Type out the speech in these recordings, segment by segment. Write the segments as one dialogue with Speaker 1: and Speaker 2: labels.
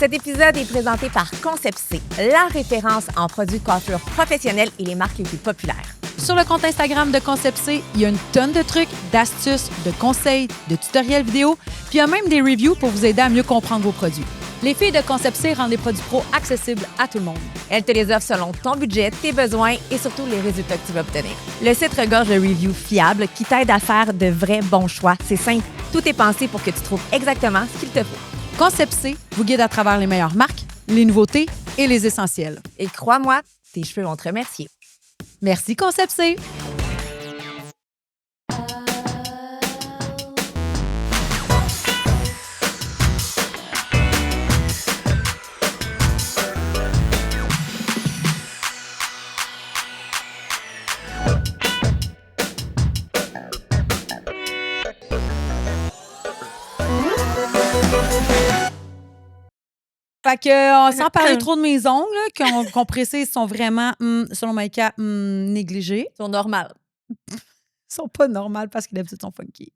Speaker 1: Cet épisode est présenté par Concept C, la référence en produits de coiffure professionnels et les marques les plus populaires.
Speaker 2: Sur le compte Instagram de Concept C, il y a une tonne de trucs, d'astuces, de conseils, de tutoriels vidéo, puis il y a même des reviews pour vous aider à mieux comprendre vos produits. Les filles de Concept C rendent les produits pro accessibles à tout le monde.
Speaker 1: Elles te les offrent selon ton budget, tes besoins et surtout les résultats que tu vas obtenir. Le site regorge de reviews fiables qui t'aident à faire de vrais bons choix. C'est simple, tout est pensé pour que tu trouves exactement ce qu'il te faut.
Speaker 2: Concept C vous guide à travers les meilleures marques, les nouveautés et les essentiels.
Speaker 1: Et crois-moi, tes cheveux vont te remercier.
Speaker 2: Merci Concept C! Fait que, sans parler trop de mes ongles, qu'on précise, sont vraiment, selon Maïka, négligés.
Speaker 1: Ils sont normales.
Speaker 2: Ils sont pas normales parce que d'habitude, ils sont funky.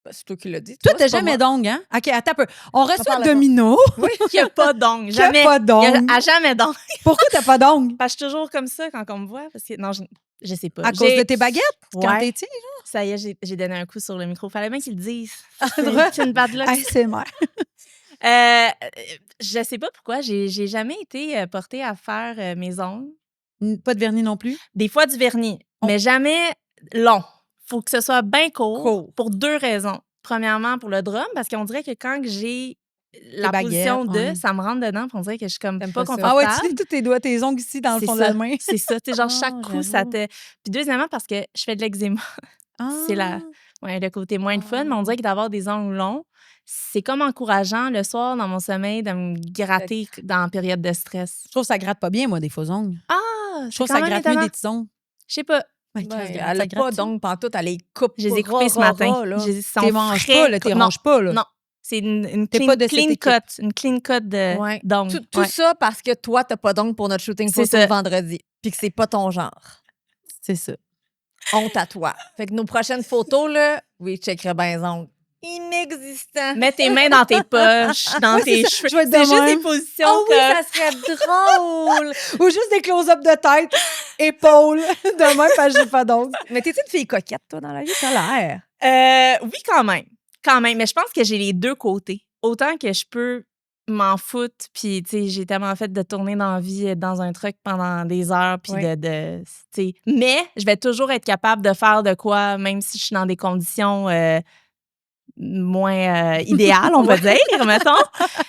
Speaker 1: Ben, c'est toi qui l'as dit.
Speaker 2: Toi, t'as jamais d'ongles, hein? OK, attends un peu. On reçoit
Speaker 1: parle
Speaker 2: Domino.
Speaker 1: Oui, il n'y a pas d'ongles.
Speaker 2: Qui a
Speaker 1: Jamais.
Speaker 2: pas d'ongles.
Speaker 1: Il y a jamais d'ongles.
Speaker 2: Pourquoi t'as pas d'ongles?
Speaker 1: Parce que je suis toujours comme ça quand on me voit. Parce que, non, je sais pas.
Speaker 2: À cause de tes baguettes? Quand
Speaker 1: Ouais.
Speaker 2: t'es tige?
Speaker 1: Ça y est, j'ai donné un coup sur le micro. Fallait bien qu'ils le disent.
Speaker 2: drôle.
Speaker 1: C'est une bad luck.
Speaker 2: ASMR.
Speaker 1: Je sais pas pourquoi. J'ai jamais été portée à faire mes ongles.
Speaker 2: Pas de vernis non plus?
Speaker 1: Des fois du vernis, mais jamais long. Faut que ce soit bien court pour deux raisons. Premièrement, pour le drum, parce qu'on dirait que quand j'ai la position de, ça me rentre dedans, puis on dirait que je suis comme pas confortable.
Speaker 2: Ah ouais, tu sais, tous tes doigts, tes ongles ici dans le fond de la main.
Speaker 1: C'est ça, tu sais, genre chaque coup, ça te... Puis deuxièmement, parce que je fais de l'eczéma. C'est le côté moins de fun, mais on dirait que d'avoir des ongles longs, c'est comme encourageant le soir dans mon sommeil de me gratter dans la période de stress.
Speaker 2: Je trouve que ça gratte pas bien, moi, des faux ongles.
Speaker 1: Ah!
Speaker 2: Je trouve que ça gratte mieux des petits ongles.
Speaker 1: Je sais pas.
Speaker 2: Ouais,
Speaker 1: Elle n'a pas d'ongles pantoute, elle les coupe.
Speaker 2: Je les ai coupés ce matin.
Speaker 1: T'es
Speaker 2: manges pas, là, t'es ranges pas, là.
Speaker 1: Non. C'est une
Speaker 2: pas de
Speaker 1: clean
Speaker 2: cette
Speaker 1: cut. Une clean cut d'ongles.
Speaker 3: Tout ça parce que toi, t'as pas d'ongles pour notre shooting photo de vendredi. Puis que c'est pas ton genre.
Speaker 2: C'est ça.
Speaker 3: Honte à toi. Fait que nos prochaines photos, là, oui, je checkerai bien les ongles. Inexistant.
Speaker 1: Mets tes mains dans tes poches, dans tes cheveux. C'est juste des positions
Speaker 3: oh oui, ça serait drôle.
Speaker 2: Ou juste des close-up de tête, épaules, de même, parce que j'ai pas d'ongles.
Speaker 3: Mais t'es-tu une fille coquette, toi, dans la vie? T'as l'air.
Speaker 1: Oui, quand même. Quand même. Mais je pense que j'ai les deux côtés. Autant que je peux m'en foutre, puis, tu sais, j'ai tellement fait de tourner dans la vie, être dans un truck pendant des heures, puis tu sais. Mais je vais toujours être capable de faire de quoi, même si je suis dans des conditions moins idéales, on va dire, mettons.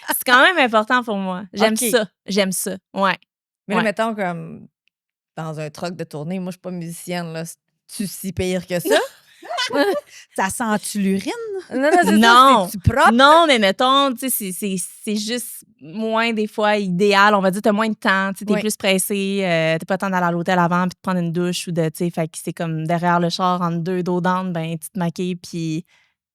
Speaker 1: C'est quand même important pour moi. J'aime ça. J'aime ça. Ouais.
Speaker 3: Mais là, mettons, comme dans un truck de tournée, moi, je suis pas musicienne, là. C'est-tu si pire que ça?
Speaker 2: Ça sent-tu l'urine?
Speaker 1: Non.
Speaker 3: C'est propre?
Speaker 1: Non, mais mettons, tu sais, c'est juste moins, des fois, idéal. On va dire, t'as moins de temps, tu sais, t'es plus pressé, t'as pas le temps d'aller à l'hôtel avant puis de prendre une douche ou de, tu sais, fait que c'est comme derrière le char, entre deux dos d'âne, ben, tu te maquilles puis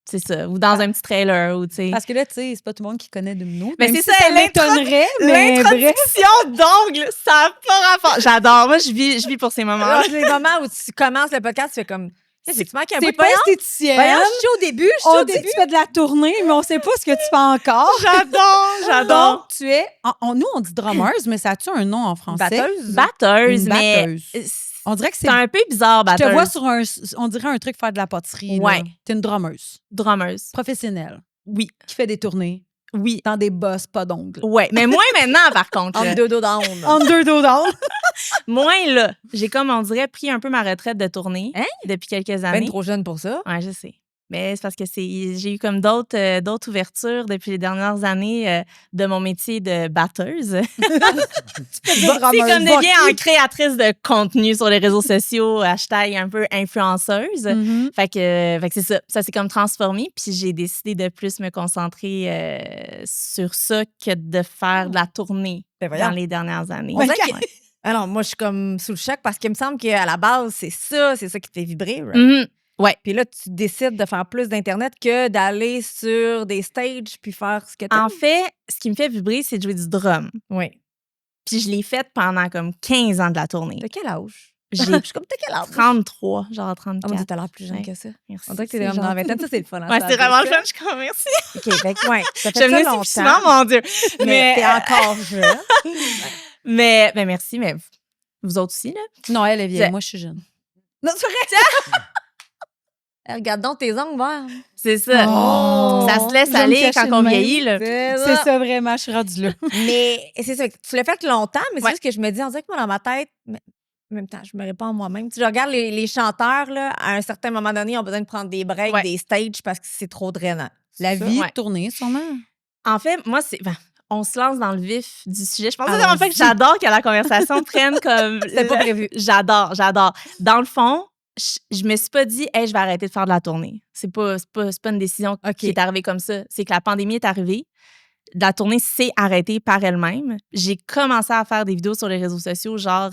Speaker 1: c'est ça. Ou dans un petit trailer, ou tu sais.
Speaker 2: Parce que là, tu sais, c'est pas tout le monde qui connaît Domino.
Speaker 1: Mais c'est
Speaker 2: si
Speaker 1: ça,
Speaker 2: m'étonnerait, mais
Speaker 1: l'introduction d'ongles, ça n'a pas rapport. J'adore. Moi, je vis pour ces moments-là.
Speaker 3: Les moments où tu commences le podcast, tu fais comme... Tu manques un bout
Speaker 2: c'est
Speaker 3: de
Speaker 2: pas
Speaker 3: voyance?
Speaker 2: esthéticienne.
Speaker 3: Voyons, je suis au début,
Speaker 2: On dit que tu fais de la tournée, mais on sait pas ce que tu fais encore.
Speaker 1: J'adore.
Speaker 2: Donc, tu es... nous, on dit drummeuse, mais ça a-tu un nom en français?
Speaker 1: Batteuse,
Speaker 2: Une
Speaker 1: mais...
Speaker 2: batteuse. On dirait que
Speaker 1: c'est un peu bizarre, batteuse.
Speaker 2: Je te vois sur on dirait un truc faire de la poterie.
Speaker 1: Ouais.
Speaker 2: T'es une drummeuse.
Speaker 1: Drummeuse.
Speaker 2: Professionnelle.
Speaker 1: Oui.
Speaker 2: Qui fait des tournées.
Speaker 1: Oui.
Speaker 2: Dans des bosses, pas d'ongles.
Speaker 1: Ouais, mais moins maintenant, par contre.
Speaker 3: En deux dos d'onde.
Speaker 2: En deux dos d'ongles.
Speaker 1: Moins là. J'ai comme, on dirait, pris un peu ma retraite de tournée depuis quelques années.
Speaker 3: Ben trop jeune pour ça.
Speaker 1: Ouais, je sais. Mais c'est parce que j'ai eu comme d'autres ouvertures depuis les dernières années de mon métier de batteuse. C'est comme devient en créatrice de contenu sur les réseaux sociaux, hashtag un peu influenceuse.
Speaker 2: Mm-hmm.
Speaker 1: Fait que c'est ça. Ça s'est comme transformé. Puis j'ai décidé de plus me concentrer sur ça que de faire de la tournée dans les dernières années.
Speaker 3: Alors, moi, je suis comme sous le choc parce qu'il me semble qu'à la base, c'est ça qui te fait vibrer. Right?
Speaker 1: Mm-hmm. Ouais.
Speaker 3: Puis là, tu décides de faire plus d'Internet que d'aller sur des stages puis faire ce que tu
Speaker 1: En fait, ce qui me fait vibrer, c'est de jouer du drum.
Speaker 3: Oui.
Speaker 1: Puis je l'ai fait pendant comme 15 ans de la tournée.
Speaker 3: De quel âge?
Speaker 1: J'ai
Speaker 3: Je suis comme, t'as quel âge?
Speaker 1: 33, genre
Speaker 3: Ah,
Speaker 1: 34.
Speaker 3: mon Dieu, t'as l'air plus jeune
Speaker 1: Ouais.
Speaker 3: que ça.
Speaker 1: Merci.
Speaker 3: On dirait que t'es
Speaker 1: c'est
Speaker 3: comme dans la
Speaker 1: gentil.
Speaker 3: vingtaine. Ça, c'est le fun.
Speaker 1: Ouais, c'est vraiment le fun, je suis comme merci.
Speaker 3: OK, fait que, ouais, ça
Speaker 1: Je
Speaker 3: fait
Speaker 1: venais
Speaker 3: ça
Speaker 1: ici plus souvent,
Speaker 3: longtemps.
Speaker 1: mon Dieu.
Speaker 3: Mais t'es encore jeune.
Speaker 1: Mais merci, mais vous autres aussi, là.
Speaker 2: Non, elle est vieille.
Speaker 1: C'est-
Speaker 2: Moi, je suis jeune.
Speaker 3: Non, c'est vrai. Regarde donc tes ongles, voir.
Speaker 1: C'est ça.
Speaker 2: Oh!
Speaker 1: Ça se laisse
Speaker 2: Je vais me
Speaker 1: aller
Speaker 2: cacher
Speaker 1: quand
Speaker 2: de
Speaker 1: on
Speaker 2: même.
Speaker 1: vieillit, là.
Speaker 2: C'est ça, vraiment, je suis rendue là.
Speaker 3: Mais c'est ça, tu l'as fait longtemps, mais c'est
Speaker 1: Ouais.
Speaker 3: juste que je me dis, on dirait que moi, dans ma tête, mais en même temps, je me réponds à moi-même. Tu sais, je regarde les chanteurs, là, à un certain moment donné, ils ont besoin de prendre des breaks,
Speaker 1: Ouais.
Speaker 3: des stages parce que c'est trop drainant.
Speaker 2: La
Speaker 3: Ça?
Speaker 2: vie
Speaker 1: Ouais.
Speaker 2: de tournée, sûrement.
Speaker 1: En fait, moi, c'est. On se lance dans le vif du sujet. Je pense
Speaker 3: Allons-y.
Speaker 1: que en fait, j'adore que la conversation prenne comme.
Speaker 3: C'était pas prévu.
Speaker 1: J'adore. Dans le fond, je me suis pas dit, hey, je vais arrêter de faire de la tournée. C'est pas une décision
Speaker 3: OK.
Speaker 1: qui est arrivée comme ça. C'est que la pandémie est arrivée. La tournée s'est arrêtée par elle-même. J'ai commencé à faire des vidéos sur les réseaux sociaux, genre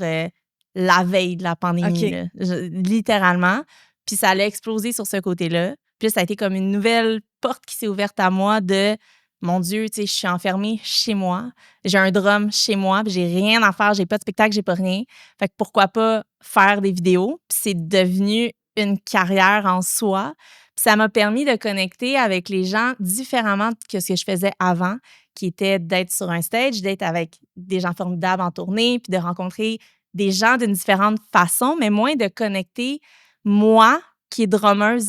Speaker 1: la veille de la pandémie,
Speaker 3: OK.
Speaker 1: là, littéralement. Puis ça allait exploser sur ce côté-là. Puis ça a été comme une nouvelle porte qui s'est ouverte à moi de mon Dieu, tu sais, je suis enfermée chez moi. J'ai un drum chez moi, puis j'ai rien à faire, j'ai pas de spectacle, j'ai pas rien. Fait que pourquoi pas faire des vidéos? Puis c'est devenu une carrière en soi. Puis ça m'a permis de connecter avec les gens différemment que ce que je faisais avant, qui était d'être sur un stage, d'être avec des gens formidables en tournée, puis de rencontrer des gens d'une différente façon, mais moins de connecter moi, qui est drummeuse,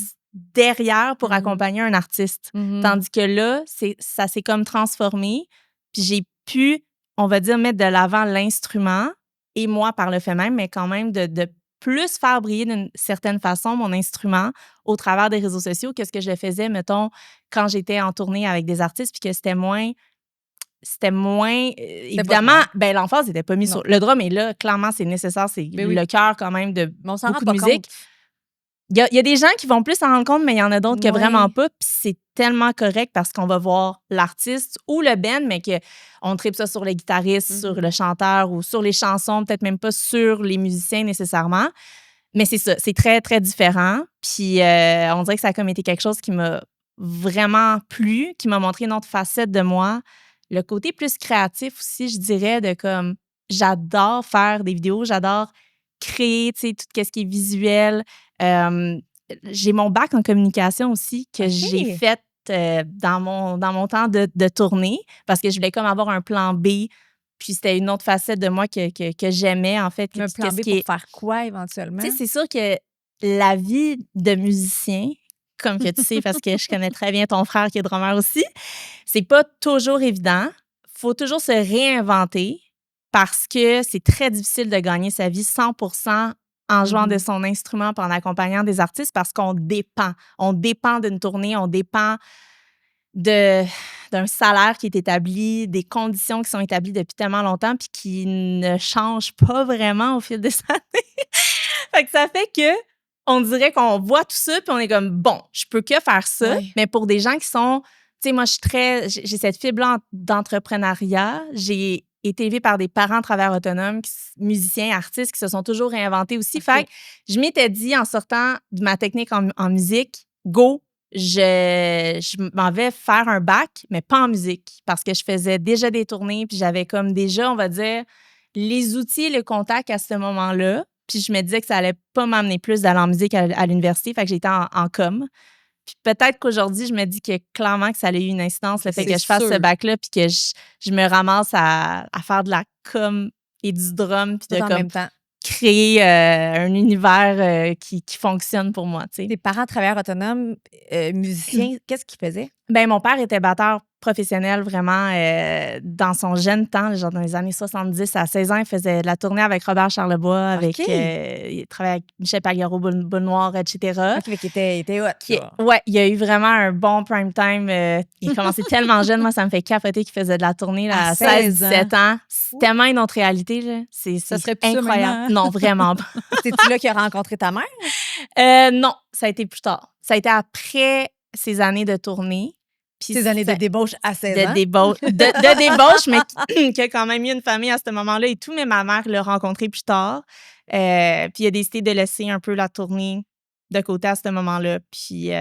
Speaker 1: derrière pour accompagner un artiste. Tandis que là, ça s'est comme transformé, puis j'ai pu, on va dire, mettre de l'avant l'instrument, et moi par le fait même, mais quand même de plus faire briller d'une certaine façon mon instrument au travers des réseaux sociaux que ce que je faisais, mettons, quand j'étais en tournée avec des artistes, puis que c'était moins évidemment, l'emphase n'était pas mise sur. Le drum est là, clairement, c'est nécessaire, c'est le cœur quand même de
Speaker 3: Mais on s'en
Speaker 1: beaucoup
Speaker 3: rend
Speaker 1: de
Speaker 3: pas
Speaker 1: musique.
Speaker 3: compte.
Speaker 1: Il y a des gens qui vont plus s'en rendre compte, mais il y en a d'autres que
Speaker 3: Ouais.
Speaker 1: vraiment pas. Puis c'est tellement correct parce qu'on va voir l'artiste ou le band, mais qu'on tripe ça sur le guitariste, sur le chanteur ou sur les chansons, peut-être même pas sur les musiciens nécessairement. Mais c'est ça, c'est très, très différent. Puis on dirait que ça a comme été quelque chose qui m'a vraiment plu, qui m'a montré une autre facette de moi. Le côté plus créatif aussi, je dirais, de comme j'adore faire des vidéos, j'adore créer, tu sais, tout ce qui est visuel. J'ai mon bac en communication aussi que j'ai fait dans mon temps de tournée parce que je voulais comme avoir un plan B. Puis c'était une autre facette de moi que j'aimais, en fait.
Speaker 3: Un plan B pour faire quoi, éventuellement?
Speaker 1: Tu sais, c'est sûr que la vie de musicien, comme que tu sais, parce que je connais très bien ton frère qui est drummer aussi, c'est pas toujours évident. Faut toujours se réinventer parce que c'est très difficile de gagner sa vie 100% en jouant de son instrument puis en accompagnant des artistes parce qu'on dépend. On dépend d'une tournée, on dépend d'un salaire qui est établi, des conditions qui sont établies depuis tellement longtemps puis qui ne changent pas vraiment au fil des années. Fait que ça fait que on dirait qu'on voit tout ça puis on est comme bon, je peux que faire ça, mais pour des gens qui sont, tu sais, moi j'ai cette fibre d'entrepreneuriat, j'ai été élevée par des parents travailleurs autonomes, musiciens, artistes qui se sont toujours réinventés aussi. Fait que je m'étais dit en sortant de ma technique en musique, go, je m'en vais faire un bac, mais pas en musique, parce que je faisais déjà des tournées, puis j'avais comme déjà, on va dire, les outils et le contact à ce moment-là. Puis je me disais que ça allait pas m'amener plus d'aller en musique à l'université, fait que j'étais en com. Puis peut-être qu'aujourd'hui, je me dis que clairement que ça a eu une incidence, le fait que je fasse ce bac-là, puis que je me ramasse à faire de la com et du drum, puis de
Speaker 3: en même temps
Speaker 1: créer un univers qui fonctionne pour moi, tu sais.
Speaker 3: Tes parents travailleurs autonomes, musiciens, qu'est-ce qu'ils faisaient?
Speaker 1: Ben mon père était batteur professionnel vraiment dans son jeune temps, genre dans les années 70. À 16 ans, il faisait de la tournée avec Robert Charlebois, avec il travaillait avec Michel Pagliaro, Boule Noire, etc.
Speaker 3: OK, qui était hot.
Speaker 1: Ouais, il a eu vraiment un bon prime time. Il a commencé tellement jeune. Moi, ça me fait capoter qu'il faisait de la tournée là, à 16-17 ans. C'est tellement une autre réalité. Là.
Speaker 2: Ça serait plus
Speaker 1: incroyable. Non, vraiment pas.
Speaker 3: C'est-tu là qu'il a rencontré ta mère?
Speaker 1: Non, ça a été plus tard. Ça a été après ces années de tournée.
Speaker 3: Puis ces années de débauche à 16 ans.
Speaker 1: De débauche, mais qui a quand même eu une famille à ce moment-là et tout. Mais ma mère l'a rencontré plus tard. Puis il a décidé de laisser un peu la tournée de côté à ce moment-là. Puis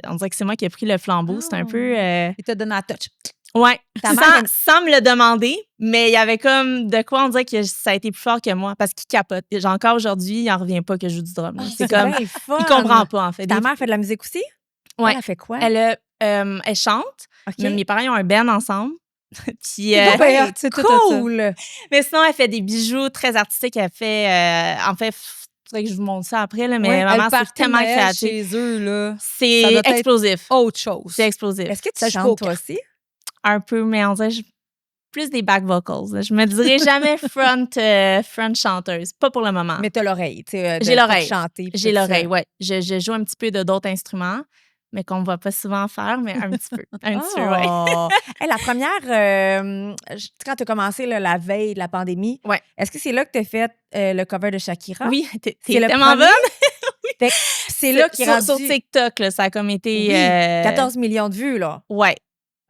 Speaker 1: on dirait que c'est moi qui ai pris le flambeau. C'est un peu...
Speaker 2: Il t'a donné la touch.
Speaker 1: Ouais,
Speaker 3: Ta mère,
Speaker 1: sans me le demander, mais il y avait comme de quoi on dirait que ça a été plus fort que moi parce qu'il capote. Genre, encore aujourd'hui, il en revient pas que je joue du drum. Là. C'est comme,
Speaker 3: bien le fun.
Speaker 1: il comprend pas en fait.
Speaker 3: Ta mère fait de la musique aussi?
Speaker 1: Ouais.
Speaker 3: Elle a fait quoi?
Speaker 1: Elle chante,
Speaker 3: OK.
Speaker 1: mais mes parents ils ont un band ensemble. Puis,
Speaker 3: Ben,
Speaker 2: c'est tout
Speaker 3: cool!
Speaker 1: mais sinon, elle fait des bijoux très artistiques. Elle fait, en fait, faudrait que je vous montre ça après, là, mais
Speaker 3: Ouais,
Speaker 1: ma mère,
Speaker 2: Elle
Speaker 1: c'est tellement créatif.
Speaker 2: chez eux, là. Ça
Speaker 1: C'est
Speaker 2: doit être
Speaker 1: explosif.
Speaker 2: autre chose.
Speaker 1: C'est explosif.
Speaker 3: Est-ce que
Speaker 2: Ça
Speaker 3: tu
Speaker 2: joue
Speaker 3: chantes
Speaker 2: au
Speaker 3: toi aussi?
Speaker 1: Un peu, mais on dirait plus des back vocals. Là. Je me dirais jamais front chanteuse. Pas pour le moment.
Speaker 3: Mais t'as l'oreille, tu sais.
Speaker 1: J'ai l'oreille.
Speaker 3: Chanter.
Speaker 1: J'ai l'oreille, ouais. Je joue un petit peu de d'autres instruments, mais qu'on ne va pas souvent faire, mais un petit peu. Un petit peu, ouais.
Speaker 3: Oh! Hey, la première, quand tu as commencé là, la veille de la pandémie,
Speaker 1: Ouais.
Speaker 3: est-ce que c'est là que tu as fait le cover de Shakira?
Speaker 1: Oui, t'es
Speaker 3: C'est le
Speaker 1: tellement
Speaker 3: premier?
Speaker 1: bonne.
Speaker 3: Fait que c'est là qu'il est rendu...
Speaker 1: Sur TikTok, là, ça a comme été...
Speaker 3: Oui, 14 millions de vues, là.
Speaker 1: Ouais.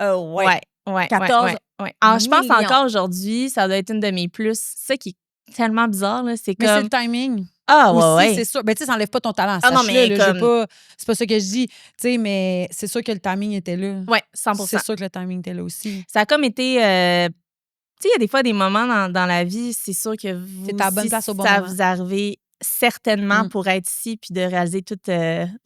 Speaker 3: Oh, ouais.
Speaker 1: Ouais.
Speaker 3: 14
Speaker 1: ouais. Alors, je pense
Speaker 3: millions.
Speaker 1: encore aujourd'hui, ça doit être une de mes plus. Ça qui est tellement bizarre, là, c'est
Speaker 2: Mais c'est
Speaker 1: comme...
Speaker 2: le timing.
Speaker 1: Ah,
Speaker 2: Aussi,
Speaker 1: ouais.
Speaker 2: c'est sûr. Ben, tu sais, ça n'enlève pas ton talent.
Speaker 1: Ah non,
Speaker 2: sache-le,
Speaker 1: mais
Speaker 2: là,
Speaker 1: comme-
Speaker 2: c'est pas ça que je dis. Tu sais, mais c'est sûr que le timing était là.
Speaker 1: Ouais, 100%.
Speaker 2: C'est sûr que le timing était là aussi.
Speaker 1: Ça a comme été... tu sais, il y a des fois des moments dans la vie, c'est sûr que vous
Speaker 2: C'est à la bonne
Speaker 1: aussi,
Speaker 2: place au bon
Speaker 1: ça
Speaker 2: moment.
Speaker 1: vous arrive certainement
Speaker 2: Mm.
Speaker 1: pour être ici puis de réaliser toutes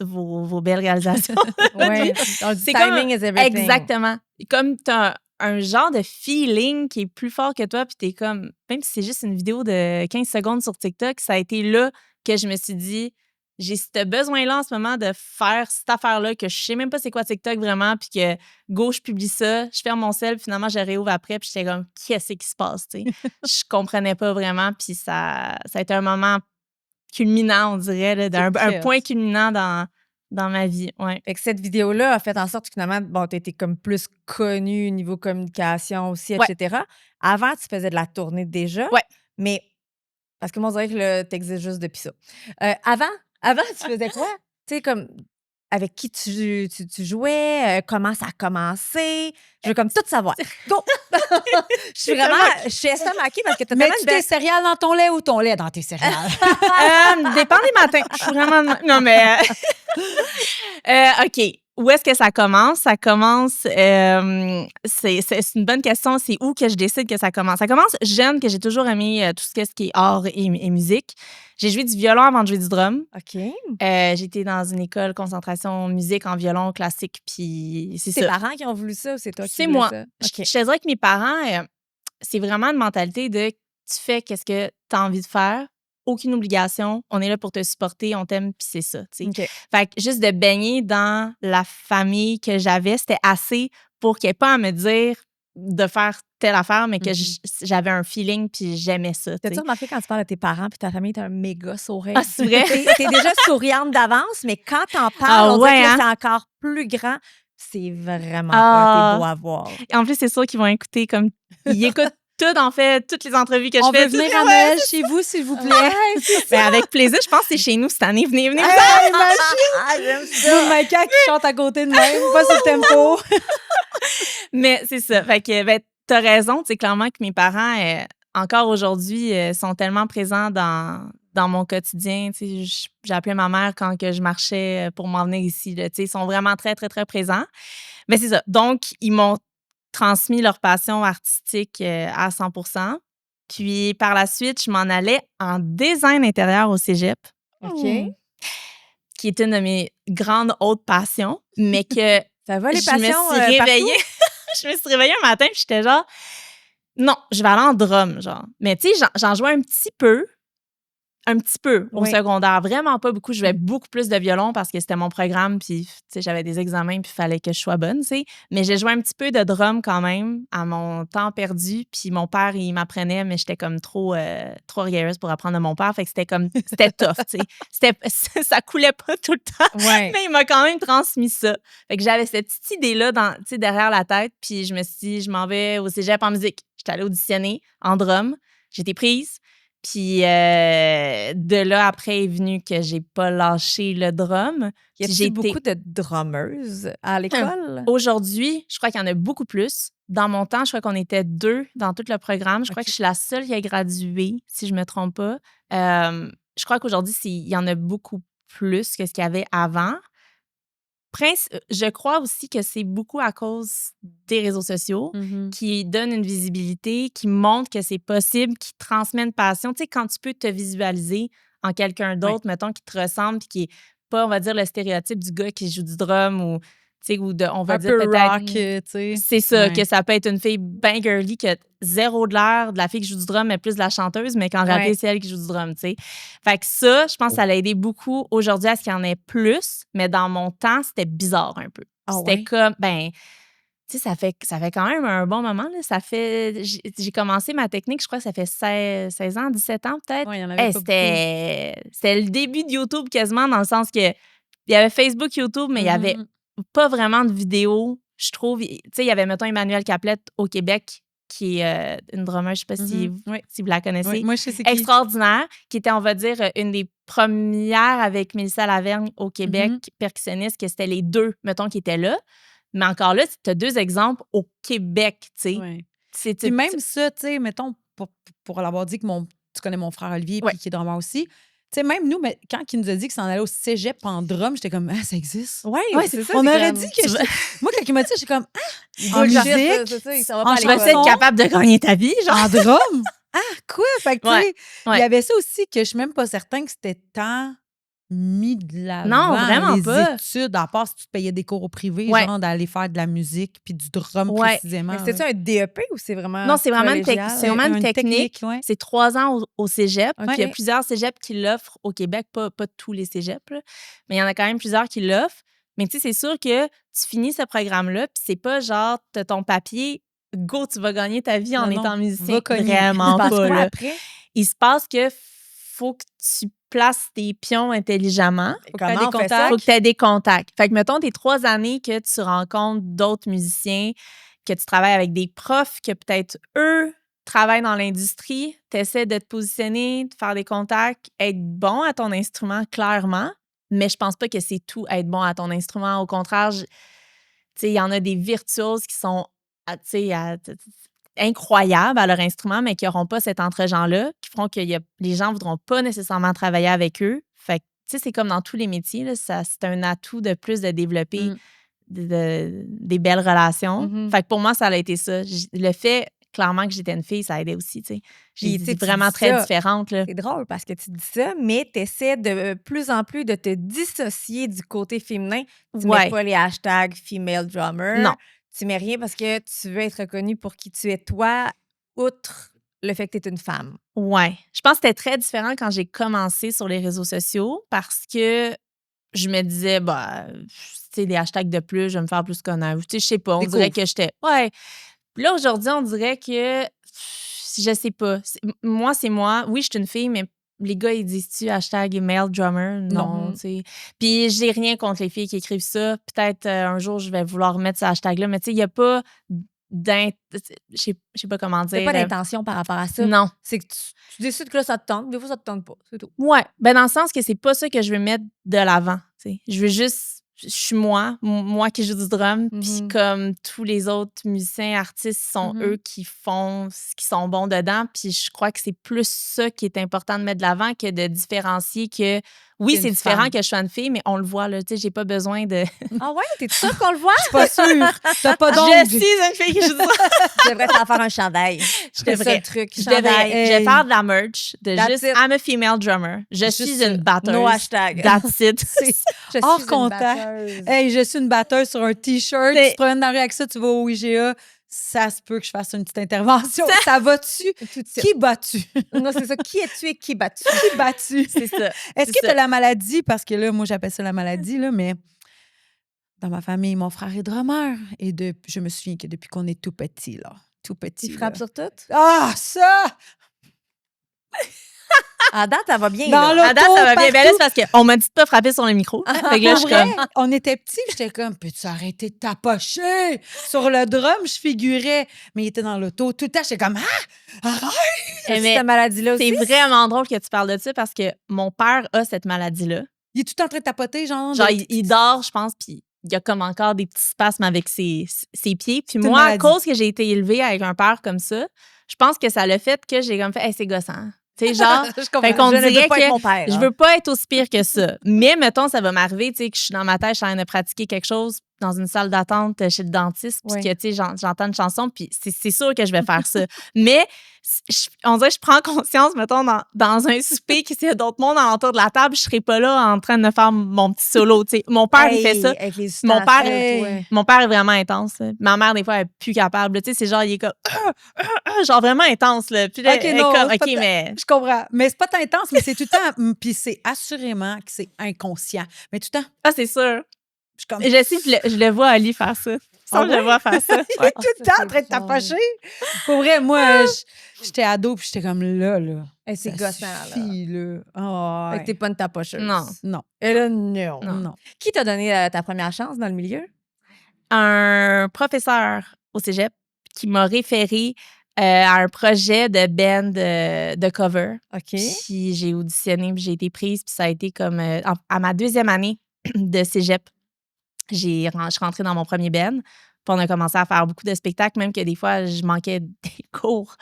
Speaker 1: vos belles réalisations.
Speaker 3: Ouais. On dit
Speaker 1: C'est
Speaker 3: timing is everything.
Speaker 1: Exactement. Comme tu as un genre de feeling qui est plus fort que toi, puis t'es comme, même si c'est juste une vidéo de 15 secondes sur TikTok, ça a été là que je me suis dit, j'ai ce besoin-là en ce moment de faire cette affaire-là que je sais même pas c'est quoi TikTok vraiment, puis que go, je publie ça, je ferme mon sel, finalement, je réouvre après, puis j'étais comme, qu'est-ce qui se passe, tu sais? Je comprenais pas vraiment, puis ça a été un moment culminant, on dirait, là, un point culminant dans ma vie, ouais.
Speaker 3: Fait que cette vidéo-là a fait en sorte que finalement, bon, tu étais comme plus connue niveau communication aussi,
Speaker 1: Ouais.
Speaker 3: etc. Avant, tu faisais de la tournée déjà.
Speaker 1: Ouais.
Speaker 3: Mais, parce que moi, on dirait que tu existes juste depuis ça. Avant, tu faisais quoi? Tu sais, comme, avec qui tu jouais? Comment ça a commencé? Je veux comme tout savoir. Go! je suis estomaquée parce que tu as tellement
Speaker 2: Mets-tu
Speaker 3: de belles...
Speaker 2: tes céréales dans ton lait ou ton lait dans tes céréales?
Speaker 1: Dépend des matins. Je suis vraiment... Non, mais... OK. Où est-ce que ça commence? Ça commence... c'est une bonne question. C'est où que je décide que ça commence? Ça commence jeune, que j'ai toujours aimé tout ce qui est art et musique. J'ai joué du violon avant de jouer du drum.
Speaker 3: OK.
Speaker 1: J'étais dans une école concentration musique en violon classique, puis c'est
Speaker 3: C'est
Speaker 1: ça.
Speaker 3: tes parents qui ont voulu ça ou c'est toi qui
Speaker 1: C'est
Speaker 3: voulais
Speaker 1: moi.
Speaker 3: ça?
Speaker 1: Je te dirais que mes parents, c'est vraiment une mentalité de tu fais qu'est-ce que tu as envie de faire, aucune obligation, on est là pour te supporter, on t'aime, puis c'est ça. Tu sais.
Speaker 3: OK.
Speaker 1: Fait que juste de baigner dans la famille que j'avais, c'était assez pour qu'il n'y ait pas à me dire de faire telle affaire, mais que j'avais un feeling, puis j'aimais ça. Tu
Speaker 3: T'as-tu
Speaker 1: sais.
Speaker 3: remarqué quand tu parles de tes parents puis ta famille, t'as un méga sourire?
Speaker 1: Ah, c'est vrai?
Speaker 3: T'es déjà souriante d'avance, mais quand t'en parles,
Speaker 1: Ah,
Speaker 3: on dirait
Speaker 1: ouais,
Speaker 3: que
Speaker 1: hein?
Speaker 3: c'est encore plus grand. C'est vraiment
Speaker 1: Ah.
Speaker 3: t'es beau à voir.
Speaker 1: En plus, c'est sûr qu'ils vont écouter comme. Ils écoutent tout, en fait, toutes les entrevues que
Speaker 2: On
Speaker 1: je fais.
Speaker 2: veut venir
Speaker 1: tout,
Speaker 2: à
Speaker 1: ouais.
Speaker 2: Noël chez vous, s'il vous plaît.
Speaker 1: Ben, avec plaisir, je pense que c'est chez nous cette année. Venez.
Speaker 3: Ah, j'aime
Speaker 2: Moi, Maïka qui chante à côté de même, pas sur le tempo.
Speaker 1: Mais c'est ça. Fait que, ben, t'as raison. C'est clairement que mes parents, encore aujourd'hui, sont tellement présents dans mon quotidien. Tu sais, j'ai appelé ma mère quand que je marchais pour m'en venir ici. Là, tu sais, ils sont vraiment très, très, très présents. Mais c'est ça. Donc, ils m'ont transmis leur passion artistique à 100%. Puis, par la suite, je m'en allais en design intérieur au cégep.
Speaker 3: OK.
Speaker 1: Qui est une de mes grandes hautes passions, mais que
Speaker 3: Ça va, les
Speaker 1: je
Speaker 3: passions
Speaker 1: me suis réveillée. Je me suis réveillée un matin, puis j'étais genre, non, je vais aller en drum, genre. Mais tu sais, j'en jouais un petit peu au
Speaker 3: Oui.
Speaker 1: secondaire. Vraiment pas beaucoup. Je jouais beaucoup plus de violon parce que c'était mon programme, puis tu sais, j'avais des examens, puis il fallait que je sois bonne, tu sais. Mais j'ai joué un petit peu de drum quand même à mon temps perdu, puis mon père, il m'apprenait, mais j'étais comme trop rigueuse pour apprendre de mon père. Fait que c'était tough, tu sais. Ça coulait pas tout le temps.
Speaker 3: Ouais.
Speaker 1: Mais il m'a quand même transmis ça. Fait que j'avais cette petite idée-là derrière la tête. Puis je me suis dit, je m'en vais au cégep en musique. J'étais allée auditionner en drum. J'ai été prise. Puis de là, après, est venu que j'ai pas lâché le drum.
Speaker 3: Y
Speaker 1: Puis
Speaker 3: a-t-il beaucoup de drummeuses à l'école?
Speaker 1: Aujourd'hui, je crois qu'il y en a beaucoup plus. Dans mon temps, je crois qu'on était 2 dans tout le programme. Je crois que je suis la seule qui a gradué, si je me trompe pas. Je crois qu'aujourd'hui, il y en a beaucoup plus que ce qu'il y avait avant. je crois aussi que c'est beaucoup à cause des réseaux sociaux qui donnent une visibilité, qui montrent que c'est possible, qui transmettent une passion. Tu sais, quand tu peux te visualiser en quelqu'un d'autre, mettons, qui te ressemble puis qui est pas, on va dire, le stéréotype du gars qui joue du drum ou, tu sais, on va dire peut-être...
Speaker 2: rock, tu sais.
Speaker 1: C'est ça, que ça peut être une fille bien girly qui a zéro de l'air de la fille qui joue du drum, mais plus de la chanteuse, mais qu'en réalité, c'est elle qui joue du drum, tu sais. Fait que ça, je pense que ça l'a aidé beaucoup aujourd'hui à ce qu'il y en ait plus, mais dans mon temps, c'était bizarre un peu. C'était comme, tu sais, ça fait quand même un bon moment, là. Ça fait... J'ai commencé ma technique, je crois que ça fait 16 ans, 17 ans peut-être.
Speaker 2: Ouais, il y en avait pas
Speaker 1: c'était le début de YouTube quasiment, dans le sens que il y avait Facebook, YouTube, mais il y avait pas vraiment de vidéos, je trouve. Tu sais, il y avait, mettons, Emmanuelle Caplette au Québec, qui est une drummer, je sais pas si vous la connaissez.
Speaker 2: Oui, moi, je sais c'est qui.
Speaker 1: Extraordinaire, qui était, on va dire, une des premières avec Mélissa Lavergne au Québec, percussionniste, que c'était les deux, mettons, qui étaient là. Mais encore là, tu as 2 exemples au Québec, tu sais.
Speaker 2: Ouais. Puis même ça, tu sais, mettons, pour l'avoir dit que tu connais mon frère Olivier, puis qui est drummer aussi, tu sais, même nous, mais quand il nous a dit qu'il s'en allait au cégep en drum, j'étais comme, ça existe?
Speaker 3: Oui, c'est ça.
Speaker 2: On aurait dit que... Moi, quand il m'a dit ça, j'étais comme, en musique,
Speaker 1: je pensais être capable de gagner ta vie, genre.
Speaker 2: En drum? Quoi? Fait que, tu sais, il y avait ça aussi que je suis même pas certain que c'était tant mis de l'avant.
Speaker 1: Non, vraiment
Speaker 2: les
Speaker 1: pas.
Speaker 2: études, à part si tu te payais des cours au privé, genre d'aller faire de la musique puis du drum précisément.
Speaker 3: Mais c'est-tu un DEP ou c'est vraiment...
Speaker 1: Non, c'est vraiment une technique.
Speaker 2: Ouais.
Speaker 1: C'est 3 ans au cégep.
Speaker 3: Okay.
Speaker 1: Puis il y a plusieurs cégeps qui l'offrent au Québec, pas tous les cégeps, là. Mais il y en a quand même plusieurs qui l'offrent. Mais tu sais, c'est sûr que tu finis ce programme-là, puis c'est pas genre, t'as ton papier, go, tu vas gagner ta vie en étant musicien. Vraiment pas, là.
Speaker 3: Après?
Speaker 1: Il se passe que faut que tu places tes pions intelligemment.
Speaker 2: Faut que
Speaker 1: tu aies des contacts. Fait que, mettons, tes 3 années que tu rencontres d'autres musiciens, que tu travailles avec des profs, que peut-être eux travaillent dans l'industrie, tu essaies de te positionner, de faire des contacts, être bon à ton instrument, clairement, mais je pense pas que c'est tout être bon à ton instrument. Au contraire, tu sais, il y en a des virtuoses qui sont, tu sais, incroyables à leur instrument, mais qui n'auront pas cet entre-gens-là, qui feront que les gens ne voudront pas nécessairement travailler avec eux. Fait que, tu sais, c'est comme dans tous les métiers, là, c'est un atout de plus de développer des belles relations. Fait que pour moi, ça a été ça. Le fait, clairement, que j'étais une fille, ça aidait aussi, tu sais. J'ai vraiment très différente, là.
Speaker 3: C'est drôle parce que tu dis ça, mais tu essaies de plus en plus de te dissocier du côté féminin. Tu mets pas les hashtags female drummer.
Speaker 1: Non.
Speaker 3: Tu mets rien parce que tu veux être reconnue pour qui tu es toi, outre le fait que tu es une femme.
Speaker 1: Ouais. Je pense que c'était très différent quand j'ai commencé sur les réseaux sociaux parce que je me disais, tu sais, des hashtags de plus, je vais me faire plus connaître. Tu sais, je sais pas, on dirait que j'étais... Ouais. Puis là, aujourd'hui, on dirait que... Je sais pas. Moi, c'est moi. Oui, je suis une fille, mais les gars, ils disent-tu hashtag male drummer? Non, tu sais. Puis j'ai rien contre les filles qui écrivent ça. Peut-être un jour, je vais vouloir mettre ce hashtag-là, mais tu sais, il n'y a pas je sais pas comment dire.
Speaker 3: Il n'y a pas d'intention par rapport à ça.
Speaker 1: Non.
Speaker 3: C'est que tu décides que là, ça te tente. Des fois, ça te tente pas. C'est tout.
Speaker 1: Ouais. Ben dans le sens que c'est pas ça que je veux mettre de l'avant, tu sais. Je veux juste... Je suis moi qui joue du drum, puis comme tous les autres musiciens, artistes, sont eux qui font ce qui sont bons dedans, puis je crois que c'est plus ça qui est important de mettre de l'avant que de différencier que, oui, c'est différent que je sois une fille, mais on le voit, là, tu sais, j'ai pas besoin de...
Speaker 3: Ah ouais? T'es sûre qu'on le voit?
Speaker 2: Je suis pas sûre. T'as pas d'ongle.
Speaker 1: Je suis une fille qui joue du drum.
Speaker 3: Je devrais t'en faire un chandail.
Speaker 1: Je devrais. Je vais faire de la merch, I'm a female drummer. Je suis une batteuse.
Speaker 3: No hashtag.
Speaker 1: That's it.
Speaker 2: Hors contact. Hey, je suis une batteuse sur un T-shirt. Tu te promènes dans la rue avec ça, tu vas au IGA. Ça se peut que je fasse une petite intervention. Ça va-tu? Qui bats-tu?
Speaker 3: Non, c'est ça. Qui es-tu et qui bats-tu?
Speaker 2: Qui bats-tu?
Speaker 1: C'est ça.
Speaker 2: Est-ce que tu as la maladie? Parce que là, moi, j'appelle ça la maladie, là, mais dans ma famille, mon frère est drummer. Et je me souviens que depuis qu'on est tout petit, là. Tout petit.
Speaker 3: Il frappe sur tout?
Speaker 2: Ah, ça!
Speaker 3: À date, ça va bien.
Speaker 2: Dans
Speaker 1: À date, ça va bien. Ben là, c'est parce qu'on m'a dit de pas frapper sur le micro. Fait que là, je suis comme...
Speaker 2: On était petits, j'étais comme, peux-tu arrêter de tapocher? Sur le drum, je figurais. Mais il était dans l'auto. Tout le temps, j'étais comme, arrête!
Speaker 3: Cette maladie-là aussi.
Speaker 1: C'est vraiment drôle que tu parles de ça parce que mon père a cette maladie-là.
Speaker 2: Il est tout en train de tapoter, genre?
Speaker 1: Genre, il dort, je pense, puis il y a comme encore des petits spasmes avec ses pieds. Puis moi, à cause que j'ai été élevée avec un père comme ça, je pense que ça l'a fait que j'ai comme fait, hey, c'est gossant. Tu sais, genre,
Speaker 3: Je comprends.
Speaker 1: fait qu'on
Speaker 3: Je ne veux
Speaker 1: dirait
Speaker 3: pas être
Speaker 1: que
Speaker 3: mon père.
Speaker 1: je
Speaker 3: hein.
Speaker 1: veux pas être aussi pire que ça. Mais, mettons, ça va m'arriver, tu sais, que je suis dans ma tête, je suis en train de pratiquer quelque chose dans une salle d'attente chez le dentiste, puis
Speaker 3: Oui.
Speaker 1: que, tu sais, j'entends une chanson, puis c'est sûr que je vais faire ça. Mais on dirait que je prends conscience, mettons, dans un souper, qu'il y a d'autres mondes alentour de la table, je serais pas là en train de me faire mon petit solo, tu sais. Mon père, il fait ça.
Speaker 3: Avec les
Speaker 1: Mon père,
Speaker 3: ustensiles,
Speaker 1: mon père est vraiment intense. Là. Ma mère, des fois, elle est plus capable. Tu sais, c'est genre, il est comme... genre vraiment intense, là. Puis là,
Speaker 2: OK,
Speaker 1: elle est
Speaker 2: non,
Speaker 1: comme,
Speaker 2: c'est pas
Speaker 1: OK, mais...
Speaker 2: Je comprends. Mais c'est pas tant intense, mais c'est tout le temps. Puis c'est assurément que c'est inconscient. Mais tout le temps,
Speaker 1: Ah, c'est sûr.
Speaker 2: je suis comme.
Speaker 1: Je sais, je le vois Ali faire ça.
Speaker 3: Ah
Speaker 1: Je le vois faire ça.
Speaker 2: Il
Speaker 1: Ouais.
Speaker 2: est tout le temps en train de t'approcher. Pour vrai, moi, j'étais ado, puis j'étais comme là.
Speaker 3: Hey, c'est
Speaker 2: Ça
Speaker 3: gossant, là.
Speaker 2: suffit, là. Ah,
Speaker 3: Fait
Speaker 2: ouais.
Speaker 3: que t'es pas une tapocheuse.
Speaker 1: Non.
Speaker 2: Non,
Speaker 3: Et là, non.
Speaker 2: non.
Speaker 3: Qui t'a donné ta première chance dans le milieu?
Speaker 1: Un professeur au cégep qui m'a référé à un projet de band de cover.
Speaker 3: OK.
Speaker 1: Puis j'ai auditionné, puis j'ai été prise, puis ça a été comme à ma 2e année de cégep. Je suis rentrée dans mon premier band. Puis on a commencé à faire beaucoup de spectacles, même que des fois, je manquais des cours.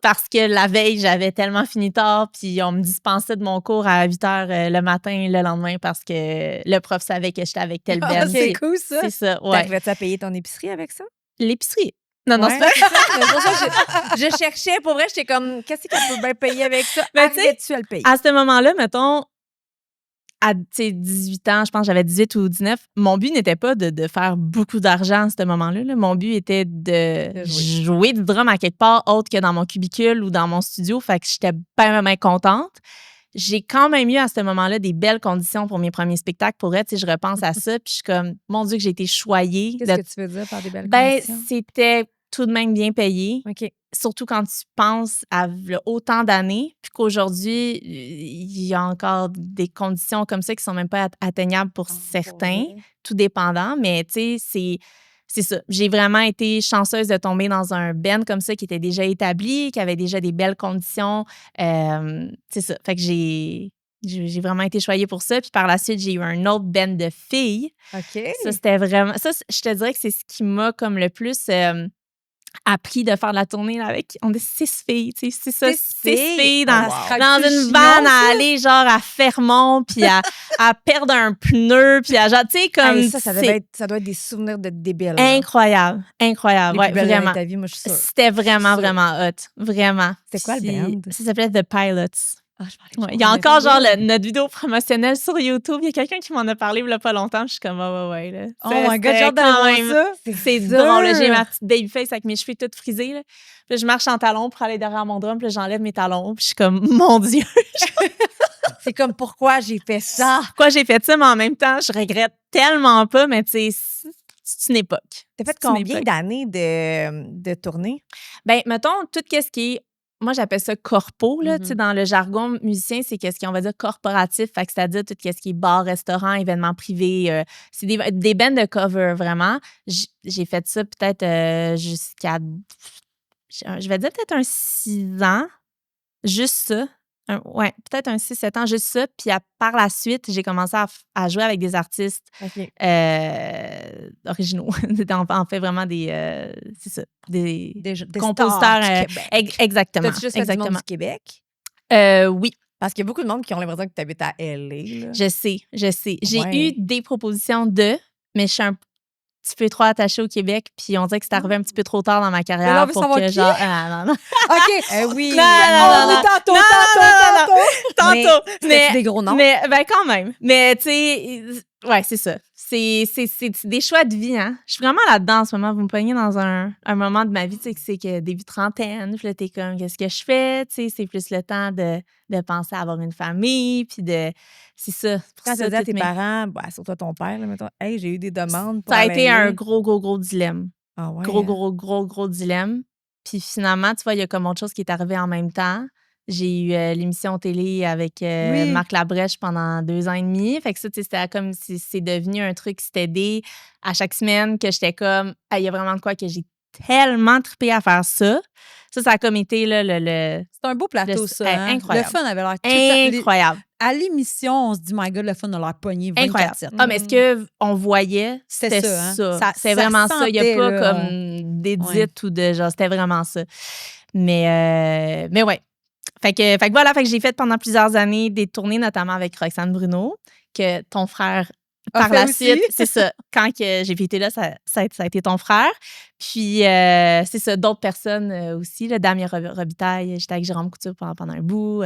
Speaker 1: Parce que la veille, j'avais tellement fini tard, puis on me dispensait de mon cours à 8 h le matin le lendemain parce que le prof savait que j'étais avec tel band.
Speaker 2: C'est cool, ça.
Speaker 1: C'est ça, ouais.
Speaker 3: T'arrivais-tu à payer ton épicerie avec ça?
Speaker 1: L'épicerie. Non, non,
Speaker 3: Ouais.
Speaker 1: c'est pas...
Speaker 3: C'est pour ça que je cherchais. Pour vrai, j'étais comme, qu'est-ce qu'elle peut bien payer avec ça?
Speaker 1: Mais tu sais,
Speaker 3: Arrivais-tu à le payer?
Speaker 1: À ce moment-là, mettons, à 18 ans, je pense que j'avais 18 ou 19, mon but n'était pas de faire beaucoup d'argent à ce moment-là. Là. Mon but était de jouer du drum à quelque part autre que dans mon cubicule ou dans mon studio. Fait que j'étais bien contente. J'ai quand même eu à ce moment-là des belles conditions pour mes premiers spectacles. Pour être, je repense à ça, puis je suis comme, mon Dieu, que j'ai été choyée.
Speaker 3: Qu'est-ce que tu veux dire par des belles
Speaker 1: Ben,
Speaker 3: conditions?
Speaker 1: c'était tout de même bien payé.
Speaker 3: OK.
Speaker 1: Surtout quand tu penses à autant d'années, puis qu'aujourd'hui, il y a encore des conditions comme ça qui sont même pas atteignables pour certains, tout dépendant. Mais tu sais, c'est ça. J'ai vraiment été chanceuse de tomber dans un band comme ça qui était déjà établi, qui avait déjà des belles conditions. C'est ça. Fait que j'ai vraiment été choyée pour ça. Puis par la suite, j'ai eu un autre band de filles.
Speaker 3: OK.
Speaker 1: Ça, c'était vraiment... Ça, je te dirais que c'est ce qui m'a comme le plus... appris de faire de la tournée là, avec. On est 6 filles, tu sais, c'est ça, 6 filles dans une vanne à aller genre à Fermont, puis à perdre un pneu, puis à genre, tu sais, comme.
Speaker 3: Hey, ça doit être des souvenirs de débiles.
Speaker 1: Incroyable, incroyable.
Speaker 3: Les
Speaker 1: Ouais,
Speaker 3: plus belles
Speaker 1: vraiment.
Speaker 3: de ta vie, moi, je suis sûre.
Speaker 1: C'était vraiment, vraiment hot. Vraiment.
Speaker 3: C'était quoi le
Speaker 1: Puis,
Speaker 3: band?
Speaker 1: Ça s'appelait The Pilots.
Speaker 3: Ah, je parlais
Speaker 1: Ouais, il y a encore genre notre vidéo promotionnelle sur YouTube. Il y a quelqu'un qui m'en a parlé il y a pas longtemps. Je suis comme, ouais. Là.
Speaker 2: Oh my God, j'ai hâte
Speaker 1: quand
Speaker 2: d'aller
Speaker 1: même-
Speaker 2: voir ça.
Speaker 1: C'est drôle. Là, j'ai ma petite babyface avec mes cheveux toutes frisés. Là. Puis là, je marche en talons pour aller derrière mon drum. Puis là, j'enlève mes talons. Puis je suis comme, mon Dieu,
Speaker 3: C'est comme pourquoi j'ai fait ça.
Speaker 1: pourquoi j'ai fait ça? Mais en même temps, je regrette tellement pas. Mais tu sais, c'est une époque.
Speaker 3: T'as fait
Speaker 1: C'est une
Speaker 3: combien
Speaker 1: époque.
Speaker 3: d'années de tournée?
Speaker 1: Ben, mettons, tout ce qui est. Moi, j'appelle ça corpo, là.
Speaker 2: Mhm.
Speaker 1: Tu sais, dans le jargon musicien, c'est qu'est-ce qu'on va dire corporatif. Fait que c'est-à-dire tout ce qui est bar, restaurant, événements privés. C'est des bands de cover, vraiment. J'ai fait ça peut-être jusqu'à. Je vais dire peut-être un 6 ans. Juste ça. Ouais, peut-être un 6-7 ans, juste ça. Puis par la suite, j'ai commencé à jouer avec des artistes
Speaker 3: OK.
Speaker 1: originaux. On fait vraiment des. C'est ça. Des
Speaker 3: stars
Speaker 1: compositeurs.
Speaker 3: du Québec.
Speaker 1: Exactement.
Speaker 3: T'as-tu juste fait du monde
Speaker 1: Exactement.
Speaker 3: du Québec?
Speaker 1: Oui,
Speaker 3: Parce qu'il y a beaucoup de monde qui ont l'impression que tu habites à L.A. là.
Speaker 1: je sais. J'ai
Speaker 3: Ouais.
Speaker 1: eu des propositions mais je suis un petit peu trop attachée au Québec, puis on dirait que c'est arrivé un petit peu trop tard dans ma
Speaker 3: Mais là,
Speaker 1: carrière
Speaker 3: on veut
Speaker 1: pour
Speaker 3: savoir
Speaker 1: que
Speaker 3: qui?
Speaker 1: genre non.
Speaker 2: OK.
Speaker 3: Oui.
Speaker 1: Non.
Speaker 2: Tantôt.
Speaker 1: Tantôt.
Speaker 3: Mais des gros noms.
Speaker 1: Mais ben quand même. Mais tu sais, ouais, c'est ça. C'est des choix de vie, hein. Je suis vraiment là-dedans en ce moment. Vous me pognez dans un moment de ma vie, tu sais, que c'est que début trentaine. Puis là, t'es comme, qu'est-ce que je fais? Tu sais, c'est plus le temps de penser à avoir une famille, puis de... C'est ça. Pour
Speaker 3: Quand
Speaker 1: ça,
Speaker 3: tu dis à
Speaker 1: toutes
Speaker 3: tes
Speaker 1: mes-
Speaker 3: parents, surtout ton père, là, mettons, hey, j'ai eu des demandes pour
Speaker 1: Ça a
Speaker 3: aller
Speaker 1: été
Speaker 3: à
Speaker 1: un
Speaker 3: LA.
Speaker 1: gros dilemme.
Speaker 3: Ah ouais, hein?
Speaker 1: Gros dilemme. Puis finalement, tu vois, il y a comme autre chose qui est arrivé en même temps. J'ai eu l'émission télé avec
Speaker 3: Oui.
Speaker 1: Marc Labrèche pendant 2 ans et demi. Fait que ça, tu sais, c'était comme si c'est devenu un truc stédé à chaque semaine que j'étais comme, il y a vraiment de quoi que j'ai tellement trippé à faire ça. Ça a comme été là, le
Speaker 2: C'est un beau plateau,
Speaker 1: Le-
Speaker 2: ça.
Speaker 1: hey,
Speaker 2: hein?
Speaker 1: incroyable.
Speaker 2: Le fun avait l'air tout le temps-
Speaker 1: incroyable.
Speaker 2: À l'émission, on se dit, my God, le fun a l'air pogné 24/7.
Speaker 1: Incroyable. Ah, mais ce qu'on voyait,
Speaker 2: C'était
Speaker 1: c'était
Speaker 2: ça,
Speaker 1: ça.
Speaker 2: hein?
Speaker 1: C'est
Speaker 2: Ça
Speaker 1: vraiment ça. Il n'y a
Speaker 2: sentait,
Speaker 1: pas
Speaker 2: là,
Speaker 1: comme d'édite ou de genre, c'était vraiment ça. Mais ouais. Fait que voilà, fait que j'ai fait pendant plusieurs années des tournées, notamment avec Roxane Bruno, que ton frère,
Speaker 2: A
Speaker 1: par
Speaker 2: fait
Speaker 1: la
Speaker 2: aussi?
Speaker 1: suite, c'est ça. Quand que j'ai été là, ça a été ton frère. Puis, c'est ça, d'autres personnes aussi. Là, Damien Robitaille, j'étais avec Jérôme Couture pendant un bout.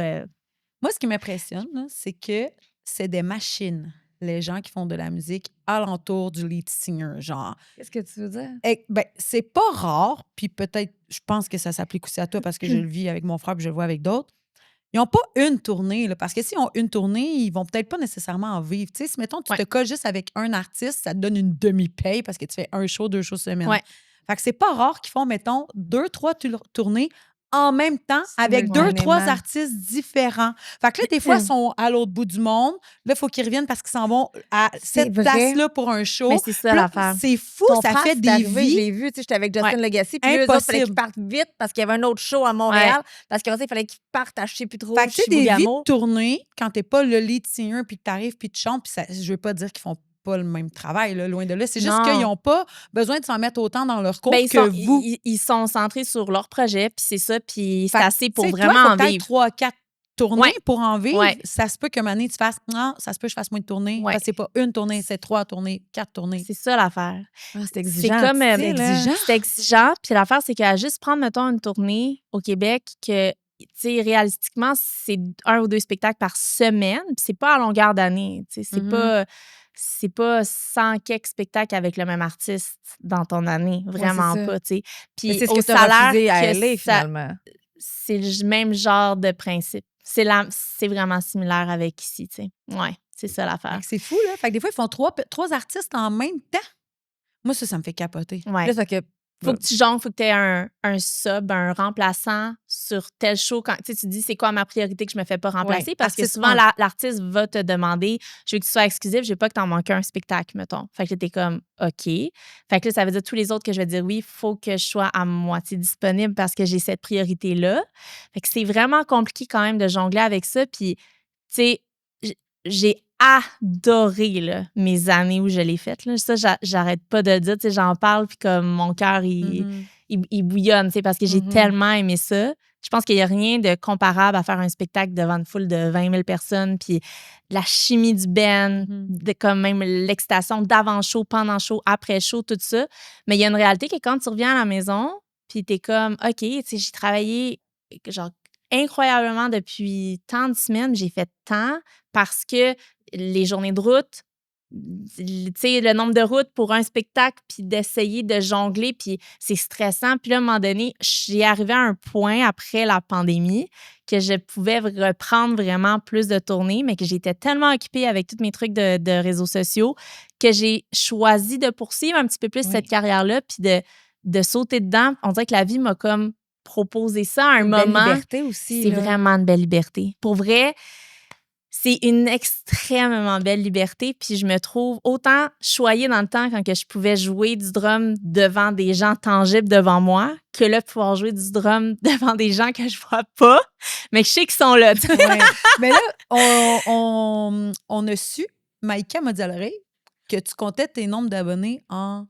Speaker 2: Moi, ce qui m'impressionne, là, c'est que c'est des machines, les gens qui font de la musique alentour du lead singer, genre.
Speaker 3: Qu'est-ce que tu veux dire?
Speaker 2: Ben, c'est pas rare, puis peut-être, je pense que ça s'applique aussi à toi parce que je le vis avec mon frère puis je le vois avec d'autres. Ils n'ont pas une tournée, là, parce que s'ils ont une tournée, ils vont peut-être pas nécessairement en vivre. Tu sais, si, mettons, tu te colles juste avec un artiste, ça te donne une demi-paye parce que tu fais un show, 2 shows semaine.
Speaker 1: Ouais.
Speaker 2: Fait que c'est pas rare qu'ils font, mettons, 2, 3 tournées en même temps avec 2, 3
Speaker 3: Simultanément.
Speaker 2: artistes différents. Fait que là, des fois, ils sont à l'autre bout du monde. Là, il faut qu'ils reviennent parce qu'ils s'en vont à cette
Speaker 3: vrai.
Speaker 2: place-là pour un show.
Speaker 1: Mais c'est ça
Speaker 2: Puis là,
Speaker 1: l'affaire.
Speaker 2: c'est fou,
Speaker 3: Ton
Speaker 2: ça
Speaker 3: frère,
Speaker 2: fait
Speaker 3: c'est
Speaker 2: des
Speaker 3: arrivé, je
Speaker 2: vies.
Speaker 3: l'ai vu, tu sais, j'étais avec Justin
Speaker 1: Ouais.
Speaker 3: Legacy, puis eux autres, il fallait qu'ils
Speaker 2: Impossible.
Speaker 3: partent vite parce qu'il y avait un autre show à Montréal, parce qu'après ça, il fallait qu'ils partent à je sais plus trop,
Speaker 2: Fait que tu sais, des vies
Speaker 3: Chibougamau.
Speaker 2: de tournée, quand t'es pas le lead singer, puis que t'arrives, puis tu chantes, puis ça, je veux pas dire qu'ils font pas le même travail, là, loin de là. C'est juste
Speaker 1: Non.
Speaker 2: qu'ils n'ont pas besoin de s'en mettre autant dans leur cours
Speaker 1: Ben,
Speaker 2: que vous.
Speaker 1: ils sont centrés sur leur projet, puis c'est ça, puis
Speaker 2: Fait
Speaker 1: c'est
Speaker 2: que,
Speaker 1: assez pour
Speaker 2: tu sais,
Speaker 1: vraiment
Speaker 2: toi, faut
Speaker 1: en
Speaker 2: que t'ailles
Speaker 1: vivre.
Speaker 2: 3, 4 tournées
Speaker 1: Ouais.
Speaker 2: pour en vivre.
Speaker 1: Ouais.
Speaker 2: Ça se peut qu'une année, tu fasses non, ça se peut que je fasse moins de tournées.
Speaker 1: Ouais.
Speaker 2: Parce que c'est pas une tournée, c'est 3 tournées, 4 tournées.
Speaker 1: C'est ça l'affaire.
Speaker 3: Ah, c'est
Speaker 1: C'est
Speaker 3: exigeant.
Speaker 1: comme
Speaker 3: tu sais, là.
Speaker 2: exigeant.
Speaker 1: c'est exigeant. Puis l'affaire, c'est qu'à juste prendre, mettons, une tournée au Québec, que, tu sais, réalistiquement, c'est 1 ou 2 spectacles par semaine. Puis c'est pas à longueur d'année. Tu sais, c'est pas 100 quelques spectacles avec le même artiste dans ton année. Vraiment
Speaker 3: c'est ça.
Speaker 1: pas, tu sais.
Speaker 3: Mais
Speaker 1: Puis
Speaker 3: c'est ce
Speaker 1: au
Speaker 3: que tu as
Speaker 1: salaire
Speaker 3: refusé à
Speaker 1: que
Speaker 3: LA,
Speaker 1: ça-
Speaker 3: finalement.
Speaker 1: c'est le même genre de principe. C'est vraiment similaire avec ici, tu sais. Ouais, c'est ça
Speaker 2: Fait
Speaker 1: l'affaire.
Speaker 2: que c'est fou, là. Fait que des fois, ils font 3 artistes en même temps. Moi, ça me fait capoter.
Speaker 1: Ouais.
Speaker 3: Là, ça fait que
Speaker 1: Faut que tu jongles, faut que tu aies un sub, un remplaçant sur tel show. Quand tu sais, tu dis c'est quoi ma priorité que je me fais pas remplacer,
Speaker 3: Ouais,
Speaker 1: parce que
Speaker 3: artiste
Speaker 1: souvent
Speaker 3: un.
Speaker 1: l'artiste va te demander je veux que tu sois exclusif, je veux pas que t'en manques un spectacle, mettons. Fait que là, t'es comme OK. Fait que là, ça veut dire tous les autres que je vais dire oui, il faut que je sois à moitié disponible parce que j'ai cette priorité-là. Fait que c'est vraiment compliqué quand même de jongler avec ça. Puis, tu sais, j'ai adoré là, mes années où je l'ai faite. Là. Ça, j'arrête pas de le dire. Tu sais, j'en parle, puis comme mon cœur, il bouillonne, tu sais, parce que j'ai tellement aimé ça. Je pense qu'il n'y a rien de comparable à faire un spectacle devant une foule de 20 000 personnes, puis la chimie du band, de comme même l'excitation d'avant-show, pendant-show, après-show, tout ça. Mais il y a une réalité que quand tu reviens à la maison, puis t'es comme, OK, tu sais, j'ai travaillé genre incroyablement depuis tant de semaines, j'ai fait tant parce que les journées de route, tu sais, le nombre de routes pour un spectacle, puis d'essayer de jongler, puis c'est stressant. Puis là, à un moment donné, j'ai arrivé à un point après la pandémie que je pouvais reprendre vraiment plus de tournées, mais que j'étais tellement occupée avec tous mes trucs de réseaux sociaux que j'ai choisi de poursuivre un petit peu plus cette carrière-là, puis de sauter dedans. On dirait que la vie m'a comme proposé ça à un moment.
Speaker 3: Une belle liberté aussi.
Speaker 1: C'est
Speaker 3: là.
Speaker 1: vraiment une belle liberté. Pour vrai, c'est une extrêmement belle liberté. Puis je me trouve autant choyée dans le temps quand que je pouvais jouer du drum devant des gens tangibles devant moi que là, pouvoir jouer du drum devant des gens que je vois pas, mais que je sais qu'ils sont là. tu sais.
Speaker 2: Ouais. Mais là, on a su, Maïka m'a dit à l'oreille, que tu comptais tes nombres d'abonnés en...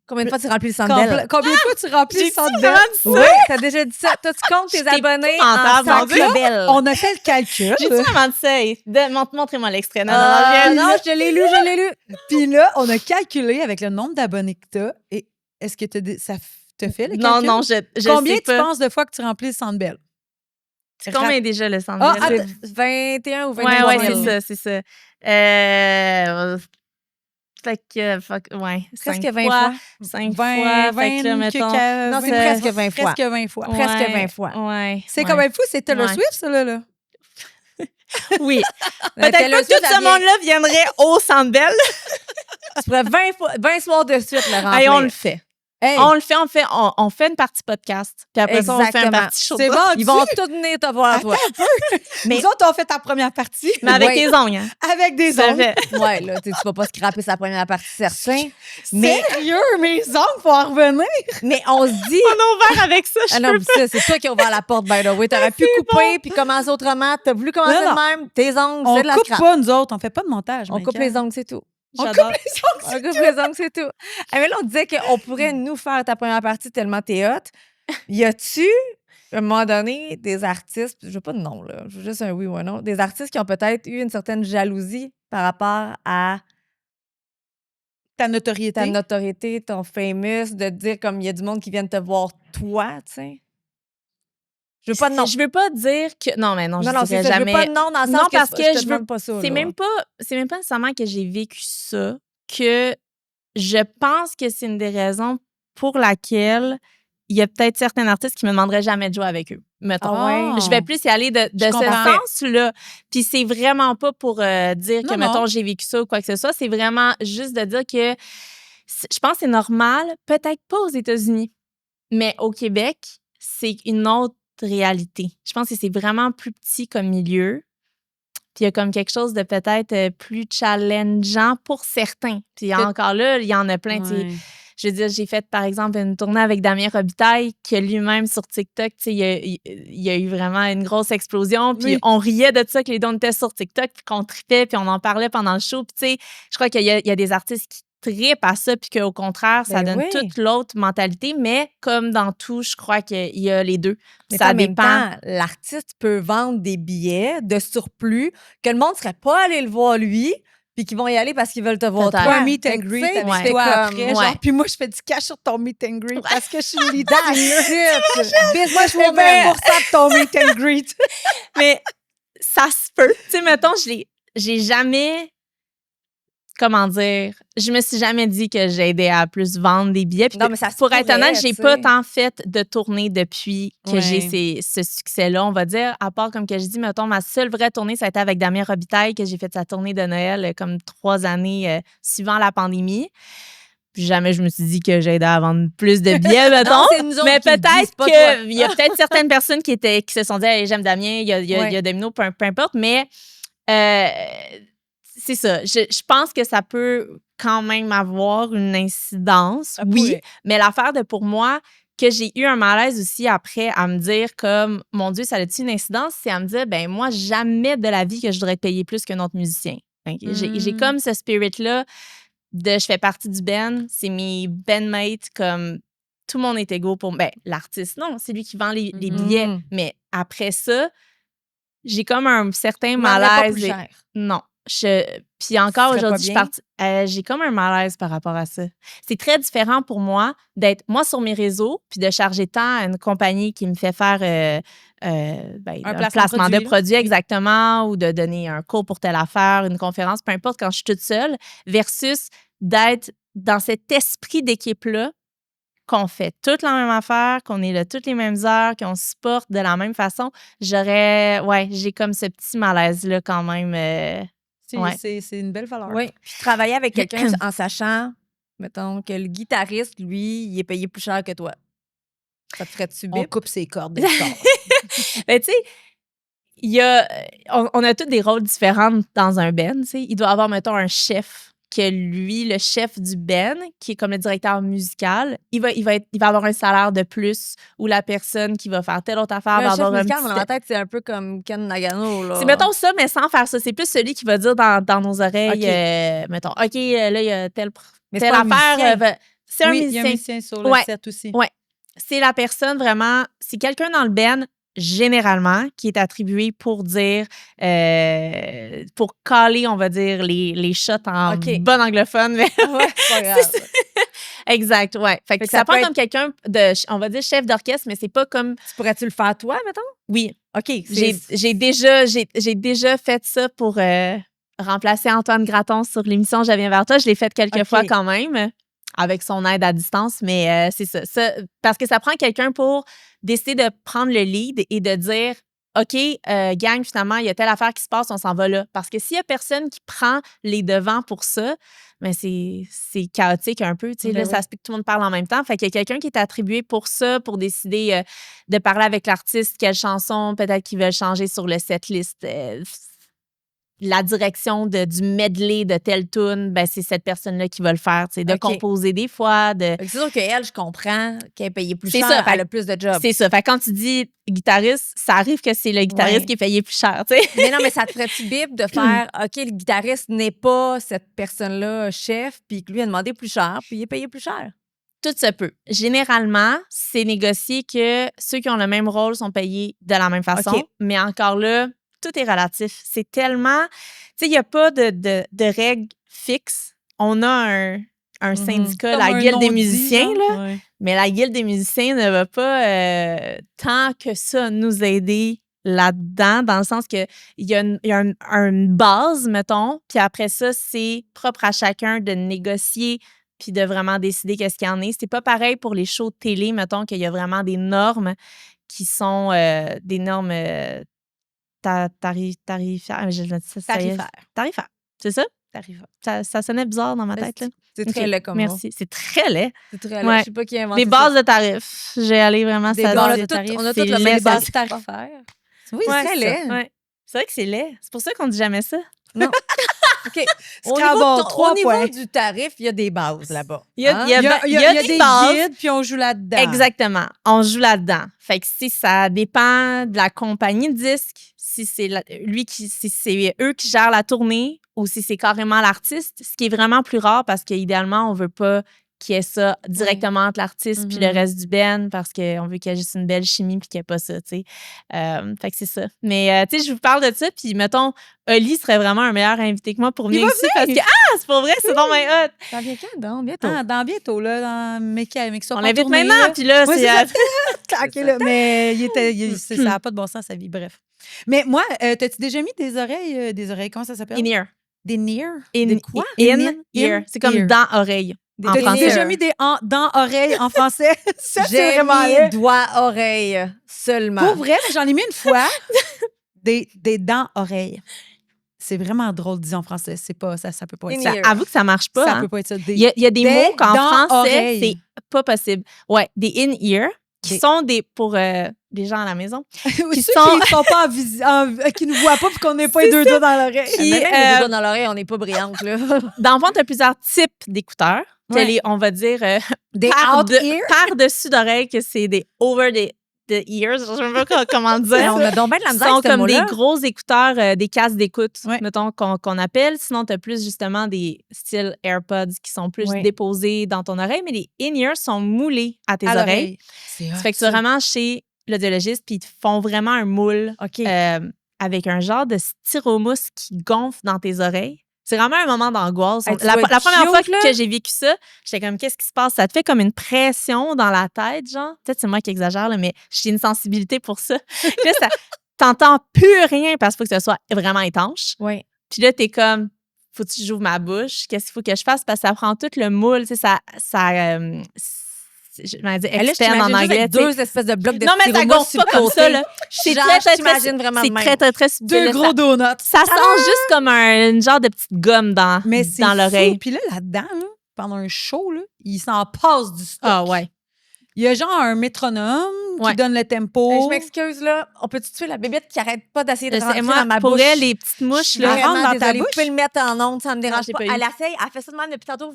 Speaker 3: Combien de fois tu remplis le centre belle?
Speaker 2: Combien de fois tu remplis le
Speaker 1: J'ai-tu
Speaker 2: centre
Speaker 1: vraiment
Speaker 2: belle?
Speaker 1: dit ça?
Speaker 3: Oui, t'as déjà dit ça. Toi, tu comptes tes
Speaker 1: J'étais
Speaker 3: abonnés en
Speaker 1: épouvantable, mon
Speaker 3: centre
Speaker 1: Dieu.
Speaker 3: belle.
Speaker 2: On a fait le calcul.
Speaker 1: J'ai vraiment dit ça. Montrez-moi l'extrait. Non,
Speaker 3: Non, je l'ai lu, je l'ai lu.
Speaker 2: Puis là, on a calculé avec le nombre d'abonnés que tu as. Et est-ce que ça te fait le
Speaker 1: non,
Speaker 2: calcul?
Speaker 1: non, je
Speaker 2: Combien
Speaker 1: sais
Speaker 2: tu
Speaker 1: pas.
Speaker 2: penses de fois que tu remplis le centre belle?
Speaker 1: Combien déjà le centre
Speaker 2: Ah,
Speaker 1: belle?
Speaker 3: C'est 21 ou 23
Speaker 1: Ouais,
Speaker 3: 000.
Speaker 1: c'est ça. Fait que, ouais.
Speaker 3: Presque
Speaker 1: 5
Speaker 3: 20 fois.
Speaker 1: 5
Speaker 2: 20,
Speaker 1: fois.
Speaker 2: 20,
Speaker 1: Fait que là, mettons.
Speaker 3: Non, c'est presque 20 fois.
Speaker 2: Presque 20 fois.
Speaker 3: Presque 20 fois.
Speaker 1: Ouais.
Speaker 2: C'est
Speaker 1: ouais.
Speaker 2: quand même fou, c'est Taylor
Speaker 1: Ouais.
Speaker 2: Swift, ça, là.
Speaker 1: Oui.
Speaker 3: Taylor
Speaker 1: Peut-être pas que
Speaker 3: Swift,
Speaker 1: tout ce
Speaker 3: elle vient-
Speaker 1: monde-là viendrait au Centre Bell.
Speaker 3: Tu pourrais 20 soirs de suite le remplir.
Speaker 1: Hey, on le fait.
Speaker 2: Hey,
Speaker 1: On le fait, on fait une partie podcast. Puis après ça, on fait une
Speaker 3: Exactement.
Speaker 1: partie show.
Speaker 2: c'est bon,
Speaker 3: Ils vont tous venir te voir, toi.
Speaker 2: Mais nous autres, on fait ta première partie
Speaker 1: Mais avec
Speaker 3: Ouais.
Speaker 1: tes ongles, hein.
Speaker 2: avec des
Speaker 1: Ça
Speaker 2: ongles.
Speaker 1: fait.
Speaker 3: Ouais, là, tu vas pas scraper sa première partie, certain. Mais,
Speaker 2: Sérieux, mes ongles, faut en revenir.
Speaker 3: mais on se dit...
Speaker 1: On a ouvert avec ça, je
Speaker 3: Ah non,
Speaker 1: peux
Speaker 3: mais ça, c'est toi qui as ouvert la porte, by the way. T'aurais pu couper puis commencer autrement. T'as voulu commencer
Speaker 2: Non, non.
Speaker 3: de même. Tes ongles,
Speaker 2: On
Speaker 3: c'est de la
Speaker 2: coupe
Speaker 3: scrap.
Speaker 2: pas, nous autres. On fait pas de montage.
Speaker 3: On coupe les ongles, c'est tout.
Speaker 2: On
Speaker 1: J'adore.
Speaker 2: coupe les ongles.
Speaker 3: On coupe les ongles, c'est tout. Ah, mais là, on disait qu'on pourrait nous faire ta première partie tellement t'es hot. Y a-tu à un moment donné, des artistes, je veux pas de nom, là, je veux juste un oui ou un non, des artistes qui ont peut-être eu une certaine jalousie par rapport à
Speaker 2: Ta notoriété.
Speaker 3: ta notoriété, ton famous, de te dire comme il y a du monde qui vient te voir toi, tu sais. Je veux pas de nom.
Speaker 1: Je veux pas dire que. Non, mais non, je
Speaker 3: Non,
Speaker 1: dirais
Speaker 3: c'est ça.
Speaker 1: jamais.
Speaker 3: Je veux pas de nom dans le sens
Speaker 1: Non,
Speaker 3: que
Speaker 1: parce
Speaker 3: je
Speaker 1: que
Speaker 3: te
Speaker 1: je veux.
Speaker 3: demande pas ça.
Speaker 1: C'est
Speaker 3: là.
Speaker 1: même pas nécessairement que j'ai vécu ça, que je pense que c'est une des raisons pour laquelle il y a peut-être certains artistes qui me demanderaient jamais de jouer avec eux. Mettons.
Speaker 3: Ah ouais?
Speaker 1: Je vais plus y aller de ce
Speaker 2: comprends.
Speaker 1: sens-là. Puis c'est vraiment pas pour dire que,
Speaker 2: Non,
Speaker 1: mettons,
Speaker 2: non.
Speaker 1: j'ai vécu ça ou quoi que ce soit. C'est vraiment juste de dire que je pense que c'est normal, peut-être pas aux États-Unis, mais au Québec, c'est une autre réalité. Je pense que c'est vraiment plus petit comme milieu. Puis il y a comme quelque chose de peut-être plus challengeant pour certains. Puis encore là, il y en a plein. Tu sais.
Speaker 2: Ouais.
Speaker 1: Je veux dire, j'ai fait, par exemple, une tournée avec Damien Robitaille, que lui-même, sur TikTok, tu sais, il y a eu vraiment une grosse explosion. Puis
Speaker 2: Oui.
Speaker 1: on riait de ça, que les deux, on était sur TikTok, puis qu'on tripait, puis on en parlait pendant le show. Puis tu sais, je crois qu'il y a des artistes qui trippent à ça, puis qu'au contraire, ça
Speaker 3: Ben
Speaker 1: donne
Speaker 3: oui.
Speaker 1: toute l'autre mentalité. Mais comme dans tout, je crois qu'il y a les deux.
Speaker 3: Mais
Speaker 1: Ça
Speaker 3: en même
Speaker 1: dépend.
Speaker 3: temps, l'artiste peut vendre des billets de surplus que le monde serait pas allé le voir lui, puis qu'ils vont y aller parce qu'ils veulent te voir
Speaker 1: Peut-être.
Speaker 3: toi.
Speaker 2: Un meet
Speaker 3: Fait
Speaker 2: and
Speaker 3: que,
Speaker 2: greet
Speaker 3: tu sais,
Speaker 2: avec
Speaker 3: tu fais
Speaker 2: toi
Speaker 3: comme-
Speaker 2: après.
Speaker 1: ouais.
Speaker 2: Genre, puis moi, je fais du cash sur ton meet and greet parce que je suis une leader.
Speaker 3: That's it. Bis, moi, je
Speaker 2: Je
Speaker 3: vous
Speaker 2: fais 20% de ton meet and greet.
Speaker 1: Mais ça se peut. Tu sais, mettons, j'ai jamais. Comment dire? Je me suis jamais dit que j'ai aidé à plus vendre des billets. Puis
Speaker 3: Non, mais ça se
Speaker 1: pour être
Speaker 3: pourrait,
Speaker 1: honnête, j'ai
Speaker 3: tu sais.
Speaker 1: pas tant fait de tournée depuis que
Speaker 2: Ouais.
Speaker 1: j'ai ce succès-là, on va dire. À part, comme que je dis, mettons, ma seule vraie tournée, ça a été avec Damien Robitaille, que j'ai fait sa tournée de Noël comme 3 années suivant la pandémie. Puis jamais je me suis dit que j'ai aidé à vendre plus de billets, mettons.
Speaker 3: Non, c'est nous autres
Speaker 1: Mais
Speaker 3: qui le disent,
Speaker 1: peut-être
Speaker 3: pas toi.
Speaker 1: qu'il y a peut-être certaines personnes qui se sont dit hey, j'aime Damien, il y
Speaker 3: Ouais.
Speaker 1: a Domino, peu importe. Mais c'est ça. Je pense que ça peut quand même avoir une incidence,
Speaker 3: Ça
Speaker 1: oui.
Speaker 3: pourrait.
Speaker 1: Mais l'affaire de pour moi, que j'ai eu un malaise aussi après à me dire comme, mon Dieu, ça a-tu une incidence? C'est à me dire, ben moi, jamais de la vie que je voudrais te payer plus qu'un autre musicien. Donc, j'ai comme ce spirit-là de je fais partie du band, c'est mes bandmates, comme tout le monde est égaux pour l'artiste. Non, c'est lui qui vend les billets.
Speaker 3: Mhm.
Speaker 1: Mais après ça, j'ai comme un certain
Speaker 3: Demanderais pas
Speaker 1: malaise.
Speaker 3: plus cher.
Speaker 1: Non. Puis encore
Speaker 3: Tu serais
Speaker 1: aujourd'hui, j'ai comme un malaise par rapport à ça. C'est très différent pour moi d'être, moi, sur mes réseaux, puis de charger tant à une compagnie qui me fait faire un placement de produit, exactement, ou de donner un cours pour telle affaire, une conférence, peu importe, quand je suis toute seule, versus d'être dans cet esprit d'équipe-là, qu'on fait toute la même affaire, qu'on est là toutes les mêmes heures, qu'on se porte de la même façon. J'ai comme ce petit malaise-là quand même. Ouais.
Speaker 2: C'est une belle valeur.
Speaker 3: Oui. Puis travailler avec quelqu'un en sachant, mettons, que le guitariste, lui, il est payé plus cher que toi. Ça te ferait-tu
Speaker 2: On
Speaker 3: bip?
Speaker 2: coupe ses cordes dès le soir.
Speaker 1: Ben, tu sais, on a tous des rôles différents dans un band. Tu sais. Il doit avoir, mettons, un chef que lui, le chef du band, qui est comme le directeur musical, il va avoir un salaire de plus, ou la personne qui va faire telle autre affaire
Speaker 3: Le
Speaker 1: va
Speaker 3: chef
Speaker 1: avoir un
Speaker 3: musical,
Speaker 1: petit...
Speaker 3: dans ma tête, c'est un peu comme Ken Nagano. Là.
Speaker 1: C'est, mettons, ça, mais sans faire ça. C'est plus celui qui va dire dans nos oreilles,
Speaker 3: OK.
Speaker 1: mettons, OK, là, il y a telle
Speaker 3: Mais c'est
Speaker 1: affaire.
Speaker 3: pas un musicien.
Speaker 1: C'est un
Speaker 2: Oui, il y
Speaker 1: musicien.
Speaker 2: a un musicien sur le
Speaker 1: Ouais.
Speaker 2: set aussi.
Speaker 1: Ouais. C'est la personne vraiment, c'est quelqu'un dans le band, généralement, qui est attribué pour dire, pour caler, on va dire, les shots en
Speaker 3: OK.
Speaker 1: bon anglophone. Mais
Speaker 3: Ouais, c'est pas grave.
Speaker 1: exact, ouais. Fait que
Speaker 3: que
Speaker 1: ça
Speaker 3: ça
Speaker 1: prend
Speaker 3: peut
Speaker 1: comme quelqu'un de, on va dire, chef d'orchestre, mais c'est pas comme,
Speaker 3: Tu pourrais-tu le faire toi, mettons?
Speaker 1: oui,
Speaker 3: OK.
Speaker 1: j'ai déjà fait ça pour remplacer Antoine Graton sur l'émission Je viens vers toi. Je l'ai fait quelques
Speaker 3: OK.
Speaker 1: fois quand même, avec son aide à distance, mais c'est ça. Parce que ça prend quelqu'un pour décider de prendre le lead et de dire OK, gang, finalement, il y a telle affaire qui se passe, on s'en va là. Parce que s'il y a personne qui prend les devants pour ça, ben c'est chaotique un peu. Tu sais,
Speaker 3: Ben
Speaker 1: là,
Speaker 3: oui.
Speaker 1: ça se peut que tout le monde parle en même temps. Fait qu'il y a quelqu'un qui est attribué pour ça, pour décider de parler avec l'artiste, quelle chanson peut-être qu'ils veulent changer sur le setlist. La direction du medley de telle tune, ben c'est cette personne-là qui va le faire, tu sais, de
Speaker 3: OK.
Speaker 1: composer des fois,
Speaker 3: Fait que c'est sûr qu'elle, je comprends qu'elle est payée plus
Speaker 1: C'est
Speaker 3: cher,
Speaker 1: ça,
Speaker 3: elle a plus de job.
Speaker 1: C'est ça. Fait que quand tu dis guitariste, ça arrive que c'est le guitariste
Speaker 3: Ouais.
Speaker 1: qui est payé plus cher, tu sais.
Speaker 3: Mais non, mais ça te ferait-tu bip de faire OK, le guitariste n'est pas cette personne-là chef, puis que lui a demandé plus cher, puis il est payé plus cher?
Speaker 1: Tout se peut. Généralement, c'est négocié que ceux qui ont le même rôle sont payés de la même façon.
Speaker 3: OK.
Speaker 1: Mais encore là, tout est relatif. C'est tellement... Tu sais, il n'y a pas de règles fixes. On a un syndicat, la Guilde des musiciens, là, mais la Guilde des musiciens ne va pas tant que ça nous aider là-dedans, dans le sens que il y a une base, mettons, puis après ça, c'est propre à chacun de négocier puis de vraiment décider qu'est-ce qu'il y en est. C'est pas pareil pour les shows de télé, mettons, qu'il y a vraiment des normes qui sont des normes tarifaires. Tarifaires, c'est ça?
Speaker 3: Tarifaire.
Speaker 1: Ça sonnait bizarre dans ma tête, là.
Speaker 3: C'est très
Speaker 1: Ok,
Speaker 3: laid comme mot.
Speaker 1: Merci. C'est très laid.
Speaker 3: C'est très laid.
Speaker 1: Ouais.
Speaker 3: Je sais pas qui a inventé
Speaker 1: Des
Speaker 3: ça.
Speaker 1: bases de tarifs. J'ai allé vraiment
Speaker 3: Des
Speaker 1: ça.
Speaker 3: bases
Speaker 1: dans
Speaker 3: de tarifs. On a
Speaker 1: C'est
Speaker 3: toutes le
Speaker 1: laid,
Speaker 3: même
Speaker 1: ça.
Speaker 3: base tarifaire. Oui,
Speaker 1: Ouais,
Speaker 3: c'est très laid.
Speaker 1: Ouais. C'est vrai que c'est laid. C'est pour ça qu'on dit jamais ça.
Speaker 3: Non. OK.
Speaker 2: Scrabble, 3
Speaker 3: au niveau
Speaker 2: points.
Speaker 3: du tarif, il y a des bases là-bas.
Speaker 1: Il y a,
Speaker 3: Hein?
Speaker 1: il y a-
Speaker 2: Il y a
Speaker 1: des
Speaker 2: des
Speaker 1: bases.
Speaker 2: guides, puis on joue là-dedans.
Speaker 1: Exactement. On joue là-dedans. Fait que si ça dépend de la compagnie de disques, si c'est si c'est eux qui gèrent la tournée ou si c'est carrément l'artiste, ce qui est vraiment plus rare parce qu'idéalement, on veut pas qu'il y ait ça directement entre l'artiste puis le reste du band parce qu'on veut qu'il y ait juste une belle chimie puis qu'il n'y ait pas ça, tu sais. Fait que c'est ça. Mais, tu sais, je vous parle de ça puis, mettons, Oli serait vraiment un meilleur invité que moi pour venir ici parce que, c'est pas vrai, c'est dans mes hot.
Speaker 3: Ça vient quand, donc? Bientôt.
Speaker 2: Dans bientôt, là, dans mécanique.
Speaker 1: On l'invite maintenant puis là,
Speaker 2: Oui,
Speaker 1: c'est...
Speaker 2: OK, là, mais ça n'a pas de bon sens, sa vie. Bref. Mais moi, t'as-tu déjà mis des oreilles, comment ça s'appelle?
Speaker 1: In-ear.
Speaker 2: Des near?
Speaker 1: Des
Speaker 2: quoi?
Speaker 1: In-ear. C'est comme
Speaker 2: ear.
Speaker 1: dents-oreilles en
Speaker 2: T'as
Speaker 1: français.
Speaker 2: déjà mis des dents-oreilles en français? Ça, c'est
Speaker 3: J'ai
Speaker 2: vraiment
Speaker 3: mis
Speaker 2: laid.
Speaker 3: doigts-oreilles seulement.
Speaker 2: Pour vrai, mais j'en ai mis une fois. des dents-oreilles. C'est vraiment drôle dit en français. C'est pas, ça peut pas être ça.
Speaker 3: In-ear.
Speaker 1: Avoue que ça marche pas.
Speaker 2: Ça
Speaker 1: hein.
Speaker 2: peut pas être ça.
Speaker 1: Il y a des mots qu'en
Speaker 2: dents,
Speaker 1: français,
Speaker 2: oreilles.
Speaker 1: c'est pas possible. Ouais, des in-ear, qui
Speaker 2: Des-
Speaker 1: sont des pour les gens à la maison.
Speaker 2: Oui,
Speaker 1: qui
Speaker 2: ceux
Speaker 1: sont-
Speaker 2: qui sont pas qui nous voient pas puis qu'on n'ait pas les deux doigts dans l'oreille.
Speaker 1: Qui-
Speaker 3: Même les doigts dans l'oreille, on n'est pas brillantes, là.
Speaker 1: Dans le fond, tu as plusieurs types d'écouteurs. T'as
Speaker 2: Ouais.
Speaker 1: les, on va dire,
Speaker 2: Des
Speaker 1: par-dessus
Speaker 2: out-ear.
Speaker 1: d'oreille, que c'est des over the ears. Je ne sais pas comment
Speaker 3: Mais
Speaker 1: dire.
Speaker 3: on a donc bien de la
Speaker 1: Ils
Speaker 3: misère
Speaker 1: sont
Speaker 3: avec ce
Speaker 1: comme des
Speaker 3: mot-là.
Speaker 1: gros écouteurs, des casques d'écoute,
Speaker 2: Ouais.
Speaker 1: mettons, qu'on appelle. Sinon, tu as plus justement des styles AirPods qui sont plus
Speaker 2: Ouais.
Speaker 1: déposés dans ton oreille, mais les in-ears sont moulés à tes
Speaker 2: À
Speaker 1: oreilles.
Speaker 2: l'oreille. C'est
Speaker 1: Ça fait que tu vas vraiment chez l'audiologiste, puis ils te font vraiment un moule
Speaker 3: OK.
Speaker 1: avec un genre de styromousse qui gonfle dans tes oreilles. C'est vraiment un moment d'angoisse.
Speaker 3: Hey, tu
Speaker 1: La
Speaker 3: dois être
Speaker 1: première fois
Speaker 3: cute, là.
Speaker 1: que j'ai vécu ça, j'étais comme, qu'est-ce qui se passe? Ça te fait comme une pression dans la tête, genre. Peut-être c'est moi qui exagère, là, mais j'ai une sensibilité pour ça. Puis là, t'entends plus rien parce qu'il faut que ce soit vraiment étanche.
Speaker 3: Oui.
Speaker 1: Puis là, t'es comme, faut que j'ouvre ma bouche? Qu'est-ce qu'il faut que je fasse? Parce que ça prend tout le moule, tu sais, je m'en dis
Speaker 3: Là, je
Speaker 1: externe en
Speaker 3: t'imagine juste
Speaker 1: anglais.
Speaker 3: avec
Speaker 1: tu sais.
Speaker 3: deux espèces de blocs de
Speaker 1: Non, mais ça
Speaker 3: styromousse
Speaker 1: gonfle
Speaker 3: sur
Speaker 1: pas
Speaker 3: le
Speaker 1: comme
Speaker 3: côté.
Speaker 1: ça, là. C'est
Speaker 3: Genre,
Speaker 1: très, très,
Speaker 3: je t'imagine
Speaker 1: très,
Speaker 3: vraiment
Speaker 1: c'est
Speaker 3: de même.
Speaker 1: très, très, très subtil.
Speaker 2: Deux
Speaker 1: là.
Speaker 2: gros donuts.
Speaker 1: Ça sent juste comme un genre de petite gomme dans
Speaker 2: Mais c'est
Speaker 1: dans l'oreille.
Speaker 2: fou. Puis là-dedans, là, pendant un show, là, il s'en passe du stock.
Speaker 1: Ah ouais.
Speaker 2: Il y a genre un métronome
Speaker 1: Ouais.
Speaker 2: qui donne le tempo.
Speaker 3: Hey, je m'excuse, là. On peut-tu tuer la bébête qui arrête pas d'essayer de rentrer
Speaker 1: Moi,
Speaker 3: dans ma
Speaker 1: pour
Speaker 3: bouche?
Speaker 1: elle, les petites mouches, là.
Speaker 2: Elle rentre
Speaker 3: Vraiment
Speaker 2: dans ta
Speaker 3: désolée.
Speaker 2: bouche?
Speaker 3: Vous pouvez le mettre en ondes, ça me dérange
Speaker 1: j'ai
Speaker 3: pas.
Speaker 1: pas eu.
Speaker 3: Elle essaye, elle fait ça de même depuis tantôt.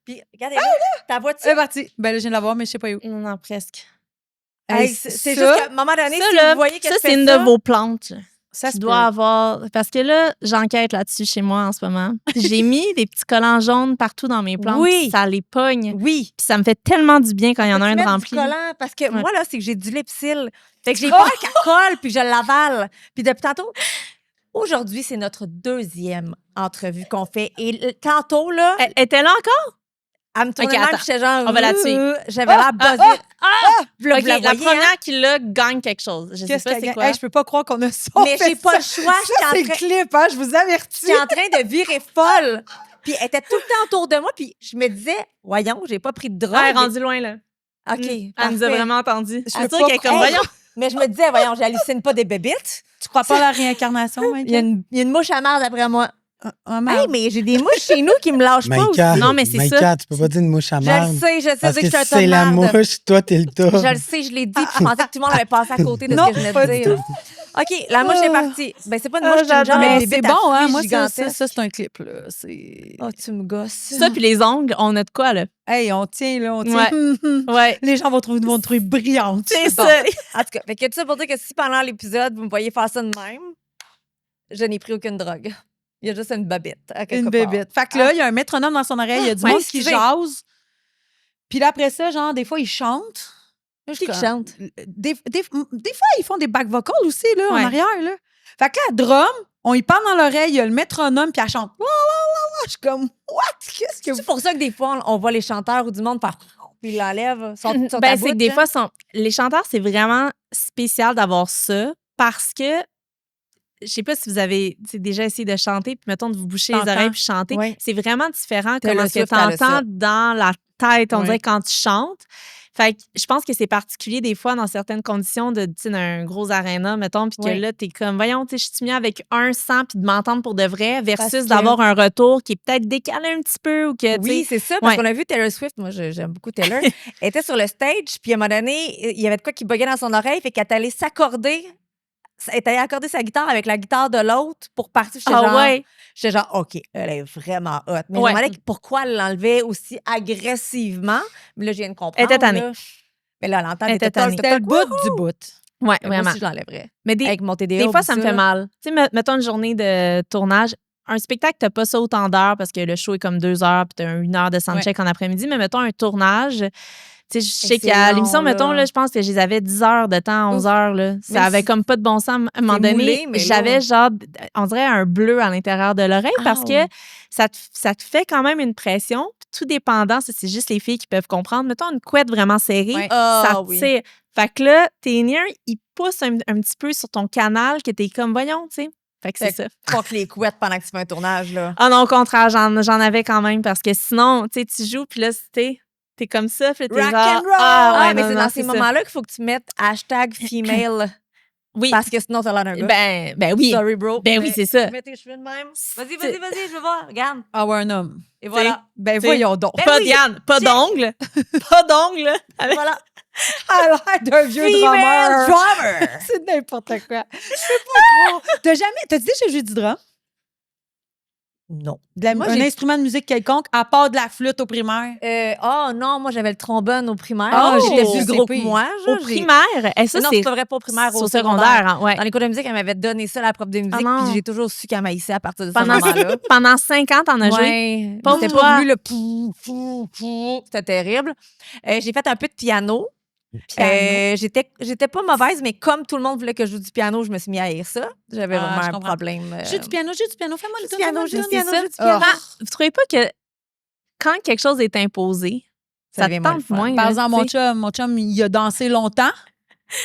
Speaker 3: Puis, regardez, ta voix-tu?
Speaker 2: C'est parti. Ben là, je viens de la voir, mais je sais pas où.
Speaker 1: Non, presque.
Speaker 3: Hey,
Speaker 2: Hey,
Speaker 3: c'est
Speaker 2: ça,
Speaker 3: juste qu'à un moment donné,
Speaker 1: Ça,
Speaker 3: si
Speaker 1: là,
Speaker 3: vous voyez que
Speaker 1: ça,
Speaker 3: je
Speaker 1: c'est
Speaker 3: fais
Speaker 1: une
Speaker 3: ça,
Speaker 1: de vos plantes. là.
Speaker 2: Ça
Speaker 1: Tu
Speaker 2: se
Speaker 1: dois avoir. Parce que là, j'enquête là-dessus chez moi en ce moment. J'ai mis des petits collants jaunes partout dans mes plantes.
Speaker 3: Oui.
Speaker 1: Puis ça les pogne.
Speaker 3: oui.
Speaker 1: Puis ça me fait tellement du bien quand il y en a
Speaker 3: Peux-tu
Speaker 1: un de
Speaker 3: mettre
Speaker 1: rempli.
Speaker 3: du collant? Parce que
Speaker 1: Ouais.
Speaker 3: moi, là, c'est que j'ai du lipsil. Fait que j'ai peur qu'elle colle, puis je l'avale. Puis depuis tantôt, aujourd'hui, c'est notre deuxième entrevue qu'on fait. Et tantôt, là,
Speaker 1: Elle était là encore?
Speaker 3: elle me tournait
Speaker 1: Ok,
Speaker 3: même,
Speaker 1: attends.
Speaker 3: puis j'étais genre...
Speaker 1: On va la tuer.
Speaker 3: J'avais l'air buzzée. Vous
Speaker 1: OK,
Speaker 3: vous la
Speaker 1: la
Speaker 3: voyez,
Speaker 1: première
Speaker 3: hein?
Speaker 1: qui l'a gagne quelque chose. Je sais
Speaker 2: Qu'est-ce
Speaker 1: pas
Speaker 2: qu'elle
Speaker 1: c'est
Speaker 2: gagne?
Speaker 1: quoi.
Speaker 2: Hey, je peux pas croire qu'on a ça.
Speaker 3: Mais j'ai pas le choix.
Speaker 2: Ça, c'est le clip, hein? Je vous avertis.
Speaker 3: J'étais en train de virer folle. Puis elle était tout le temps autour de moi. Puis je me disais, voyons, j'ai pas pris de drogue.
Speaker 1: Ouais, elle est rendue loin, là.
Speaker 3: OK,
Speaker 1: Elle nous
Speaker 3: parfait.
Speaker 1: a vraiment entendu.
Speaker 2: Je
Speaker 1: Je
Speaker 2: veux
Speaker 1: suis sûre
Speaker 2: pas
Speaker 1: qu'elle est comme,
Speaker 3: croire.
Speaker 1: voyons.
Speaker 3: Mais je me disais, voyons, j'hallucine pas des bébites.
Speaker 2: Tu crois pas à la réincarnation,
Speaker 3: Il y a une mouche à marde après moi.
Speaker 2: Oh,
Speaker 3: Hey, mais j'ai des mouches chez nous qui me lâchent pas
Speaker 4: Maïka,
Speaker 3: aussi.
Speaker 1: Non, mais c'est
Speaker 4: Maïka,
Speaker 1: ça.
Speaker 4: tu peux pas dire une mouche à
Speaker 3: Je
Speaker 4: marde.
Speaker 3: le sais, je
Speaker 4: Parce
Speaker 3: sais
Speaker 4: que
Speaker 3: que je
Speaker 4: si
Speaker 3: suis un
Speaker 4: c'est la
Speaker 3: tas de marde.
Speaker 4: mouche, toi, t'es le tas.
Speaker 3: Je le sais, je l'ai dit, puis je pensais que tout le monde avait passé à côté de
Speaker 2: Non,
Speaker 3: ce que je venais
Speaker 2: pas
Speaker 3: de
Speaker 2: du
Speaker 3: dire. OK, la mouche est partie. Ben, c'est pas une mouche, c'est une genre
Speaker 2: Mais
Speaker 3: de
Speaker 2: c'est
Speaker 3: bébête à
Speaker 2: bon, hein?
Speaker 3: fruits
Speaker 2: Moi,
Speaker 3: gigantesque.
Speaker 2: ça c'est un clip, là. C'est...
Speaker 3: Oh, tu me gosses.
Speaker 1: Ça, puis les ongles, on a de quoi, là?
Speaker 2: Hey, on tient, là, on tient.
Speaker 1: Ouais. Ouais.
Speaker 2: Les gens vont te trouver brillante.
Speaker 1: C'est
Speaker 3: Bon.
Speaker 1: ça.
Speaker 3: En tout cas, fait que tout ça pour dire que si pendant l'épisode, vous me voyez faire ça de même, je n'ai pris aucune drogue. Il y a juste une babette. à quelque
Speaker 2: Une
Speaker 3: part.
Speaker 2: bébête. Fait que là, il y a un métronome dans son oreille, il y a du
Speaker 3: Ouais,
Speaker 2: monde qui
Speaker 3: excusez.
Speaker 2: jase. Puis là, après ça, genre, des fois, ils chantent. Là, je suis
Speaker 3: Qui
Speaker 2: comme-
Speaker 3: chante?
Speaker 2: Des fois, ils font des back vocals aussi, là, en
Speaker 1: Ouais.
Speaker 2: arrière, là. Fait que là, elle drum, on y parle dans l'oreille, il y a le métronome, puis elle chante. Wouah, wouah, wouah, wouah. Je suis comme, what? Qu'est-ce que vous...
Speaker 3: C'est pour ça que des fois, on voit les chanteurs ou du monde faire puis ils l'enlèvent. Sont à
Speaker 1: Ben,
Speaker 3: bout,
Speaker 1: c'est que des
Speaker 3: là.
Speaker 1: fois, les chanteurs, c'est vraiment spécial d'avoir ça parce que je sais pas si vous avez déjà essayé de chanter, puis mettons de vous boucher les
Speaker 3: T'entends.
Speaker 1: oreilles puis chanter.
Speaker 3: Ouais.
Speaker 1: C'est vraiment différent
Speaker 3: Taylor
Speaker 1: comment ce que
Speaker 3: Swift, elle a
Speaker 1: t'entends
Speaker 3: ça.
Speaker 1: dans la tête, on
Speaker 3: Ouais.
Speaker 1: dirait, quand tu chantes. Fait que je pense que c'est particulier des fois dans certaines conditions de, tu sais, d'un gros aréna, mettons, puis que
Speaker 3: Ouais.
Speaker 1: là, t'es comme, voyons, tu sais, je suis mieux avec un sang puis de m'entendre pour de vrai
Speaker 3: Parce
Speaker 1: versus
Speaker 3: que-
Speaker 1: d'avoir un retour qui est peut-être décalé un petit peu ou que, tu
Speaker 3: Oui,
Speaker 1: sais,
Speaker 3: c'est ça, parce
Speaker 1: ouais.
Speaker 3: qu'on a vu Taylor Swift, moi j'aime beaucoup Taylor, elle était sur le stage, puis à un moment donné, il y avait de quoi qui buguait dans son oreille, fait qu'elle est allée s'accorder, elle est allée accorder sa guitare avec la guitare de l'autre pour partir. J'étais genre, OK, elle est vraiment hot. Mais je me
Speaker 1: Ouais.
Speaker 3: demandais pourquoi elle l'enlevait aussi agressivement. Mais là, je viens de comprendre.
Speaker 1: Elle était tannée.
Speaker 3: là. Mais là, elle entend
Speaker 1: Elle
Speaker 3: des
Speaker 1: était
Speaker 3: tocs,
Speaker 1: tannée.
Speaker 3: tocs,
Speaker 2: C'était le
Speaker 3: tocs.
Speaker 2: bout du bout.
Speaker 1: Ouais,
Speaker 3: Moi
Speaker 1: vraiment.
Speaker 3: aussi, je l'enlèverais.
Speaker 1: Mais
Speaker 3: Avec mon TDA.
Speaker 1: des fois,
Speaker 3: oublie
Speaker 1: ça me fait
Speaker 3: là.
Speaker 1: mal. Tu sais, mettons une journée de tournage. Un spectacle, t'as pas ça autant d'heures parce que le show est comme 2 heures puis t'as 1 heure de soundcheck en après-midi. Mais mettons un tournage, tu sais, je sais
Speaker 3: C'est
Speaker 1: qu'à
Speaker 3: long,
Speaker 1: l'émission, mettons,
Speaker 3: là.
Speaker 1: là, je pense que je les avais 10 heures de temps, 11
Speaker 3: Ouf.
Speaker 1: heures. Là. Ça
Speaker 3: Même
Speaker 1: avait
Speaker 3: si
Speaker 1: comme pas de bon sens. À un moment
Speaker 3: c'est
Speaker 1: donné,
Speaker 3: moulé, mais
Speaker 1: j'avais
Speaker 3: là-
Speaker 1: genre, on dirait un bleu à l'intérieur de l'oreille parce
Speaker 3: Ah,
Speaker 1: que
Speaker 3: oui.
Speaker 1: ça te fait quand même une pression. Puis tout dépendant, ça, c'est juste les filles qui peuvent comprendre. Mettons une couette vraiment serrée,
Speaker 3: Ouais.
Speaker 1: ça
Speaker 3: Ah, oui.
Speaker 1: tire. Fait que là, tes nerfs, ils poussent un petit peu sur ton canal que t'es comme, voyons, tu sais. Fait que c'est
Speaker 3: Fait
Speaker 1: ça.
Speaker 3: Pas que les couettes pendant que tu fais un tournage, là.
Speaker 1: Ah non, au contraire, j'en avais quand même parce que sinon, tu sais, tu joues, puis là, t'es comme ça, puis là, t'es
Speaker 3: Rock
Speaker 1: genre...
Speaker 3: and roll!
Speaker 1: Ah, ouais,
Speaker 3: mais
Speaker 1: non,
Speaker 3: c'est
Speaker 1: non,
Speaker 3: dans ces
Speaker 1: ça.
Speaker 3: moments-là qu'il faut que tu mettes #female.
Speaker 1: Oui,
Speaker 3: Parce que sinon, t'as l'air d'un gars.
Speaker 1: ben oui.
Speaker 3: Sorry, bro.
Speaker 1: Ben oui,
Speaker 3: mais
Speaker 1: c'est ça.
Speaker 3: Mets tes cheveux de même. Vas-y,
Speaker 1: C'est-
Speaker 3: vas-y, je veux voir. Regarde.
Speaker 2: Ah ouais, un homme.
Speaker 3: Et voilà.
Speaker 2: Ben
Speaker 1: T'sais,
Speaker 2: voyons donc.
Speaker 3: Ben
Speaker 1: Pas
Speaker 3: oui,
Speaker 1: Diane, pas
Speaker 3: tiens.
Speaker 1: d'ongles. Pas d'ongles. Avec-
Speaker 3: Voilà.
Speaker 2: À l'air d'un vieux
Speaker 3: Female
Speaker 2: drummer.
Speaker 3: drummer.
Speaker 2: C'est n'importe quoi. Je sais pas trop. T'as dit que j'ai joué du drum?
Speaker 3: Non.
Speaker 2: Un
Speaker 3: j'ai-
Speaker 2: instrument de musique quelconque, à part de la flûte au primaire?
Speaker 3: Oh non, moi, j'avais le trombone au primaire.
Speaker 2: Oh,
Speaker 3: J'étais
Speaker 2: c'est
Speaker 3: plus gros que
Speaker 2: pire.
Speaker 3: moi.
Speaker 1: Au
Speaker 3: genre, j'ai-
Speaker 1: primaire, et ça,
Speaker 3: non,
Speaker 1: c'est
Speaker 3: c'est pas vrai, pas au primaire,
Speaker 1: au secondaire. Hein, ouais.
Speaker 3: Dans les cours de musique, elle m'avait donné ça, la prof de musique,
Speaker 1: non.
Speaker 3: puis j'ai toujours su qu'elle m'haïssait à partir de ce
Speaker 1: Pendant,
Speaker 3: moment-là.
Speaker 1: pendant 5 ans, t'en as joué.
Speaker 3: Ouais,
Speaker 1: Pauvre
Speaker 3: c'était
Speaker 1: toi.
Speaker 3: pas voulu le pou. C'était terrible. J'ai fait un peu de piano. J'étais pas mauvaise, mais comme tout le monde voulait que je joue du piano, je me suis mis à haïr ça. J'avais
Speaker 2: Ah,
Speaker 3: vraiment
Speaker 2: je
Speaker 3: un
Speaker 2: comprends.
Speaker 3: problème.
Speaker 2: J'ai du piano, fais-moi le
Speaker 3: du piano, j'ai du
Speaker 1: C'est
Speaker 3: piano,
Speaker 1: ça.
Speaker 3: j'ai du piano.
Speaker 2: Ah.
Speaker 1: Vous trouvez pas que quand quelque chose est imposé, ça te
Speaker 3: devient moins
Speaker 1: tente
Speaker 3: le fun.
Speaker 1: moins?
Speaker 2: Par
Speaker 1: là,
Speaker 2: exemple,
Speaker 1: tu sais?
Speaker 2: mon chum, il a dansé longtemps.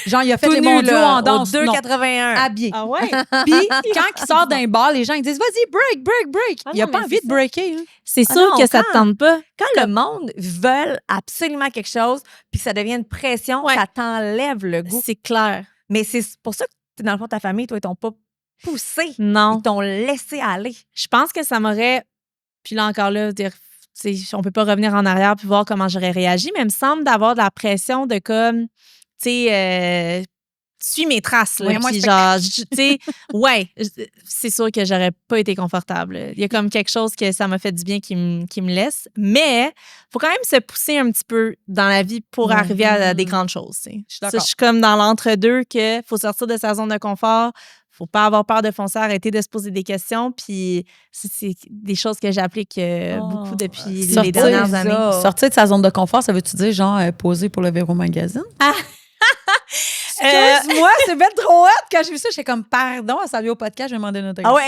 Speaker 2: Genre, il a fait
Speaker 3: Tout
Speaker 2: les
Speaker 3: nu,
Speaker 2: mondiaux
Speaker 3: là,
Speaker 2: en
Speaker 3: au
Speaker 2: danse. Non,
Speaker 3: 2,81.
Speaker 2: habillé.
Speaker 1: Ah ouais?
Speaker 2: Puis, quand il sort d'un bar, les gens ils disent vas-y, break.
Speaker 1: Ah
Speaker 2: il a
Speaker 1: non,
Speaker 2: pas
Speaker 1: mais
Speaker 2: envie
Speaker 1: c'est
Speaker 2: de
Speaker 1: ça.
Speaker 2: breaker. hein.
Speaker 1: C'est
Speaker 3: Ah
Speaker 1: sûr
Speaker 3: non,
Speaker 1: que ça te
Speaker 3: quand-
Speaker 1: tente pas.
Speaker 3: Quand le monde veut absolument quelque chose, puis que ça devient une pression,
Speaker 1: Ouais.
Speaker 3: ça t'enlève le goût.
Speaker 1: C'est clair.
Speaker 3: Mais c'est pour ça que t'es dans le fond de ta famille, toi, ils t'ont pas poussé.
Speaker 1: Non.
Speaker 3: Ils t'ont laissé aller.
Speaker 1: Je pense que ça m'aurait. Puis là, encore là, dire, tu sais, on peut pas revenir en arrière puis voir comment j'aurais réagi, mais il me semble d'avoir de la pression de comme, tu sais, suis mes traces. Là,
Speaker 3: Ouais, moi,
Speaker 1: puis
Speaker 3: je
Speaker 1: genre, tu sais, ouais, c'est sûr que j'aurais pas été confortable. Il y a comme quelque chose que ça m'a fait du bien qui me laisse. Mais faut quand même se pousser un petit peu dans la vie pour
Speaker 2: Ouais.
Speaker 1: arriver à des grandes choses. Tu sais.
Speaker 2: Je suis
Speaker 1: Ça,
Speaker 2: d'accord.
Speaker 1: je suis comme dans l'entre-deux que faut sortir de sa zone de confort. Faut pas avoir peur de foncer, arrêter de se poser des questions. Puis c'est des choses que j'applique beaucoup depuis les
Speaker 2: Sortir
Speaker 1: dernières
Speaker 3: ça.
Speaker 1: années.
Speaker 2: Sortir de sa zone de confort, ça veut-tu dire genre poser pour le Véro Magazine? Excuse-moi, c'est bien trop hot. Quand j'ai vu ça, j'étais comme, pardon, à saluer au podcast, je vais demander notre
Speaker 3: Ah ouais,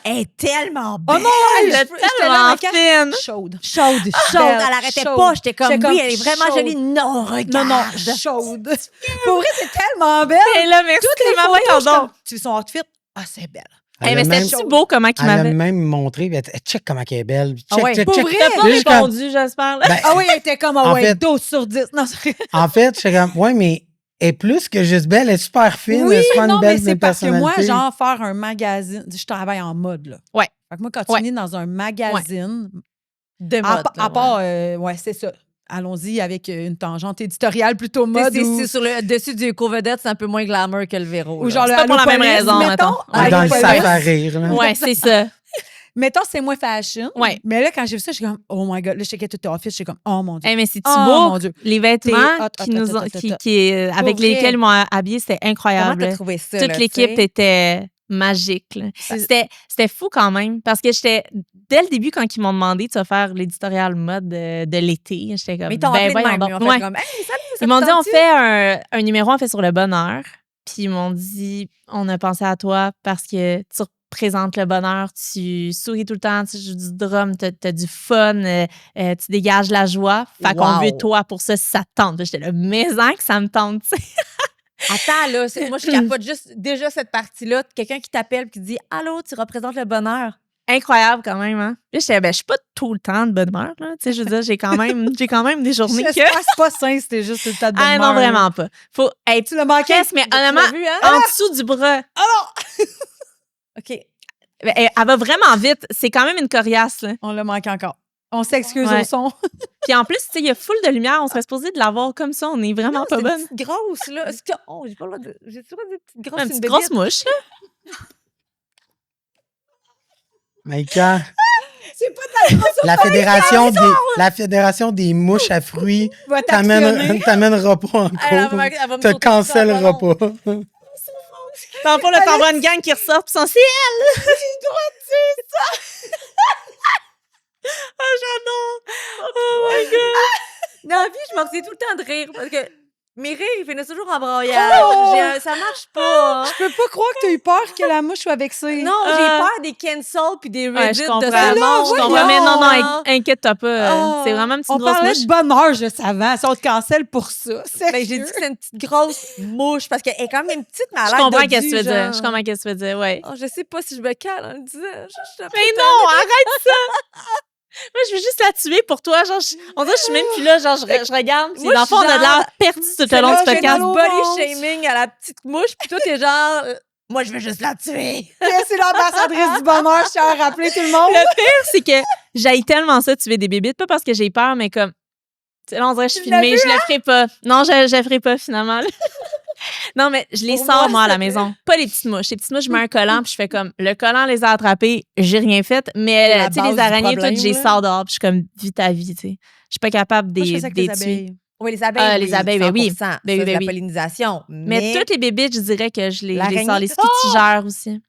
Speaker 3: elle est tellement belle.
Speaker 2: Oh non,
Speaker 1: Elle est tellement fine.
Speaker 2: Chaude.
Speaker 3: Chaude, elle arrêtait
Speaker 2: chaude.
Speaker 3: pas. J'étais comme,
Speaker 2: J'étais
Speaker 3: oui,
Speaker 2: comme
Speaker 3: elle est vraiment
Speaker 2: chaude.
Speaker 3: jolie. Non, regarde.
Speaker 2: Non, chaude. Pour vrai, c'est tellement belle.
Speaker 1: Et là, merci.
Speaker 2: Toutes les
Speaker 1: maman,
Speaker 2: photos, je suis
Speaker 1: pardon.
Speaker 2: comme, tu son outfit, ah, c'est belle.
Speaker 1: Eh, mais c'était-tu beau comment il
Speaker 4: Elle a
Speaker 1: m'avait.
Speaker 4: même montré, puis elle check comment elle est belle.
Speaker 3: Ah
Speaker 4: Check,
Speaker 3: ouais,
Speaker 4: check,
Speaker 2: pour
Speaker 4: check.
Speaker 2: vrai?
Speaker 1: T'as pas
Speaker 4: Là, je suis comme-
Speaker 1: répondu, j'espère. là.
Speaker 4: Ben,
Speaker 2: Ah oui, elle était comme,
Speaker 4: En
Speaker 2: ah ouais,
Speaker 4: fait-
Speaker 2: 12 sur 10. Non, c'est
Speaker 4: en fait, j'étais comme, ouais, mais elle est plus que juste belle, elle est super fine,
Speaker 2: oui,
Speaker 4: elle a super
Speaker 2: non,
Speaker 4: une
Speaker 2: mais
Speaker 4: belle
Speaker 2: c'est parce que moi,
Speaker 4: personnalité.
Speaker 2: genre, faire un magazine, je travaille en mode, là.
Speaker 1: Ouais.
Speaker 2: Fait que moi, quand tu
Speaker 1: Ouais.
Speaker 2: finis dans un magazine,
Speaker 3: De
Speaker 2: à,
Speaker 3: mode.
Speaker 2: à part, ouais, c'est ça. Allons-y avec une tangente éditoriale plutôt mode. Ou,
Speaker 3: C'est sur le dessus du co-vedette, c'est un peu moins glamour que le Véro.
Speaker 2: ou
Speaker 3: là.
Speaker 2: genre
Speaker 1: C'est
Speaker 2: le
Speaker 1: pas pour la même
Speaker 2: Allopolis,
Speaker 1: raison,
Speaker 2: mettons.
Speaker 1: mettons.
Speaker 4: Ouais, dans le
Speaker 2: Allopolis.
Speaker 4: sac à rire. Là.
Speaker 1: Ouais, c'est ça.
Speaker 2: Mettons, c'est moins fashion.
Speaker 1: Ouais.
Speaker 2: Mais là, quand j'ai vu ça, j'étais comme, oh my God. Là, je checkais tout office, j'étais comme, oh mon Dieu.
Speaker 1: Eh, mais c'est-tu
Speaker 2: Oh
Speaker 1: beau?
Speaker 2: mon Dieu.
Speaker 1: Les vêtements
Speaker 2: T'es hot,
Speaker 1: qui
Speaker 2: hot,
Speaker 1: nous
Speaker 2: hot,
Speaker 1: ont,
Speaker 2: hot,
Speaker 1: qui,
Speaker 2: hot.
Speaker 1: avec
Speaker 2: Pour vrai.
Speaker 1: lesquels ils m'ont habillé, c'était
Speaker 3: Comment
Speaker 1: incroyable.
Speaker 3: t'as trouvé ça?
Speaker 1: Toute
Speaker 3: là,
Speaker 1: l'équipe
Speaker 3: tu sais?
Speaker 1: était magique. Là. C'était fou quand même parce que dès le début, quand ils m'ont demandé tu vas faire l'éditorial mode de l'été, j'étais comme
Speaker 3: Mais ils t'ont appelé de même,
Speaker 1: donc.
Speaker 3: ils ont fait comme, hey, salut, ça
Speaker 1: Ils
Speaker 3: te
Speaker 1: m'ont dit on
Speaker 3: tente-tu?
Speaker 1: fait un numéro, on fait sur le bonheur. Puis ils m'ont dit on a pensé à toi parce que tu représentes le bonheur, tu souris tout le temps, tu joues du drum, t'as du fun, tu dégages la joie. Fait qu'on veut toi pour ça si ça te tente. Puis j'étais là, mais que ça me tente, tu sais.
Speaker 3: Attends, là, moi, je capote juste déjà cette partie-là. Quelqu'un qui t'appelle et qui dit « Allô, tu représentes le bonheur. »
Speaker 1: Incroyable quand même, hein. Puis j'étais je suis pas tout le temps de bonne humeur, là. Tu sais, je veux dire, j'ai quand même des journées que...
Speaker 2: J'espère que c'est pas sain, c'était juste tout le temps de bonne
Speaker 1: Ah
Speaker 2: humeur.
Speaker 1: non, vraiment pas. Faut être...
Speaker 2: Tu l'as manqué.
Speaker 1: Mais
Speaker 3: Tu
Speaker 1: honnêtement,
Speaker 3: l'as vu, hein?
Speaker 1: en dessous du bras.
Speaker 3: OK.
Speaker 1: Elle va vraiment vite. C'est quand même une coriace, là.
Speaker 2: On l'a manqué encore. On s'excuse
Speaker 1: Ouais.
Speaker 2: au son.
Speaker 1: Puis en plus, tu sais, il y a full de lumière. On serait supposé de l'avoir comme ça. On est vraiment
Speaker 3: Non,
Speaker 1: pas
Speaker 3: c'est
Speaker 1: bonne.
Speaker 3: une petite grosse, là. Est-ce que... Oh, j'ai pas le droit de... J'ai toujours des petites grosses.
Speaker 1: Une
Speaker 3: c'est
Speaker 1: petite grosse
Speaker 3: bébite.
Speaker 1: mouche, là.
Speaker 4: Maïka,
Speaker 3: C'est pas de
Speaker 4: la fédération des mouches à fruits
Speaker 2: Va t'actionner.
Speaker 4: t'amènera pas en
Speaker 3: Elle
Speaker 4: cours.
Speaker 3: va me
Speaker 4: Te
Speaker 3: sauter
Speaker 4: cancellera
Speaker 3: dessus, ah,
Speaker 4: pas.
Speaker 1: Dans le fond, là, t'envoies une gang qui ressort, puis sont c'est elle! Oh, j'adore! Oh my God!
Speaker 3: Dans la vie, je m'en faisais tout le temps de rire parce que mes rires, ils finissent toujours en broyage. Ça marche pas.
Speaker 2: Je peux pas croire que t'as eu peur que la mouche soit vexée.
Speaker 3: Non, j'ai peur des cancels puis des
Speaker 1: Ouais,
Speaker 3: Reddit
Speaker 1: je
Speaker 3: de
Speaker 1: comprends.
Speaker 3: ce monde.
Speaker 1: Je comprends. Mais non, inquiète-toi pas.
Speaker 3: Oh.
Speaker 1: C'est vraiment une petite
Speaker 2: On
Speaker 1: grosse
Speaker 2: parlait
Speaker 1: mouche.
Speaker 2: de bonheur juste avant. Si on te cancelle pour ça.
Speaker 3: Ben, j'ai dit que c'est une petite grosse mouche parce qu'elle est quand même petite, mais elle a
Speaker 1: Je
Speaker 3: l'air
Speaker 1: comprends
Speaker 3: dodue,
Speaker 1: qu'est-ce que tu veux dire.
Speaker 3: genre.
Speaker 1: Je comprends qu'est-ce que tu veux dire, ouais.
Speaker 3: Oh, je sais pas si je me cale en le disant.
Speaker 1: Mais non, arrête ça! Moi, je veux juste la tuer pour toi. Genre, on dirait que je suis même plus là. Genre, je regarde. Puis
Speaker 3: Moi,
Speaker 1: dans le fond, on a
Speaker 3: genre-
Speaker 1: de l'air perdu tout le long du
Speaker 3: J'ai
Speaker 1: podcast.
Speaker 3: notre body shaming à la petite mouche, puis toi, t'es genre... moi, je veux juste la tuer.
Speaker 2: C'est l'ambassadrice du bonheur. Je tiens à rappeler tout le monde.
Speaker 1: Le pire, c'est que j'aille tellement ça tuer des bébites. Pas parce que j'ai peur, mais comme... Tu sais, là, on dirait que je suis filmée. Je le ferai pas. Non, je le ferai pas, finalement. Non, mais je les
Speaker 3: Pour
Speaker 1: sors,
Speaker 3: moi,
Speaker 1: moi, à la
Speaker 3: c'est-
Speaker 1: maison. Pas les petites mouches. Les petites mouches, je mets un collant, puis je fais comme, le collant les a attrapées, j'ai rien fait.
Speaker 3: C'est
Speaker 1: Mais,
Speaker 3: la
Speaker 1: tu sais,
Speaker 3: base
Speaker 1: les
Speaker 3: du
Speaker 1: araignées,
Speaker 3: problème,
Speaker 1: toutes, je les
Speaker 3: là.
Speaker 1: sors dehors, puis je suis comme, vis ta vie, tu sais. Je suis pas capable de
Speaker 2: Moi, je fais
Speaker 1: les
Speaker 2: ça avec les
Speaker 1: tuer.
Speaker 2: abeilles.
Speaker 3: Oui, les abeilles,
Speaker 1: Ah, les abeilles, ben oui.
Speaker 3: 100%.
Speaker 1: Ben
Speaker 3: Ça,
Speaker 1: oui,
Speaker 3: c'est
Speaker 1: ben
Speaker 3: la
Speaker 1: oui.
Speaker 3: pollinisation.
Speaker 1: Mais toutes les bébites, je dirais que je les
Speaker 3: L'araignée.
Speaker 1: sors. Les scutigères aussi.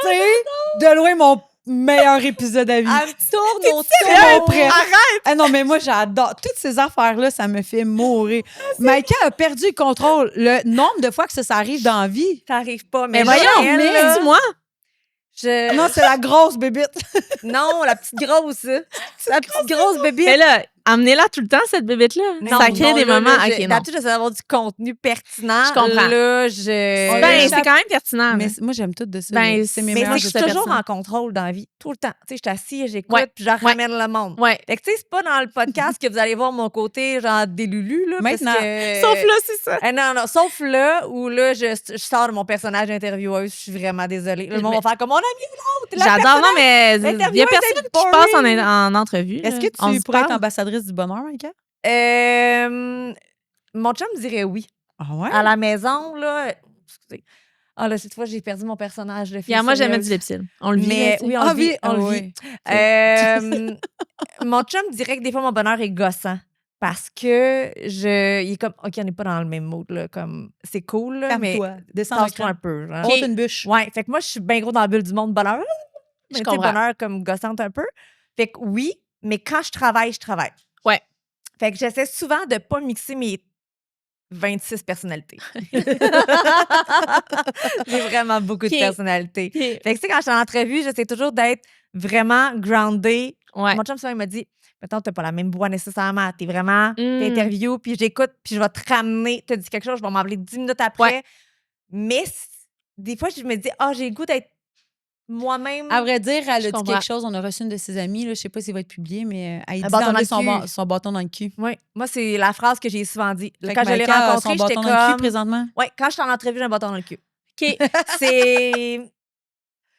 Speaker 2: C'est de loin mon meilleur épisode à vie.
Speaker 3: Elle me tourne autour.
Speaker 2: Tellement prête.
Speaker 1: Arrête!
Speaker 2: Ah non, mais moi, j'adore. Toutes ces affaires-là, ça me fait mourir. Maïka a perdu le contrôle. Le nombre de fois que ça arrive dans la vie.
Speaker 3: Ça arrive pas. Mais
Speaker 1: Mais voyons,
Speaker 3: elle,
Speaker 1: mais
Speaker 3: là,
Speaker 1: dis-moi.
Speaker 2: Non, c'est la grosse bébite.
Speaker 3: Non, la petite grosse. La petite grosse bébite.
Speaker 1: Mais là, amenez-la tout le temps, cette bébête-là.
Speaker 3: Non,
Speaker 1: Ça crée
Speaker 3: non,
Speaker 1: des
Speaker 3: là,
Speaker 1: moments.
Speaker 3: là,
Speaker 1: OK, non.
Speaker 3: d'habitude, j'essaie d'avoir du contenu pertinent.
Speaker 1: Je comprends.
Speaker 3: Là,
Speaker 1: Ben, c'est quand même pertinent.
Speaker 2: Mais
Speaker 1: là.
Speaker 2: moi, j'aime tout de ça.
Speaker 1: Ben,
Speaker 2: c'est mes
Speaker 3: Mais
Speaker 2: meilleurs
Speaker 3: c'est que je suis
Speaker 1: épisodes
Speaker 3: toujours
Speaker 1: pertinents.
Speaker 3: en contrôle dans la vie, tout le temps. Tu sais, je suis assise, j'écoute,
Speaker 1: Ouais,
Speaker 3: puis je ramène le monde.
Speaker 1: Ouais.
Speaker 3: Fait que, tu sais, c'est pas dans le podcast que vous allez voir mon côté, genre, délulu, là. parce
Speaker 2: Maintenant.
Speaker 3: que-
Speaker 1: Sauf là, c'est ça.
Speaker 3: Non, sauf là où là, je sors de mon personnage d'intervieweuse, je suis vraiment désolée. Le monde va faire comme on a mis l'autre. la
Speaker 1: J'adore, non, mais il y a
Speaker 3: L'intervieweuse
Speaker 1: personne
Speaker 3: est
Speaker 1: qui passe
Speaker 3: boring.
Speaker 1: en entrevue.
Speaker 2: Est-ce
Speaker 1: là.
Speaker 2: que
Speaker 1: On
Speaker 2: tu
Speaker 1: se
Speaker 2: pourrais être
Speaker 1: parle.
Speaker 2: ambassadrice du bonheur, Maïka?
Speaker 3: Mon chum dirait oui.
Speaker 2: Ah ouais?
Speaker 3: À la maison, là. Excusez. Ah, là, cette fois, j'ai perdu mon personnage de fille.
Speaker 1: Puis moi, j'aimais
Speaker 3: sérieuse.
Speaker 1: du Lipsil. On le vit.
Speaker 3: Mais
Speaker 1: là, tu sais.
Speaker 3: oui, on le vit. On le vit. Mon chum dirait que des fois, mon bonheur est gossant. Parce que il est comme, OK, on n'est pas dans le même mood, là. Comme, c'est cool, là, mais
Speaker 2: Calme-toi. Descends le
Speaker 3: tasse-toi un
Speaker 2: cran.
Speaker 3: peu. Genre.
Speaker 2: Monte une bûche.
Speaker 3: Ouais, fait que moi, je suis bien gros dans la bulle du monde bonheur. Mais tu sais,
Speaker 1: comprends.
Speaker 3: bonheur comme gossante un peu. Fait que oui, mais quand je travaille, je travaille.
Speaker 1: Ouais.
Speaker 3: Fait que j'essaie souvent de pas mixer mes 26 personnalités. J'ai vraiment beaucoup de
Speaker 1: Ok.
Speaker 3: personnalités.
Speaker 1: Ok.
Speaker 3: Fait que tu sais, quand je suis en entrevue, j'essaie toujours d'être vraiment grounded.
Speaker 1: Ouais.
Speaker 3: Mon chum, souvent, il m'a dit, mettons, t'as pas la même voix nécessairement. T'es vraiment,
Speaker 1: Mm.
Speaker 3: t'interviews, puis j'écoute, puis je vais te ramener. T'as dit quelque chose, je vais m'appeler 10 minutes après.
Speaker 1: Ouais.
Speaker 3: Mais des fois, je me dis, j'ai le goût d'être moi-même.
Speaker 2: À vrai dire, elle
Speaker 1: Je
Speaker 2: a dit
Speaker 1: comprends.
Speaker 2: quelque chose. On a reçu une de ses amies. Là, je sais pas s'il va être publié, mais elle dit
Speaker 3: bâton dans
Speaker 2: d'enlever
Speaker 3: le cul.
Speaker 2: son bâton dans le cul.
Speaker 3: Oui, moi, c'est la phrase que j'ai souvent dit.
Speaker 2: Fait
Speaker 3: Quand
Speaker 2: que
Speaker 3: je l'ai
Speaker 2: Maïka a
Speaker 3: rencontré,
Speaker 2: son
Speaker 3: j'étais
Speaker 2: bâton dans le cul
Speaker 3: comme...
Speaker 2: présentement.
Speaker 3: Oui, quand je suis en entrevue, j'ai un bâton dans le cul.
Speaker 1: OK.
Speaker 3: C'est...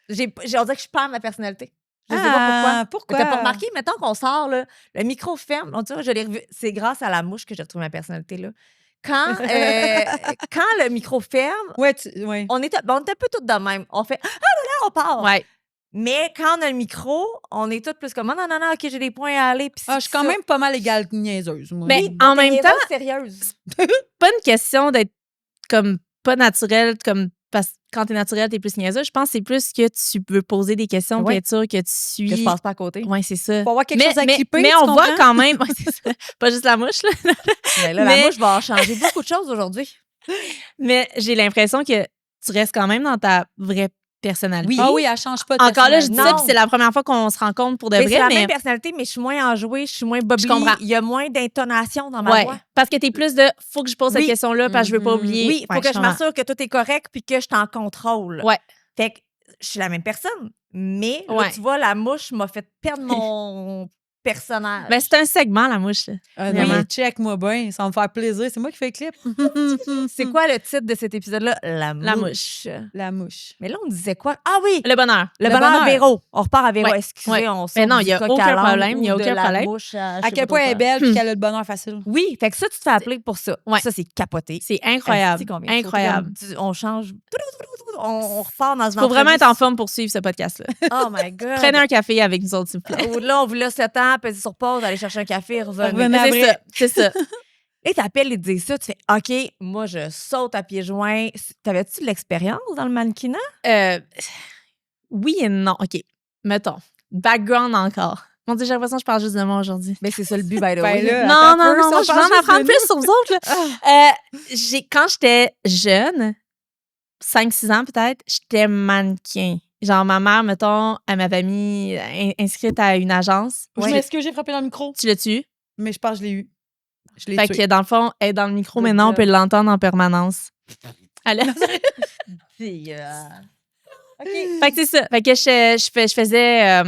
Speaker 3: on dirait que je perds ma personnalité. Je sais pas pourquoi.
Speaker 2: Pourquoi?
Speaker 3: T'as pas remarqué, mettons qu'on sort, là, le micro ferme. On dirait, je l'ai revu. C'est grâce à la mouche que j'ai retrouvé ma personnalité, là. Quand le micro ferme,
Speaker 2: Ouais, ouais.
Speaker 3: on est un peu toutes de même. On fait « Ah, là, on part!
Speaker 1: Ouais.
Speaker 3: Mais quand on a le micro, on est toutes plus comme non, OK, j'ai des points à aller. Puis
Speaker 2: Je suis quand même pas mal égale niaiseuse, moi.
Speaker 1: Mais
Speaker 3: Oui,
Speaker 1: en
Speaker 3: t'es
Speaker 1: même temps,
Speaker 3: sérieuse.
Speaker 1: pas une question d'être comme pas naturel, comme parce que quand t'es naturel, t'es plus niaiseux. Je pense que c'est plus que tu veux poser des questions
Speaker 3: Ouais.
Speaker 1: pour être sûr que tu suis.
Speaker 3: Que je passe pas à côté.
Speaker 1: Oui, c'est ça.
Speaker 2: Faut avoir quelque chose à clipper,
Speaker 1: mais
Speaker 2: tu
Speaker 1: on voit
Speaker 2: comprends?
Speaker 1: quand même. Ouais, c'est ça. Pas juste la mouche, là.
Speaker 3: Mais là, la mouche va changer beaucoup de choses aujourd'hui.
Speaker 1: Mais j'ai l'impression que tu restes quand même dans ta vraie personnalité.
Speaker 2: Ah oui, elle change pas de
Speaker 1: Encore là, je dis ça,
Speaker 3: Non.
Speaker 1: puis c'est la première fois qu'on se rencontre pour de
Speaker 3: Mais
Speaker 1: vrai.
Speaker 3: c'est la
Speaker 1: mais
Speaker 3: même personnalité, mais je suis moins enjouée, je suis moins bubbly.
Speaker 1: Je comprends.
Speaker 3: Il y a moins d'intonation dans ma
Speaker 1: ouais,
Speaker 3: voix.
Speaker 1: parce que t'es plus de faut que je pose cette
Speaker 3: Oui.
Speaker 1: question-là parce que je veux pas oublier.
Speaker 3: Oui, il faut
Speaker 1: Ouais,
Speaker 3: que je
Speaker 1: comprends.
Speaker 3: m'assure que tout est correct puis que je t'en contrôle.
Speaker 1: Ouais.
Speaker 3: Fait que je suis la même personne, mais là,
Speaker 1: Ouais.
Speaker 3: tu vois, la mouche m'a fait perdre mon personnage.
Speaker 1: Ben, c'est un segment, la mouche. Là.
Speaker 2: Ah,
Speaker 1: Vraiment.
Speaker 2: non, check-moi bien, ça va me faire plaisir. C'est moi qui fais le clip.
Speaker 3: C'est quoi le titre de cet épisode-là? La
Speaker 1: La
Speaker 3: mouche.
Speaker 2: La mouche.
Speaker 3: Mais là, on disait quoi? Ah oui!
Speaker 1: Le bonheur.
Speaker 3: Le
Speaker 2: Le
Speaker 3: bonheur
Speaker 2: bonheur.
Speaker 3: Véro. On repart à Véro.
Speaker 1: Ouais.
Speaker 3: Excusez,
Speaker 1: Ouais.
Speaker 3: on sort
Speaker 1: Mais non,
Speaker 3: du
Speaker 1: il y a
Speaker 3: coq
Speaker 1: aucun
Speaker 3: à l'âne
Speaker 1: problème, il y a
Speaker 3: ou de
Speaker 1: aucun
Speaker 3: la
Speaker 1: problème.
Speaker 3: mouche
Speaker 2: À
Speaker 3: je sais
Speaker 2: quel
Speaker 3: pas
Speaker 2: point elle est
Speaker 3: trop
Speaker 2: belle puis qu'elle a le bonheur facile.
Speaker 3: quoi. Oui, fait que ça, tu te fais appeler pour ça.
Speaker 1: Ouais.
Speaker 3: Ça, c'est capoté.
Speaker 1: C'est incroyable.
Speaker 3: Asti qu'on vient de sauter
Speaker 1: Incroyable.
Speaker 3: comme on change. On repart dans une
Speaker 1: Faut vraiment être en
Speaker 3: entrevue.
Speaker 1: forme pour suivre ce podcast-là.
Speaker 3: Oh my God.
Speaker 1: Prenez un café avec nous autres, s'il vous plaît.
Speaker 3: Ou là, on vous laisse 7 ans, pesez sur pause, aller chercher un café, revenez.
Speaker 2: Revenez
Speaker 1: C'est
Speaker 2: après.
Speaker 1: ça. C'est ça.
Speaker 3: Et t'appelles et te dis ça, tu fais OK, moi, je saute à pieds joints. T'avais-tu de l'expérience dans le mannequinat?
Speaker 1: Oui et non. OK. Mettons. Background encore. Mon Dieu, j'ai l'impression que je parle juste de moi aujourd'hui.
Speaker 3: Mais c'est ça le but, by the
Speaker 2: Ben
Speaker 3: way.
Speaker 2: là,
Speaker 1: Non,
Speaker 2: attends
Speaker 1: non,
Speaker 2: un peu,
Speaker 1: non,
Speaker 2: si
Speaker 1: non,
Speaker 2: on
Speaker 1: je
Speaker 2: parle
Speaker 1: vais en
Speaker 2: juste
Speaker 1: apprendre
Speaker 2: de
Speaker 1: plus sur vous autres. Là. Quand j'étais jeune, 5-6 ans peut-être, j'étais mannequin. Genre, ma mère, mettons, elle m'avait mis inscrite à une agence.
Speaker 2: Je m'excuse, j'ai frappé dans le micro.
Speaker 1: Tu l'as-tu?
Speaker 2: Mais je pense que je l'ai eu. Je l'ai
Speaker 1: Fait
Speaker 2: tué.
Speaker 1: que dans le fond, elle est dans le micro,
Speaker 3: Good
Speaker 1: maintenant, on
Speaker 3: job.
Speaker 1: peut l'entendre en permanence. Elle
Speaker 3: OK.
Speaker 1: Fait que c'est ça. Fait que je faisais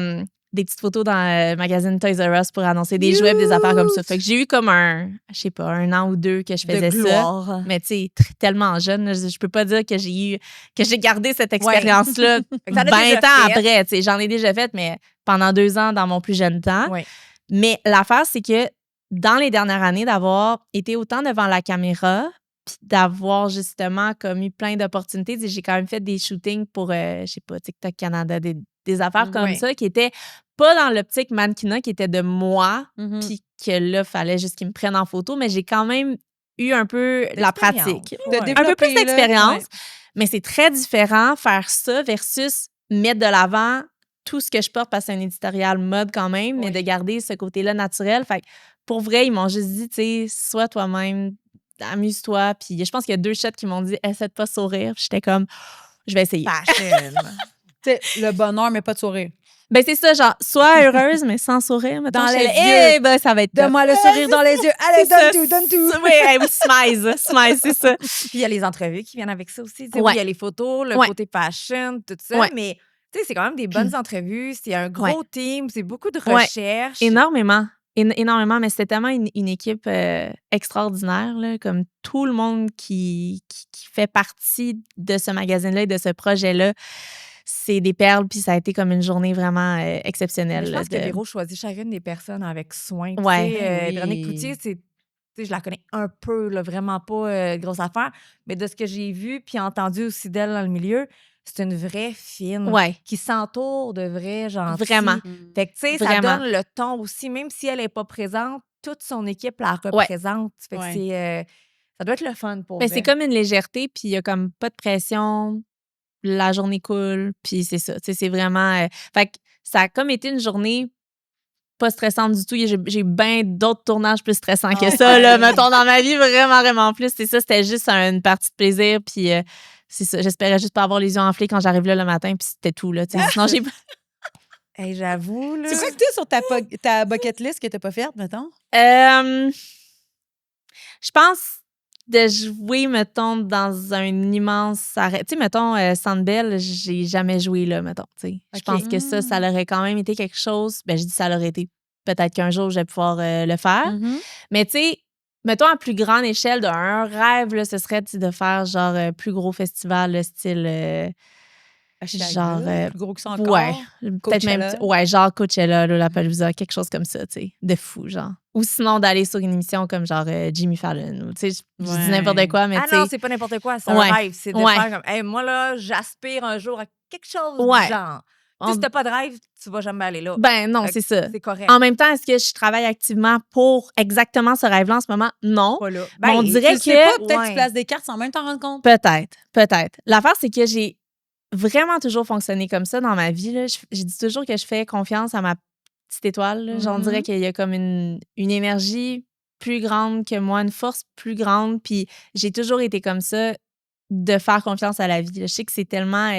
Speaker 1: des petites photos dans le magazine Toys R Us pour annoncer des jouets et des affaires comme ça. Fait que j'ai eu comme je sais pas, 1 an ou 2 que je faisais
Speaker 3: De
Speaker 1: ça.
Speaker 3: gloire.
Speaker 1: Mais tu sais, tellement jeune, là, je peux pas dire que j'ai gardé cette expérience-là
Speaker 3: que t'en as
Speaker 1: 20
Speaker 3: déjà
Speaker 1: ans
Speaker 3: fait.
Speaker 1: après. Tu sais, j'en ai déjà fait, mais pendant 2 ans dans mon plus jeune temps.
Speaker 3: Ouais.
Speaker 1: Mais l'affaire, c'est que dans les dernières années, d'avoir été autant devant la caméra, puis d'avoir justement comme eu plein d'opportunités. J'ai quand même fait des shootings pour, je sais pas, TikTok Canada, des affaires comme
Speaker 3: Ouais.
Speaker 1: ça qui étaient pas dans l'optique mannequinat, qui était de moi,
Speaker 2: Mhm.
Speaker 1: puis que là, fallait juste qu'ils me prennent en photo, mais j'ai quand même eu un peu la
Speaker 3: D'expérience.
Speaker 1: pratique.
Speaker 3: Ouais.
Speaker 2: De
Speaker 1: Un peu plus
Speaker 2: développer, là,
Speaker 1: d'expérience,
Speaker 2: ouais.
Speaker 1: mais c'est très différent faire ça versus mettre de l'avant tout ce que je porte parce que c'est un éditorial mode quand même, mais
Speaker 3: Oui.
Speaker 1: de garder ce côté-là naturel. Fait que pour vrai, ils m'ont juste dit, tu sais, sois toi-même, amuse-toi. Puis je pense qu'il y a 2 chats qui m'ont dit, essaie de pas sourire. Puis j'étais comme, je vais essayer.
Speaker 3: Fashion.
Speaker 2: Tu sais, le bonheur, mais pas de sourire.
Speaker 1: Ben c'est ça, genre, sois heureuse, mais sans sourire. Mettons,
Speaker 2: Dans
Speaker 1: j'étais
Speaker 2: les
Speaker 1: là,
Speaker 2: yeux.
Speaker 1: Eh ben, ça va être top.
Speaker 2: Donne-moi le sourire dans les yeux. Allez,
Speaker 1: C'est ça.
Speaker 2: donne tout.
Speaker 1: Oui, oui, smize, c'est ça.
Speaker 3: Puis il y a les entrevues qui viennent avec ça aussi. Tu sais,
Speaker 1: Ouais.
Speaker 3: oui, il y a les photos, le
Speaker 1: Ouais.
Speaker 3: côté fashion, tout ça.
Speaker 1: Ouais.
Speaker 3: Mais tu sais, c'est quand même des bonnes entrevues. C'est un gros team. C'est beaucoup de
Speaker 1: Ouais.
Speaker 3: recherche.
Speaker 1: Énormément. Énormément, mais c'était tellement une équipe extraordinaire, là, comme tout le monde qui fait partie de ce magazine-là et de ce projet-là. C'est des perles, puis ça a été comme une journée vraiment exceptionnelle.
Speaker 3: Mais je
Speaker 1: là,
Speaker 3: pense que
Speaker 1: de-
Speaker 3: Véro choisit chacune des personnes avec soin. Tu
Speaker 1: Ouais.
Speaker 3: sais,
Speaker 2: Oui.
Speaker 3: Véronique Cloutier, tu sais, je la connais un peu, là, vraiment pas grosse affaire. Mais de ce que j'ai vu puis entendu aussi d'elle dans le milieu, c'est une vraie fine
Speaker 1: Ouais,
Speaker 3: qui s'entoure de vrais gentils.
Speaker 1: vraiment.
Speaker 3: Fait que, tu sais, ça
Speaker 1: Vraiment.
Speaker 3: donne le ton aussi, même si elle n'est pas présente, toute son équipe la représente. Fait que
Speaker 2: Ouais.
Speaker 3: c'est, ça doit être le fun pour
Speaker 1: Ben,
Speaker 3: vrai.
Speaker 1: c'est comme une légèreté, puis il y a comme pas de pression. La journée cool, puis c'est ça. Tu sais, c'est vraiment. Fait que ça a comme été une journée pas stressante du tout. J'ai bien d'autres tournages plus stressants que ça, là, mettons, dans ma vie, vraiment, vraiment plus. C'est ça, c'était juste une partie de plaisir, puis c'est ça. J'espérais juste pas avoir les yeux enflés quand j'arrive là le matin, puis c'était tout, là. Tu sais. Sinon, j'ai
Speaker 3: Hey, j'avoue, là.
Speaker 2: C'est quoi que tu sur ta bucket list que t'as pas faite, mettons?
Speaker 1: Je pense de jouer, mettons, dans un immense arrêt. Tu sais, mettons, Sandbell, j'ai jamais joué là, mettons. Tu sais. Je
Speaker 3: Ok.
Speaker 1: pense que ça l'aurait quand même été quelque chose. Ben, je dis ça l'aurait été. Peut-être qu'un jour, je vais pouvoir le faire.
Speaker 2: Mhm.
Speaker 1: Mais tu sais, mettons, à plus grande échelle, d'un rêve, là, ce serait tu sais, de faire genre plus gros festival, le style. Genre,
Speaker 2: plus gros que ça encore.
Speaker 1: Ouais. Peut-être même.
Speaker 2: Coachella.
Speaker 1: Ouais, genre Coachella, Lollapalooza, quelque chose comme ça, tu sais. De fou, genre. Ou sinon d'aller sur une émission comme genre Jimmy Fallon. Ou, tu sais, je dis
Speaker 2: Ouais.
Speaker 1: n'importe quoi, mais
Speaker 3: Ah
Speaker 1: tu sais.
Speaker 3: non, c'est pas n'importe quoi. C'est un
Speaker 1: Ouais.
Speaker 3: rêve. C'est de
Speaker 1: Ouais.
Speaker 3: faire comme, hey, moi, là, j'aspire un jour à quelque chose
Speaker 1: Ouais.
Speaker 3: du genre. Si t'as pas de rêve, tu vas jamais aller là.
Speaker 1: Ben non,
Speaker 3: Fait
Speaker 1: c'est
Speaker 3: que
Speaker 1: ça.
Speaker 3: C'est correct.
Speaker 1: En même temps, est-ce que je travaille activement pour exactement ce rêve-là en ce moment? Non.
Speaker 3: Pas là.
Speaker 1: Mais on dirait
Speaker 2: Tu sais pas,
Speaker 1: que...
Speaker 2: peut-être que
Speaker 3: ouais.
Speaker 2: tu places des cartes sans même t'en rendre compte.
Speaker 1: Peut-être. L'affaire, c'est que j'ai vraiment toujours fonctionné comme ça dans ma vie. Là. Je dis toujours que je fais confiance à ma petite étoile. Là. J'en dirais qu'il y a comme une énergie plus grande que moi, une force plus grande. Puis j'ai toujours été comme ça, de faire confiance à la vie. Là. Je sais que c'est tellement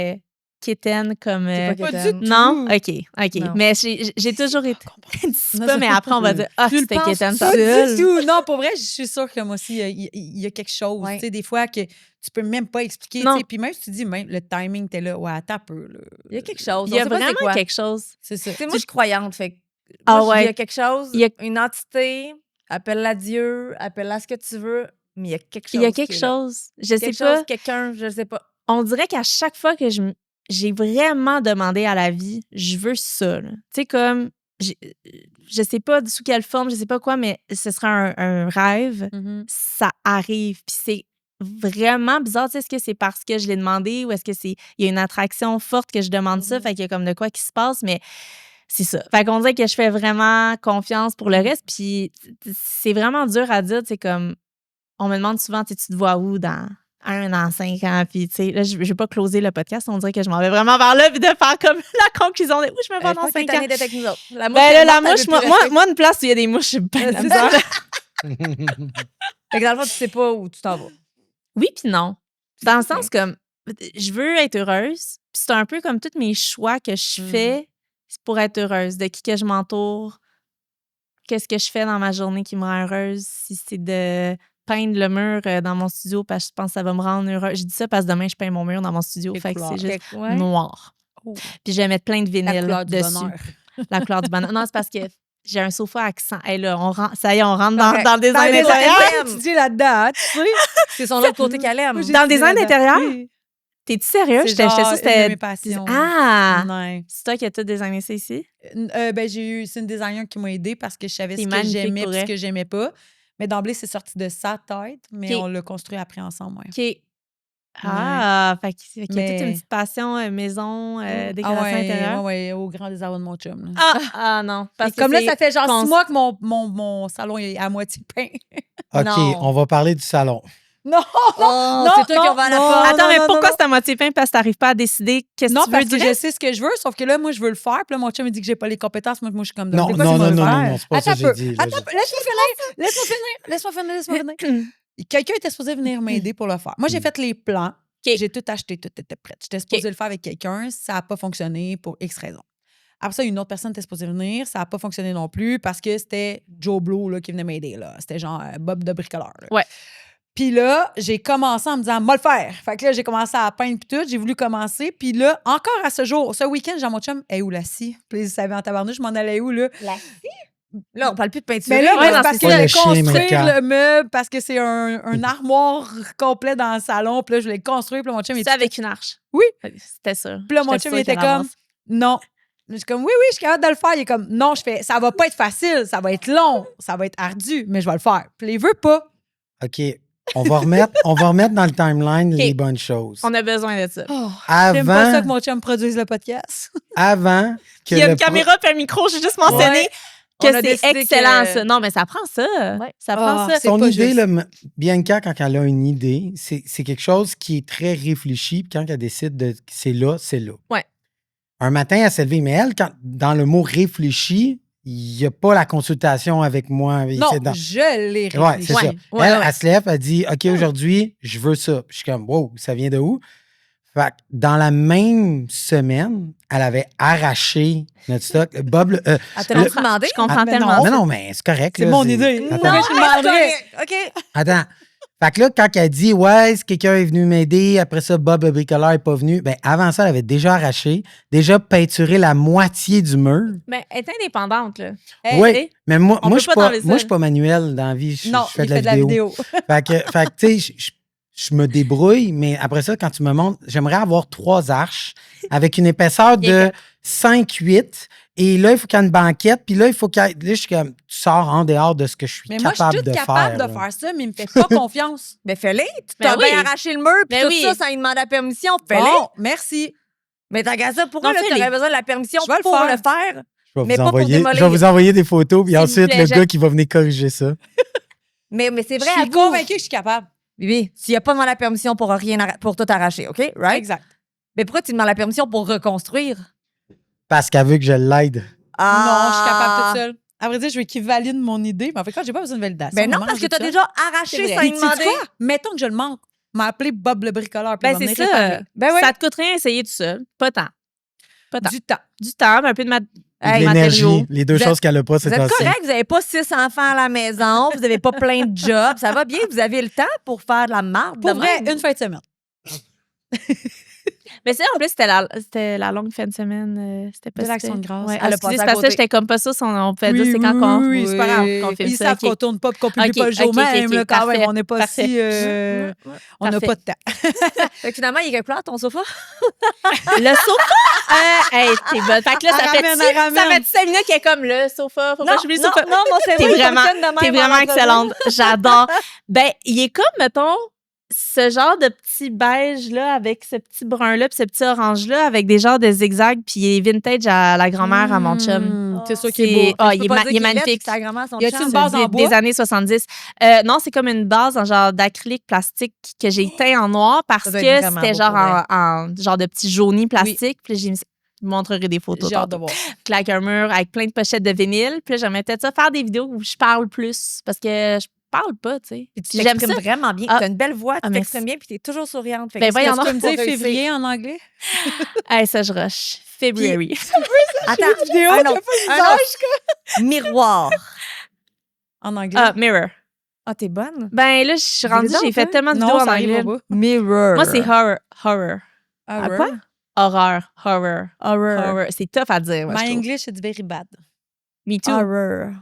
Speaker 1: quétaine comme...
Speaker 3: C'est pas
Speaker 2: Pas
Speaker 3: quétaine.
Speaker 2: du
Speaker 1: non?
Speaker 2: tout.
Speaker 1: OK.
Speaker 3: Non.
Speaker 1: Mais j'ai toujours été... Dis pas, mais après, on va dire « Ah,
Speaker 3: Tu le
Speaker 1: c'était
Speaker 3: penses
Speaker 1: quétaine.
Speaker 3: pas
Speaker 1: ça.
Speaker 2: Pas du tout. Non, pour vrai, je suis sûre que moi aussi, il y a quelque chose.
Speaker 3: Ouais.
Speaker 2: Tu sais, des fois que tu peux même pas expliquer.
Speaker 1: Non.
Speaker 2: Tu sais, puis même si tu dis, même le timing, t'es là, ouais, attends un peu. Là.
Speaker 3: Il y a quelque chose.
Speaker 1: Il y a
Speaker 3: On sait pas c'est
Speaker 1: vraiment
Speaker 3: quoi.
Speaker 1: quelque chose.
Speaker 2: C'est ça.
Speaker 3: Tu sais, moi, je suis croyante. Fait que
Speaker 1: Ah
Speaker 3: moi, je dis,
Speaker 1: ouais.
Speaker 3: il y a quelque chose,
Speaker 1: Il y a-
Speaker 3: une entité, appelle-la Dieu, appelle-la ce que tu veux, mais il y a quelque chose.
Speaker 1: Il y a
Speaker 3: qui
Speaker 1: quelque
Speaker 3: est là.
Speaker 1: chose. Je sais
Speaker 3: Quelque
Speaker 1: pas.
Speaker 3: chose, quelqu'un, je sais pas.
Speaker 1: On dirait qu'à chaque fois que j'ai vraiment demandé à la vie, je veux ça. Tu sais, comme, je sais pas sous quelle forme, je sais pas quoi, mais ce sera un rêve.
Speaker 2: Mhm.
Speaker 1: Ça arrive. Puis c'est vraiment bizarre. Tu sais, est-ce que c'est parce que je l'ai demandé ou est-ce que il y a une attraction forte que je demande ça, fait qu'il y a comme de quoi qui se passe, mais c'est ça. Fait qu'on dirait que je fais vraiment confiance pour le reste. Puis c'est vraiment dur à dire. Tu sais, comme, on me demande souvent, tu te vois où dans 1 an, 5 ans, puis tu sais, là, je vais pas closer le podcast, on dirait que je m'en vais vraiment vers là, puis de faire comme la conclusion de où je me vois dans 5 ans.
Speaker 3: d'être avec nous autres. La
Speaker 1: Ben là, la
Speaker 3: elle
Speaker 1: mouche,
Speaker 3: veut plus rester.
Speaker 1: moi, une place où il y a des mouches, j'ai bien de la
Speaker 3: C'est
Speaker 1: misère.
Speaker 3: ça. Fait que dans le fond, tu sais pas où tu t'en vas.
Speaker 1: Oui puis non. Dans le sens comme, je veux être heureuse, puis c'est un peu comme tous mes choix que je fais, c'est pour être heureuse, de qui que je m'entoure, qu'est-ce que je fais dans ma journée qui me rend heureuse, si c'est de peindre le mur dans mon studio parce que je pense que ça va me rendre heureuse. Je dis ça parce que demain, je peins mon mur dans mon studio,
Speaker 2: Quelle
Speaker 1: fait que c'est
Speaker 2: couleur?
Speaker 1: juste
Speaker 3: Ouais.
Speaker 1: noir.
Speaker 2: Oh.
Speaker 1: Puis je vais mettre plein de
Speaker 2: La
Speaker 1: vinyles
Speaker 2: couleur du
Speaker 1: dessus.
Speaker 2: bonheur.
Speaker 1: La couleur du bonheur. Non, c'est parce que j'ai un sofa accent. Hey, là, ça y est, on rentre dans,
Speaker 3: Correct.
Speaker 1: dans le design
Speaker 3: Dans le design
Speaker 1: d'intérieur.
Speaker 3: d'intérieur.
Speaker 2: Tu dis là-dedans, hein, tu sais.
Speaker 3: C'est son autre côté qu'elle aime.
Speaker 1: Dans le design d'intérieur?
Speaker 2: Oui.
Speaker 1: T'es-tu sérieux?
Speaker 2: C'est
Speaker 1: J'étais
Speaker 2: genre
Speaker 1: ça,
Speaker 2: une de
Speaker 1: c'était...
Speaker 2: mes passions.
Speaker 1: Ah!
Speaker 2: Ouais.
Speaker 1: C'est toi qui as tout designé ça ici?
Speaker 2: Ben, c'est une designer qui m'a aidée parce que je savais
Speaker 1: C'est
Speaker 2: ce que
Speaker 1: magnifique
Speaker 2: j'aimais
Speaker 1: pour
Speaker 2: et ce
Speaker 1: elle.
Speaker 2: que j'aimais pas. Mais d'emblée, c'est sorti de sa tête, mais
Speaker 1: OK.
Speaker 2: on l'a construit après ensemble. Ouais.
Speaker 1: OK. Ah! Fait qu'il y a toute
Speaker 2: Mais-
Speaker 1: une petite passion maison, décoration intérieure.
Speaker 2: ouais, au grand désarroi de mon chum. Là.
Speaker 1: Ah non. Parce
Speaker 2: Et
Speaker 1: que
Speaker 2: comme là,
Speaker 1: c'est
Speaker 2: ça fait genre
Speaker 1: cons-
Speaker 2: 6 mois que mon salon est à moitié peint.
Speaker 4: OK,
Speaker 3: Non.
Speaker 4: on va parler du salon.
Speaker 2: Non!
Speaker 3: Oh,
Speaker 2: Non,
Speaker 3: c'est toi qui
Speaker 2: non,
Speaker 3: on va à la
Speaker 2: non.
Speaker 3: porte.
Speaker 1: Attends, mais
Speaker 2: non,
Speaker 1: pourquoi
Speaker 2: non.
Speaker 1: c'est à moitié peint? Parce que t'arrives pas à décider qu'est-ce que
Speaker 2: Non,
Speaker 1: tu veux
Speaker 2: parce que
Speaker 1: du
Speaker 2: je
Speaker 1: reste?
Speaker 2: sais ce que je veux, sauf que là, moi, je veux le faire. Puis là, mon chum me dit que j'ai pas les compétences. Moi, je suis comme...
Speaker 4: Non,
Speaker 2: c'est quoi
Speaker 4: non,
Speaker 2: que
Speaker 4: non,
Speaker 2: tu
Speaker 4: non,
Speaker 2: veux
Speaker 4: non,
Speaker 2: faire?
Speaker 4: non, c'est pas ça
Speaker 2: Attends
Speaker 4: que
Speaker 2: un
Speaker 4: j'ai
Speaker 2: peu.
Speaker 4: dit.
Speaker 2: Attends un peu. Laisse-moi finir. Quelqu'un était supposé venir m'aider pour le faire. Moi, j'ai fait les plans.
Speaker 1: OK.
Speaker 2: J'ai tout acheté, tout était prêt. J'étais supposée le faire avec quelqu'un. Ça n'a pas fonctionné pour X raisons. Après ça, une autre personne était supposée venir. Ça n'a pas fonctionné non plus parce que c'était Joe Blow là, qui venait m'aider. Là. C'était genre Bob de bricoleur. Là.
Speaker 1: Ouais.
Speaker 2: Puis là, j'ai commencé en me disant, moi le faire. Fait que là, j'ai commencé à peindre puis tout. J'ai voulu commencer. Puis là, encore à ce jour, ce week-end, j'ai mon chum, hey, où la scie? Puis il savait en tabarnouche, je m'en allais où, là?
Speaker 3: Là, on parle plus de peinture.
Speaker 2: Mais là,
Speaker 1: Ouais,
Speaker 2: moi,
Speaker 1: non,
Speaker 2: parce
Speaker 1: c'est
Speaker 2: que
Speaker 4: ça.
Speaker 2: je
Speaker 4: Le
Speaker 2: voulais
Speaker 4: chien
Speaker 2: construire
Speaker 4: manquant.
Speaker 2: le meuble, parce que c'est un armoire complet dans le salon. Puis là, je voulais le construire. Puis là, mon chum, il
Speaker 1: C'est
Speaker 2: était
Speaker 1: avec une arche.
Speaker 2: Oui.
Speaker 1: C'était ça.
Speaker 2: Puis là, mon
Speaker 1: J'étais
Speaker 2: chum,
Speaker 1: sûre
Speaker 2: il était
Speaker 1: qu'elle allait
Speaker 2: comme, non. Je suis comme, oui, je suis capable de le faire. Il est comme, non, je fais, ça va pas être facile, ça va être long, ça va être ardu, mais je vais le faire. Puis il veut pas.
Speaker 4: OK, on va remettre dans le timeline les bonnes choses.
Speaker 1: On a besoin de ça.
Speaker 2: Oh, j'aime pas ça
Speaker 4: Avant,
Speaker 2: que mon chum produise le podcast.
Speaker 4: avant que
Speaker 1: Il y a
Speaker 4: le
Speaker 1: une caméra puis un micro, j'ai juste mentionné
Speaker 3: Ouais.
Speaker 1: que
Speaker 3: On a
Speaker 1: c'est
Speaker 3: décidé
Speaker 1: excellent,
Speaker 3: que-
Speaker 1: ça. Non, mais ça prend ça.
Speaker 3: Ouais.
Speaker 1: Ça prend
Speaker 2: Ah,
Speaker 1: ça.
Speaker 2: c'est
Speaker 4: Son
Speaker 2: pas
Speaker 4: idée,
Speaker 2: juste.
Speaker 4: là, Bianca, quand elle a une idée, c'est quelque chose qui est très réfléchi. Puis quand elle décide de c'est là, c'est là.
Speaker 1: Ouais.
Speaker 4: Un matin, elle s'est levée, mais elle, dans le mot réfléchi, il n'y a pas la consultation avec moi.
Speaker 2: Non,
Speaker 4: C'est dans-
Speaker 2: je l'ai réfléchi.
Speaker 4: Ouais, c'est ça.
Speaker 1: Ouais,
Speaker 4: Elle,
Speaker 1: ouais.
Speaker 4: elle se lève, elle dit OK, aujourd'hui, je veux ça. Puis je suis comme wow, ça vient de où? Fait que dans la même semaine, elle avait arraché notre stock. Bob,
Speaker 3: Elle te l'a
Speaker 4: le-
Speaker 3: demandé?
Speaker 1: Je comprends
Speaker 2: mais
Speaker 1: tellement.
Speaker 2: non.
Speaker 4: non, mais c'est correct.
Speaker 2: C'est
Speaker 4: là,
Speaker 2: mon idée.
Speaker 4: Attends.
Speaker 2: Pourquoi je demanderais?
Speaker 3: OK.
Speaker 4: Attends. Fait que là, quand elle dit, ouais, si quelqu'un est venu m'aider, après ça, Bob le bricoleur n'est pas venu, ben avant ça, elle avait déjà arraché, déjà peinturé la moitié du mur.
Speaker 1: Mais elle est indépendante, là.
Speaker 2: Hey,
Speaker 4: Oui,
Speaker 1: t'sais,
Speaker 4: mais moi,
Speaker 1: on
Speaker 4: moi,
Speaker 1: peut
Speaker 4: je suis
Speaker 1: pas
Speaker 4: pas,
Speaker 1: t'enlever ça.
Speaker 4: moi, je suis pas manuel dans la vie. Je
Speaker 2: non,
Speaker 4: fais
Speaker 2: il
Speaker 4: de
Speaker 2: fait de la vidéo.
Speaker 4: Fait que tu sais, je me débrouille, mais après ça, quand tu me montres, j'aimerais avoir 3 arches avec une épaisseur de 5-8. Et là, il faut qu'il y ait une banquette. Puis là, il faut qu'il y ait. Là, je suis comme, tu sors en dehors de ce que je suis
Speaker 2: Mais moi, je
Speaker 4: capable
Speaker 2: suis toute
Speaker 4: de
Speaker 2: capable
Speaker 4: faire.
Speaker 2: de
Speaker 4: là.
Speaker 2: faire ça, mais il me fait pas confiance.
Speaker 3: Mais fais-le. Tu
Speaker 1: Ben
Speaker 3: t'as
Speaker 1: oui.
Speaker 3: bien arraché le mur, puis
Speaker 1: Ben
Speaker 3: tout
Speaker 1: oui.
Speaker 3: ça sans lui demander la permission. Fais-le.
Speaker 2: Bon, merci.
Speaker 3: Mais t'as qu'à ça, pourquoi
Speaker 1: Non,
Speaker 3: là,
Speaker 1: fais-les.
Speaker 3: t'aurais besoin de la permission
Speaker 2: Je vais le
Speaker 3: pour
Speaker 2: faire.
Speaker 3: le faire?
Speaker 4: Je vais
Speaker 3: Mais
Speaker 4: vous
Speaker 3: pas pour
Speaker 4: envoyer,
Speaker 3: démolir.
Speaker 4: je vais vous envoyer des photos, puis
Speaker 1: S'il vous
Speaker 4: ensuite,
Speaker 1: plaît,
Speaker 4: le
Speaker 1: j'aime-
Speaker 4: gars qui va venir corriger ça.
Speaker 3: Mais c'est
Speaker 2: Je
Speaker 3: vrai,
Speaker 2: suis
Speaker 3: avoue.
Speaker 2: convaincue que je suis capable.
Speaker 3: Bibi, s'il n'y a pas demandé la permission pour rien pour tout arracher, OK? Right?
Speaker 2: Exact.
Speaker 3: Mais pourquoi tu demandes la permission pour reconstruire?
Speaker 4: Parce qu'elle veut que je l'aide.
Speaker 2: Non, je suis capable toute seule. À vrai dire, je veux qu'il valide mon idée, mais en fait, quand j'ai pas besoin de validation.
Speaker 3: Ben non,
Speaker 2: vraiment,
Speaker 3: parce
Speaker 2: je
Speaker 3: que t'as
Speaker 2: toute
Speaker 3: déjà
Speaker 2: seule.
Speaker 3: arraché
Speaker 2: C'est
Speaker 3: sans
Speaker 2: vrai.
Speaker 3: y
Speaker 2: Puis, sais-tu
Speaker 3: demander.
Speaker 2: quoi? Mettons que je le manque. M'a appelé Bob le bricoleur. Puis il
Speaker 1: Ben,
Speaker 2: va
Speaker 1: c'est
Speaker 2: venir
Speaker 1: ça.
Speaker 2: réparer.
Speaker 3: Ben oui.
Speaker 1: Ça te coûte rien essayer tout seul. Pas tant. Pas tant.
Speaker 2: Du temps.
Speaker 1: Du temps, mais un peu de
Speaker 3: Hey,
Speaker 4: de
Speaker 1: matériaux.
Speaker 4: l'énergie. Les deux
Speaker 3: Vous êtes-
Speaker 4: choses qu'elle a pas,
Speaker 3: Vous
Speaker 4: c'est
Speaker 3: êtes
Speaker 4: assez.
Speaker 3: correct, vous n'avez pas 6 enfants à la maison, vous n'avez pas plein de jobs, ça va bien, vous avez le temps pour faire de la marde.
Speaker 2: Pour
Speaker 3: de
Speaker 2: vrai,
Speaker 3: même.
Speaker 2: une fin de semaine.
Speaker 1: Mais c'est en plus, c'était la longue fin de semaine. C'était pas
Speaker 2: De l'Action
Speaker 1: c'était-
Speaker 2: de grâce.
Speaker 1: Ouais,
Speaker 3: Elle a
Speaker 1: excusez,
Speaker 3: passé à
Speaker 1: c'est parce que
Speaker 3: côté.
Speaker 1: j'étais comme pas ça. On pouvait dire c'est quand qu'on.
Speaker 2: Oui, c'est pas grave.
Speaker 1: qu'on filme
Speaker 2: Ils
Speaker 1: ça.
Speaker 2: savent
Speaker 1: ok.
Speaker 2: qu'on tourne pas et qu'on publie
Speaker 1: Ok,
Speaker 2: pas le jour
Speaker 1: ok,
Speaker 2: même.
Speaker 1: ok,
Speaker 2: là, quand
Speaker 1: parfait,
Speaker 2: même, on n'est pas
Speaker 1: parfait.
Speaker 2: si... on n'a
Speaker 1: Parfait.
Speaker 2: pas de temps.
Speaker 3: Fait que finalement, il est quelque part ton sofa.
Speaker 1: Le sofa! Hey, t'es bonne. Fait que là, ça
Speaker 2: Elle ramène.
Speaker 1: fait 5 minutes qu'elle est comme le sofa. Faut pas que j'oublie le sofa.
Speaker 3: non, mon cerveau,
Speaker 1: T'es
Speaker 3: il
Speaker 1: vraiment-
Speaker 3: fonctionne de même
Speaker 1: T'es
Speaker 3: en
Speaker 1: vraiment
Speaker 3: entrevue.
Speaker 1: excellente. J'adore. Ben, il est comme, mettons, ce genre de petit beige là avec ce petit brun là puis ce petit orange là avec des genres de zigzags puis il est vintage à la grand-mère à mon chum.
Speaker 2: C'est sûr qu'il est beau.
Speaker 1: Ah,
Speaker 3: Je peux
Speaker 1: il est,
Speaker 3: pas
Speaker 1: ma-
Speaker 3: dire
Speaker 1: il est
Speaker 3: qu'il laid,
Speaker 1: magnifique.
Speaker 3: puis que sa grand-mère, son
Speaker 2: Y a-t-il
Speaker 3: chum.
Speaker 2: une base en bois?
Speaker 1: Des années 70. Non, c'est comme une base en genre d'acrylique plastique que j'ai teint en noir parce
Speaker 3: Ça doit
Speaker 1: que
Speaker 3: être vraiment
Speaker 1: c'était
Speaker 3: beau
Speaker 1: genre
Speaker 3: pour vrai.
Speaker 1: en genre de petit jauni plastique. Puis là, je vous montrerai des photos.
Speaker 2: J'ai hâte de
Speaker 1: tantôt.
Speaker 2: voir.
Speaker 1: Claque un mur avec plein de pochettes de vinyle. Puis là, j'aimerais peut-être ça faire des vidéos où je parle plus parce que je parle pas, tu sais.
Speaker 3: Puis tu
Speaker 1: J'aime
Speaker 3: t'exprimes
Speaker 1: ça.
Speaker 3: vraiment bien.
Speaker 1: Ah.
Speaker 3: Tu as une belle voix, tu
Speaker 1: Ah,
Speaker 3: t'exprimes
Speaker 1: merci.
Speaker 3: bien, puis tu es toujours souriante. Fait
Speaker 1: Ben
Speaker 3: que
Speaker 1: voyons
Speaker 3: est-ce que
Speaker 1: donc.
Speaker 2: Tu
Speaker 3: tu
Speaker 2: peux me
Speaker 3: peux
Speaker 2: dire
Speaker 3: réussir?
Speaker 2: février en anglais?
Speaker 1: Hey, ça, je rush. February.
Speaker 3: Attends,
Speaker 2: vidéo,
Speaker 3: un
Speaker 2: t'as
Speaker 3: autre,
Speaker 2: pas
Speaker 3: un autre. Miroir.
Speaker 2: En anglais?
Speaker 1: Ah, mirror.
Speaker 3: Ah, t'es bonne.
Speaker 1: Ben là, je suis rendue,
Speaker 3: Dis-le donc,
Speaker 1: j'ai fait
Speaker 3: toi.
Speaker 1: tellement de
Speaker 2: Non,
Speaker 1: vidéos en
Speaker 2: ça arrivera
Speaker 1: anglais.
Speaker 2: pas.
Speaker 3: Mirror.
Speaker 1: Moi, c'est horror. Horror.
Speaker 2: Ah,
Speaker 3: quoi?
Speaker 1: Horreur. Horror.
Speaker 3: Horror.
Speaker 1: Horror. C'est tough à dire, moi, je
Speaker 2: My
Speaker 1: trouve.
Speaker 2: English is very bad.
Speaker 1: Me too.
Speaker 3: Horror.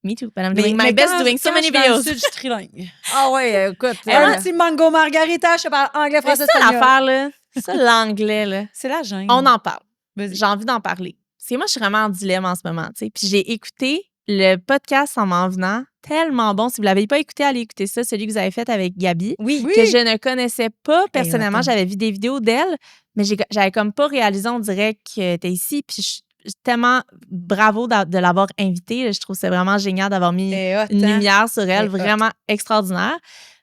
Speaker 1: Me too. But I'm doing my
Speaker 2: Mais
Speaker 1: best
Speaker 2: quand-
Speaker 1: doing so
Speaker 2: quand
Speaker 1: many
Speaker 2: je suis dans le
Speaker 1: videos.
Speaker 2: sud, je suis trilingue.
Speaker 3: Ah ouais, écoute.
Speaker 2: Un
Speaker 3: là,
Speaker 2: petit mango margarita, je parle anglais,
Speaker 1: Mais
Speaker 2: français,
Speaker 1: ça,
Speaker 2: espagnol.
Speaker 1: l'affaire, là. Ça, l'anglais, là.
Speaker 2: C'est la gêne.
Speaker 1: On en parle.
Speaker 2: Vas-y.
Speaker 1: J'ai envie d'en parler. Parce que moi, je suis vraiment en dilemme en ce moment, tu sais. Puis j'ai écouté le podcast en m'en venant. Tellement bon. Si vous ne l'avez pas écouté, allez écouter ça. Celui que vous avez fait avec Gabi.
Speaker 3: Oui.
Speaker 1: Que je ne connaissais pas personnellement.
Speaker 3: attends.
Speaker 1: J'avais vu des vidéos d'elle, mais j'avais comme pas réalisé, on dirait que t'es ici. Puis tellement bravo de l'avoir invitée. Je trouve que c'est vraiment génial d'avoir mis une lumière sur elle,
Speaker 3: Elle est hot.
Speaker 1: vraiment extraordinaire.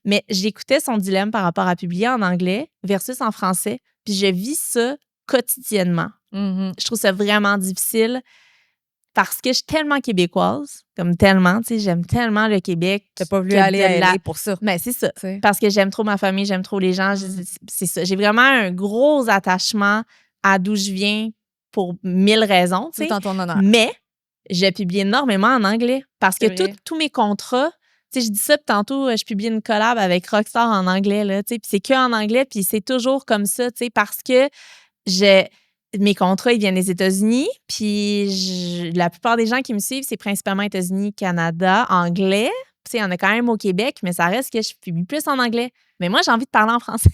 Speaker 1: Mais j'écoutais son dilemme par rapport à publier en anglais versus en français. Puis je vis ça quotidiennement.
Speaker 3: Mhm.
Speaker 1: Je trouve ça vraiment difficile parce que je suis tellement québécoise, comme tellement, tu sais, j'aime tellement le Québec.
Speaker 3: T'as pas voulu
Speaker 1: que
Speaker 3: aller
Speaker 1: de
Speaker 3: à
Speaker 1: la-
Speaker 3: LA pour ça.
Speaker 1: Mais c'est ça.
Speaker 3: tu sais.
Speaker 1: Parce que j'aime trop ma famille, j'aime trop les gens. C'est ça. J'ai vraiment un gros attachement à d'où je viens pour 1000 raisons, tu sais.
Speaker 3: Tout en ton honneur.
Speaker 1: Mais je publie énormément en anglais parce que
Speaker 2: C'est vrai.
Speaker 1: tous mes contrats, tu sais, je dis ça, puis tantôt, je publie une collab avec Rockstar en anglais, là, tu sais, puis c'est que en anglais, puis c'est toujours comme ça, tu sais, parce que mes contrats, ils viennent des États-Unis, puis la plupart des gens qui me suivent, c'est principalement États-Unis, Canada, anglais. Tu sais, il y en a quand même au Québec, mais ça reste que je publie plus en anglais. Mais moi, j'ai envie de parler en français.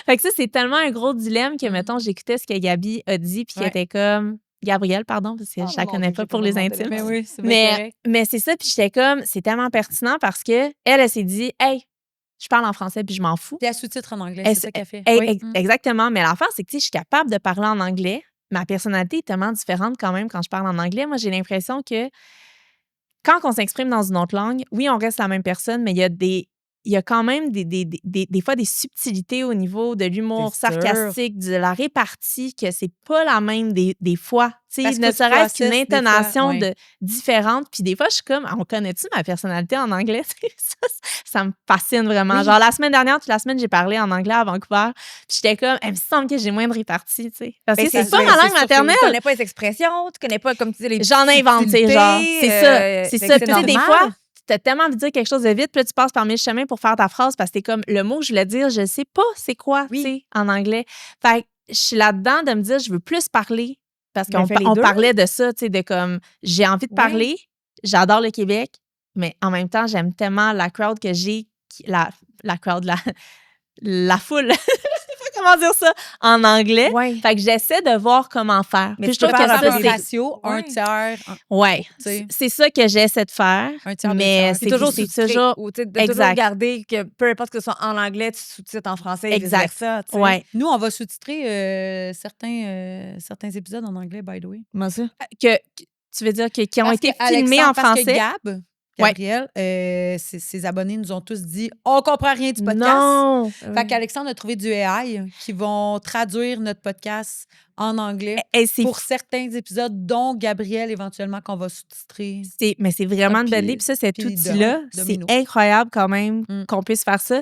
Speaker 1: Fait que ça, c'est tellement un gros dilemme que, mettons, j'écoutais ce que Gabi a dit, puis qui
Speaker 3: Ouais.
Speaker 1: était comme... Gabrielle, pardon, parce que je la connais pas pour les intimes.
Speaker 2: Mais oui, c'est bien
Speaker 1: Mais,
Speaker 2: correct.
Speaker 1: mais c'est ça, puis j'étais comme, c'est tellement pertinent parce que elle s'est dit, hey, je parle en français, puis je m'en fous.
Speaker 2: Puis à sous-titres en anglais,
Speaker 1: Elle
Speaker 2: c'est ça qu'elle fait.
Speaker 1: Hey,
Speaker 2: Oui.
Speaker 1: Exactement. Mais l'affaire, c'est que tu sais, je suis capable de parler en anglais. Ma personnalité est tellement différente quand même quand je parle en anglais. Moi, j'ai l'impression que quand on s'exprime dans une autre langue, oui, on reste la même personne, mais il y a quand même des fois des subtilités au niveau de l'humour
Speaker 3: C'est sûr.
Speaker 1: sarcastique, de la répartie, que c'est pas la même des fois. Tu sais,
Speaker 2: Parce que
Speaker 1: ne
Speaker 2: tu
Speaker 1: serait-ce qu'une
Speaker 2: processes des fois,
Speaker 1: intonation
Speaker 2: ouais.
Speaker 1: différente. Puis des fois, je suis comme, on connaît-tu ma personnalité en anglais? ça me fascine vraiment.
Speaker 3: Oui.
Speaker 1: Genre, la semaine dernière, toute la semaine, j'ai parlé en anglais à Vancouver. Puis j'étais comme, il me semble que j'ai moins de répartie, tu sais. Parce que c'est pas ma langue maternelle.
Speaker 3: Tu connais pas les expressions, tu connais pas, comme tu dis, les
Speaker 1: J'en invente, tu sais, genre. C'est ça. C'est ça. Puis, tu sais, des fois, tu as tellement envie de dire quelque chose de vite, puis là, tu passes par 1000 chemins pour faire ta phrase parce que t'es comme, le mot que je voulais dire, je sais pas c'est quoi,
Speaker 3: Oui.
Speaker 1: tu sais, en anglais. Fait que je suis là-dedans de me dire, je veux plus parler parce
Speaker 3: Ben,
Speaker 1: qu'on
Speaker 3: fais les
Speaker 1: on
Speaker 3: deux.
Speaker 1: parlait de ça, tu sais, de comme, j'ai envie de
Speaker 3: Oui.
Speaker 1: parler, j'adore le Québec, mais en même temps, j'aime tellement la crowd que j'ai, la crowd, la foule. comment dire ça en anglais.
Speaker 3: Ouais.
Speaker 1: Fait que j'essaie de voir comment faire.
Speaker 3: Mais
Speaker 1: Puis je
Speaker 3: tu peux
Speaker 1: trouve que
Speaker 3: faire
Speaker 1: ça,
Speaker 3: un peu
Speaker 1: c'est...
Speaker 2: ratio, un
Speaker 3: Ouais.
Speaker 2: tiers.
Speaker 1: Ouais,
Speaker 2: Tu sais.
Speaker 1: c'est ça que j'essaie de faire.
Speaker 2: Un tiers, deux
Speaker 1: Mais
Speaker 2: tiers.
Speaker 3: Puis toujours
Speaker 1: c'est
Speaker 3: sous-titré.
Speaker 1: toujours...
Speaker 3: Ou tu sais, de toujours
Speaker 1: Exact.
Speaker 3: garder que peu importe que ce soit en anglais, tu sous-titres en français et
Speaker 1: Exact.
Speaker 3: vice-versa. Tu sais.
Speaker 1: Ouais.
Speaker 2: Nous, on va sous-titrer certains épisodes en anglais, by the way.
Speaker 3: Comment ça?
Speaker 1: Que, tu veux dire qui ont
Speaker 2: Parce
Speaker 1: été
Speaker 2: que
Speaker 1: filmés
Speaker 2: Alexandre,
Speaker 1: en
Speaker 2: parce que
Speaker 1: français?
Speaker 2: Gabriel, ses abonnés nous ont tous dit « On comprend rien du podcast. »
Speaker 1: Non!
Speaker 2: Fait qu'Alexandre a trouvé du AI qui vont traduire notre podcast en anglais
Speaker 1: Et c'est
Speaker 2: pour certains épisodes, dont Gabriel, éventuellement, qu'on va sous-titrer.
Speaker 1: Mais c'est vraiment une
Speaker 2: Puis-
Speaker 1: belle idée. Puis ça, cet
Speaker 2: puis
Speaker 1: outil-là, c'est
Speaker 2: Domino.
Speaker 1: incroyable quand même qu'on puisse faire ça.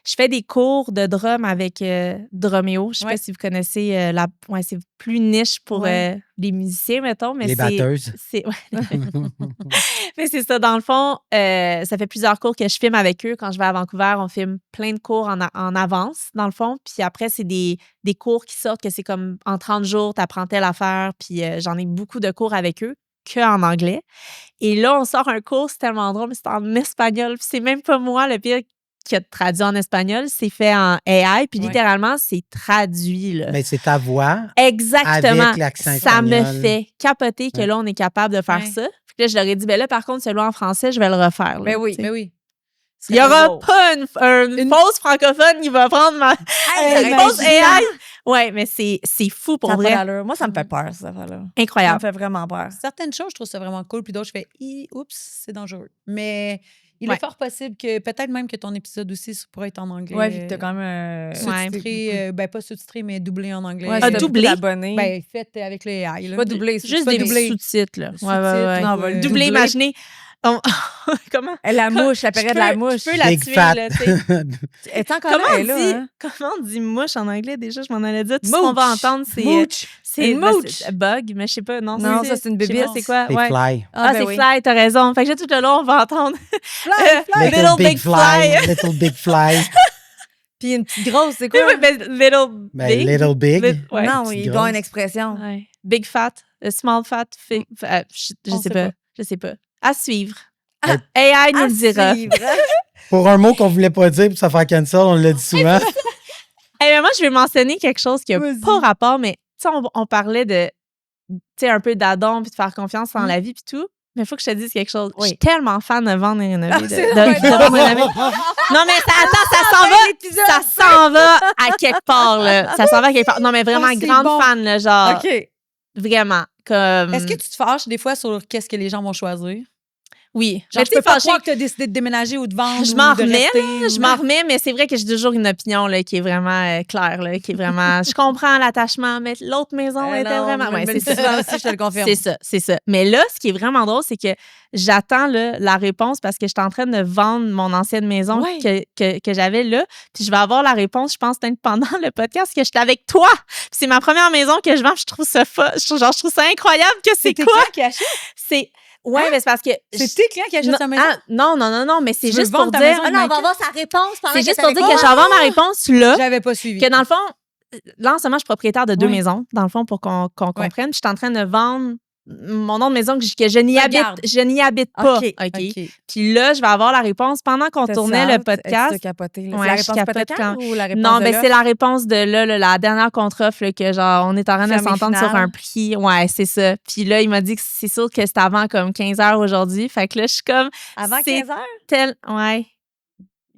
Speaker 1: Je fais des cours de drum avec Dromeo. Je sais
Speaker 2: Ouais.
Speaker 1: pas si vous connaissez c'est plus niche pour les musiciens, mettons. Mais
Speaker 4: Les batteuses.
Speaker 1: Mais c'est ça, dans le fond, ça fait plusieurs cours que je filme avec eux. Quand je vais à Vancouver, on filme plein de cours en avance, dans le fond. Puis après, c'est des cours qui sortent que c'est comme en 30 jours, tu apprends telle affaire. Puis j'en ai beaucoup de cours avec eux qu'en anglais. Et là, on sort un cours, c'est tellement drôle, mais c'est en espagnol. Puis c'est même pas moi, le pire, qui a traduit en espagnol. C'est fait en AI. Puis littéralement, c'est traduit, là.
Speaker 4: Mais c'est ta voix.
Speaker 1: Exactement.
Speaker 4: Avec l'accent
Speaker 1: Ça me
Speaker 4: espagnol.
Speaker 1: fait capoter que là, on est capable de faire ça. Puis là, je leur ai dit, ben là, par contre, celui en français, je vais le refaire. Là,
Speaker 3: Ben oui.
Speaker 1: tu sais.
Speaker 2: Mais oui.
Speaker 1: Il n'y aura pas une fausse francophone qui va prendre ma
Speaker 3: Hey,
Speaker 1: fausse
Speaker 3: imagine.
Speaker 1: AI. Ouais, mais c'est fou pour
Speaker 3: Ça a pas
Speaker 1: vrai.
Speaker 3: d'allure. Moi, ça me fait peur, cette affaire-là. Ça me
Speaker 1: Incroyable.
Speaker 3: fait vraiment peur.
Speaker 2: Certaines choses, je trouve ça vraiment cool. Puis d'autres, je fais oups, c'est dangereux. Mais il est fort possible que peut-être même que ton épisode aussi pourrait être en anglais.
Speaker 3: Ouais, vu que t'as quand même.
Speaker 2: Sous-titré, pas sous-titré, mais doublé en anglais.
Speaker 3: Ouais,
Speaker 1: Ah,
Speaker 3: c'est
Speaker 1: doublé?
Speaker 3: d'abonnés.
Speaker 2: Ben, fait avec les AI. Là.
Speaker 3: Pas doublé.
Speaker 1: Juste
Speaker 3: pas
Speaker 1: des
Speaker 3: doublé.
Speaker 1: sous-titres, là.
Speaker 3: Sous-titres, non, on va le
Speaker 1: Doublé,
Speaker 3: doubler.
Speaker 1: imaginez. Comment?
Speaker 3: La mouche, la période de la mouche.
Speaker 1: Je peux la
Speaker 4: Big
Speaker 1: tuer,
Speaker 4: fat.
Speaker 1: là, tu sais.
Speaker 3: Elle est encore
Speaker 1: Comment
Speaker 3: là,
Speaker 1: on
Speaker 3: elle est là,
Speaker 1: dit,
Speaker 3: hein?
Speaker 1: comment on dit mouche en anglais déjà? Je m'en allais dire. Tout ce qu'on va
Speaker 3: Mooch.
Speaker 1: entendre, c'est.
Speaker 3: Mooch.
Speaker 1: C'est
Speaker 3: Une
Speaker 1: ben,
Speaker 3: mooch.
Speaker 1: c'est bug, mais je sais pas. Non,
Speaker 3: Non, ça, c'est une
Speaker 1: je sais pas
Speaker 3: bébite.
Speaker 1: c'est quoi?
Speaker 4: C'est
Speaker 1: Ouais.
Speaker 4: fly.
Speaker 1: Ah,
Speaker 3: ben
Speaker 1: c'est
Speaker 3: oui.
Speaker 1: fly, t'as raison. Fait que tout le long, on va entendre
Speaker 4: Little big fly. Little big fly.
Speaker 3: Puis une petite grosse, c'est
Speaker 1: Oui,
Speaker 3: quoi?
Speaker 1: oui, mais little
Speaker 4: Ben,
Speaker 1: big.
Speaker 4: little big.
Speaker 1: Ouais.
Speaker 3: Non,
Speaker 4: petite
Speaker 3: il doit avoir
Speaker 4: grosse.
Speaker 3: une expression.
Speaker 1: Ouais. Big fat, small fat, je
Speaker 2: On
Speaker 1: sais
Speaker 2: sait
Speaker 1: pas.
Speaker 2: pas.
Speaker 1: Je sais pas. À suivre.
Speaker 4: Ah.
Speaker 1: AI nous
Speaker 3: À
Speaker 1: le dira.
Speaker 3: suivre.
Speaker 4: Pour un mot qu'on voulait pas dire pour se faire cancel, on l'a dit souvent.
Speaker 1: Mais moi, je vais mentionner quelque chose qui n'a
Speaker 3: Vas-y.
Speaker 1: pas rapport, mais tu sais, on parlait de, tu sais, un peu d'adon puis de faire confiance en la vie puis tout. Mais il faut que je te dise quelque chose. Je suis tellement fan de vendre et rénover.
Speaker 3: c'est
Speaker 1: de
Speaker 3: vrai.
Speaker 1: vendre et rénover. Non, mais ça s'en va à quelque part, là. Ça s'en va à quelque part. Non, mais vraiment,
Speaker 2: c'est
Speaker 1: grande
Speaker 2: bon.
Speaker 1: fan, là, genre,
Speaker 3: OK.
Speaker 1: vraiment. Comme...
Speaker 2: Est-ce que tu te fâches des fois sur qu'est-ce que les gens vont choisir?
Speaker 1: Oui.
Speaker 2: Genre,
Speaker 1: Mais
Speaker 2: je
Speaker 1: tu
Speaker 2: peux
Speaker 1: sais,
Speaker 2: pas
Speaker 1: fâché,
Speaker 2: croire que tu as décidé de déménager ou de vendre.
Speaker 1: je
Speaker 2: ou
Speaker 1: m'en
Speaker 2: de
Speaker 1: remets,
Speaker 2: rester,
Speaker 1: là,
Speaker 2: ou-
Speaker 1: je m'en remets, mais c'est vrai que j'ai toujours une opinion là, qui est vraiment claire, là, qui est vraiment... Je comprends l'attachement, mais l'autre maison était
Speaker 3: Non,
Speaker 1: vraiment... Ouais, c'est ça.
Speaker 3: souvent aussi, je te le confirme.
Speaker 1: C'est ça, c'est ça. Mais là, ce qui est vraiment drôle, c'est que j'attends là, la réponse parce que je suis en train de vendre mon ancienne maison
Speaker 3: Ouais.
Speaker 1: que j'avais là. Puis je vais avoir la réponse, je pense, peut-être pendant le podcast, que j'étais avec toi. Puis c'est ma première maison que je vends. Puis je trouve ça je trouve ça incroyable que c'est
Speaker 2: tes
Speaker 1: quoi.
Speaker 2: clients qui achètent?
Speaker 1: C'est... Ouais, mais c'est parce que...
Speaker 2: C'est tes clients qui achètent ta maison?
Speaker 1: Non, mais c'est
Speaker 2: Tu veux
Speaker 1: juste pour
Speaker 2: vendre ta
Speaker 1: dire...
Speaker 2: maison
Speaker 3: Ah non, on va avoir sa réponse pendant
Speaker 1: C'est
Speaker 3: que
Speaker 1: juste
Speaker 3: t'es
Speaker 1: pour dire
Speaker 3: avec
Speaker 1: que
Speaker 3: moi.
Speaker 1: je vais avoir ma réponse là.
Speaker 2: J'avais pas suivi.
Speaker 1: Que dans le fond, là, en ce moment, je suis propriétaire de 2
Speaker 2: Ouais.
Speaker 1: maisons, dans le fond, pour qu'on comprenne. Puis je suis en train de vendre mon nom de maison que je n'y
Speaker 3: Regarde.
Speaker 1: habite pas.
Speaker 3: OK.
Speaker 1: OK. Puis là, je vais avoir la réponse pendant qu'on tournait le podcast.
Speaker 3: Tu capoté, là.
Speaker 1: Ouais,
Speaker 3: C'est la
Speaker 1: je
Speaker 3: réponse
Speaker 1: capote
Speaker 3: hypothécaire
Speaker 1: quand-
Speaker 3: ou la réponse
Speaker 1: Non,
Speaker 3: de
Speaker 1: ben
Speaker 3: l'offre?
Speaker 1: c'est la réponse de là, la dernière contre-offre, là, que genre, on est en train de
Speaker 3: Fermé
Speaker 1: s'entendre
Speaker 3: final.
Speaker 1: sur un prix. Ouais, c'est ça. Puis là, il m'a dit que c'est sûr que c'est avant comme 15 heures aujourd'hui. Fait que là, je suis comme
Speaker 3: Avant
Speaker 1: c'est
Speaker 3: 15 heures?
Speaker 1: tel. Ouais,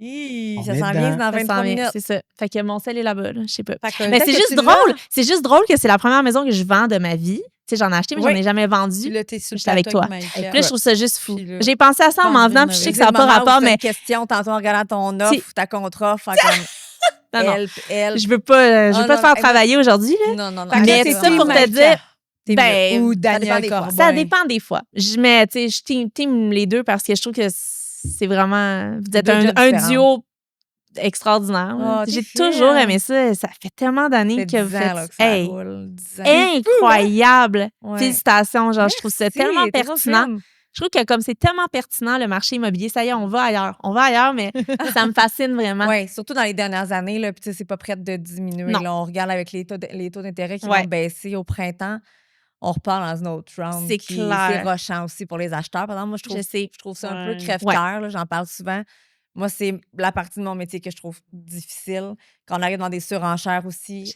Speaker 4: On
Speaker 3: Ça
Speaker 4: est
Speaker 3: s'en vient
Speaker 4: dedans.
Speaker 3: dans
Speaker 1: ça s'en
Speaker 3: 23
Speaker 1: vient,
Speaker 3: minutes.
Speaker 1: c'est ça. Fait que mon sel est là-bas, là, je sais pas.
Speaker 3: Fait que
Speaker 1: Mais
Speaker 3: peut-être
Speaker 1: c'est
Speaker 3: que
Speaker 1: juste
Speaker 3: tu le
Speaker 1: drôle.
Speaker 3: vends.
Speaker 1: C'est juste drôle que c'est la première maison que je vends de ma vie. Tu sais, j'en ai acheté, mais
Speaker 3: Oui.
Speaker 1: j'en ai jamais
Speaker 2: Puis
Speaker 1: vendu.
Speaker 2: là, t'es sur le
Speaker 1: J'étais avec
Speaker 2: plateau
Speaker 1: toi.
Speaker 2: Mike.
Speaker 1: Puis là, je trouve ça juste fou.
Speaker 2: Puis là,
Speaker 1: J'ai pensé à ça en m'en venant, puis je sais que ça n'a pas rapport, mais
Speaker 3: une question tantôt en regardant ton offre,
Speaker 1: Si.
Speaker 3: ta contre-offre, en comme
Speaker 1: non, non.
Speaker 3: elle.
Speaker 1: Je veux pas,
Speaker 3: Ah,
Speaker 1: te faire
Speaker 3: non,
Speaker 1: travailler aujourd'hui, là.
Speaker 3: Non, non, non.
Speaker 2: Fait que
Speaker 1: Mais
Speaker 2: là,
Speaker 1: tout
Speaker 2: t'es
Speaker 1: ça pour te
Speaker 2: team
Speaker 1: dire,
Speaker 3: T'es
Speaker 1: ben,
Speaker 3: mieux.
Speaker 2: Ou
Speaker 3: Ça dépend
Speaker 2: Daniel
Speaker 3: des fois.
Speaker 2: Corbin.
Speaker 1: ça dépend des fois. Mais tu sais, je team les deux parce que je trouve que c'est vraiment, vous êtes
Speaker 3: Deux jobs
Speaker 1: un
Speaker 3: différents.
Speaker 1: duo extraordinaire. là.
Speaker 3: Ah, t'es
Speaker 1: J'ai
Speaker 3: fière.
Speaker 1: toujours aimé ça. Ça fait tellement d'années
Speaker 3: Ça
Speaker 1: que
Speaker 3: fait
Speaker 1: vous
Speaker 3: 10 ans,
Speaker 1: faites.
Speaker 3: là, que ça
Speaker 1: Hey,
Speaker 3: roule, 10 ans.
Speaker 1: incroyable.
Speaker 3: Ouais.
Speaker 1: Félicitations. Genre, je trouve ça
Speaker 3: Merci,
Speaker 1: tellement
Speaker 3: t'es trop
Speaker 1: pertinent.
Speaker 3: fine.
Speaker 1: Je trouve que comme c'est tellement pertinent, le marché immobilier, ça y est, on va ailleurs. On va ailleurs, mais ça me fascine vraiment.
Speaker 3: Oui, surtout dans les dernières années, là, puis tu sais, c'est pas prêt de diminuer.
Speaker 1: Non.
Speaker 3: Là, on regarde avec les taux d'intérêt qui
Speaker 1: Ouais.
Speaker 3: vont baisser au printemps. On repart dans une autre round.
Speaker 1: C'est
Speaker 3: qui-
Speaker 1: clair.
Speaker 3: C'est rochant aussi pour les acheteurs. Par exemple, moi, je
Speaker 1: Je sais.
Speaker 3: trouve ça un
Speaker 1: Ouais.
Speaker 3: peu crève-cœur. là, J'en parle souvent. Moi, c'est la partie de mon métier que je trouve difficile. Quand on arrive dans des surenchères aussi,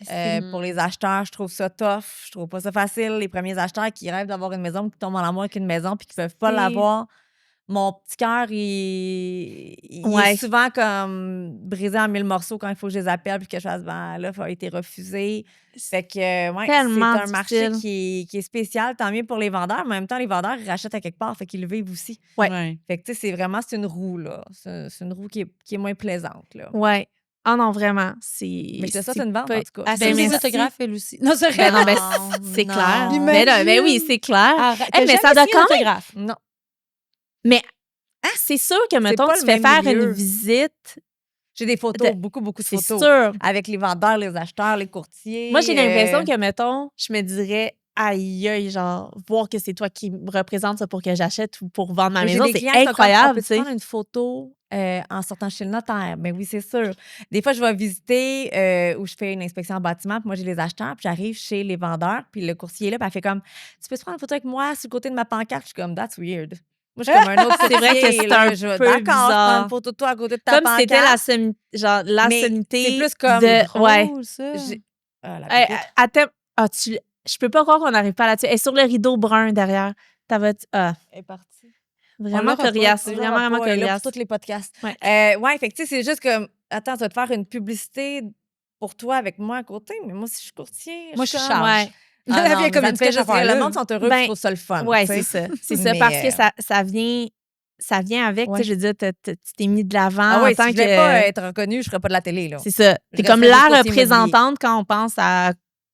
Speaker 3: pour les acheteurs, je trouve ça tough. Je trouve pas ça facile. Les premiers acheteurs qui rêvent d'avoir une maison, qui tombent en amour avec une maison puis qui peuvent pas l'avoir. Mon petit cœur, il est souvent comme brisé en 1000 morceaux quand il faut que je les appelle puis que je fasse, ben là, ça a été refusé. Fait que, c'est un marché qui est spécial. Tant mieux pour les vendeurs, mais en même temps, les vendeurs, ils rachètent à quelque part, fait qu'ils le vivent aussi.
Speaker 2: Ouais.
Speaker 3: Fait que, tu sais, c'est une roue, là. C'est une roue qui est moins plaisante, là.
Speaker 1: Ouais. Ah non, vraiment.
Speaker 3: Mais c'est ça, c'est une vente, en tout cas.
Speaker 2: Elle fait des autographes, elle aussi. Non, c'est
Speaker 1: Ben non, ben c'est clair. Ben oui, c'est clair. Mais ça doit quand même...
Speaker 3: Non.
Speaker 1: Mais c'est sûr que, mettons, tu fais faire une visite.
Speaker 3: J'ai des photos, beaucoup de photos.
Speaker 1: C'est sûr.
Speaker 3: Avec les vendeurs, les acheteurs, les courtiers.
Speaker 1: Moi, j'ai l'impression que, mettons, je me dirais, aïe, genre, voir que c'est toi qui me représente ça pour que j'achète ou pour vendre ma maison, c'est incroyable, tu sais.
Speaker 3: Prendre une photo en sortant chez le notaire. Ben oui, c'est sûr. Des fois, je vais visiter où je fais une inspection en bâtiment, puis moi, j'ai les acheteurs, puis j'arrive chez les vendeurs, puis le courtier est là, puis elle fait comme, tu peux te prendre une photo avec moi sur le côté de ma pancarte? Je suis comme, that's weird. Moi, je suis comme un autre
Speaker 1: C'est vrai que c'est un peu bizarre.
Speaker 3: D'accord, je prends une photo de toi à côté de ta pancarte.
Speaker 1: Comme si c'était la sommité.
Speaker 3: C'est plus comme
Speaker 2: drôle, ça.
Speaker 1: Attends, je peux pas croire qu'on n'arrive pas là-dessus. Elle est sur le rideau brun derrière. Elle
Speaker 3: est partie.
Speaker 1: Vraiment coriace. Vraiment coriace.
Speaker 3: Pour tous les podcasts.
Speaker 1: Ouais,
Speaker 3: fait que tu sais, c'est juste comme, attends, tu vas te faire une publicité pour toi avec moi à côté, mais moi, si je suis courtier,
Speaker 2: moi, je suis
Speaker 3: charge.
Speaker 2: Ouais.
Speaker 3: Ah non, comme le monde sont heureux, je trouve ça le fun.
Speaker 1: Oui, c'est ça. C'est ça, parce que ça vient avec, tu sais, je veux dire, tu t'es mis de l'avant.
Speaker 3: Ah oui,
Speaker 1: en tant
Speaker 3: si je voulais pas être reconnue, je ferais pas de la télé, là.
Speaker 1: C'est ça. T'es comme la représentante quand on pense à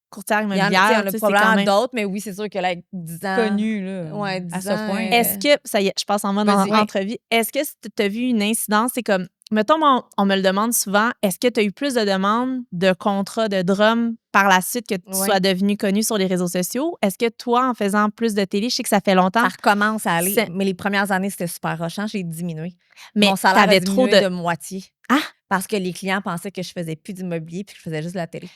Speaker 1: courtière immobilière.
Speaker 3: Il y en a probablement d'autres, mais oui, c'est sûr que là, 10 ans...
Speaker 2: Connue, là.
Speaker 3: Ouais, 10
Speaker 2: à ce
Speaker 3: ans.
Speaker 2: point.
Speaker 1: Est-ce que, ça y est, je passe en mode entrevue, est-ce que tu as vu une incidence, c'est comme, mettons, on me le demande souvent, est-ce que tu as eu plus de demandes de contrats de drum par la suite que tu sois devenue connue sur les réseaux sociaux? Est-ce que toi, en faisant plus de télé, je sais que ça fait longtemps.
Speaker 3: Ça recommence à aller, mais les premières années, c'était super rochant, j'ai diminué.
Speaker 1: Mais
Speaker 3: mon salaire a diminué
Speaker 1: trop
Speaker 3: de moitié.
Speaker 1: Ah!
Speaker 3: Parce que les clients pensaient que je faisais plus d'immobilier puis que je faisais juste de la télé.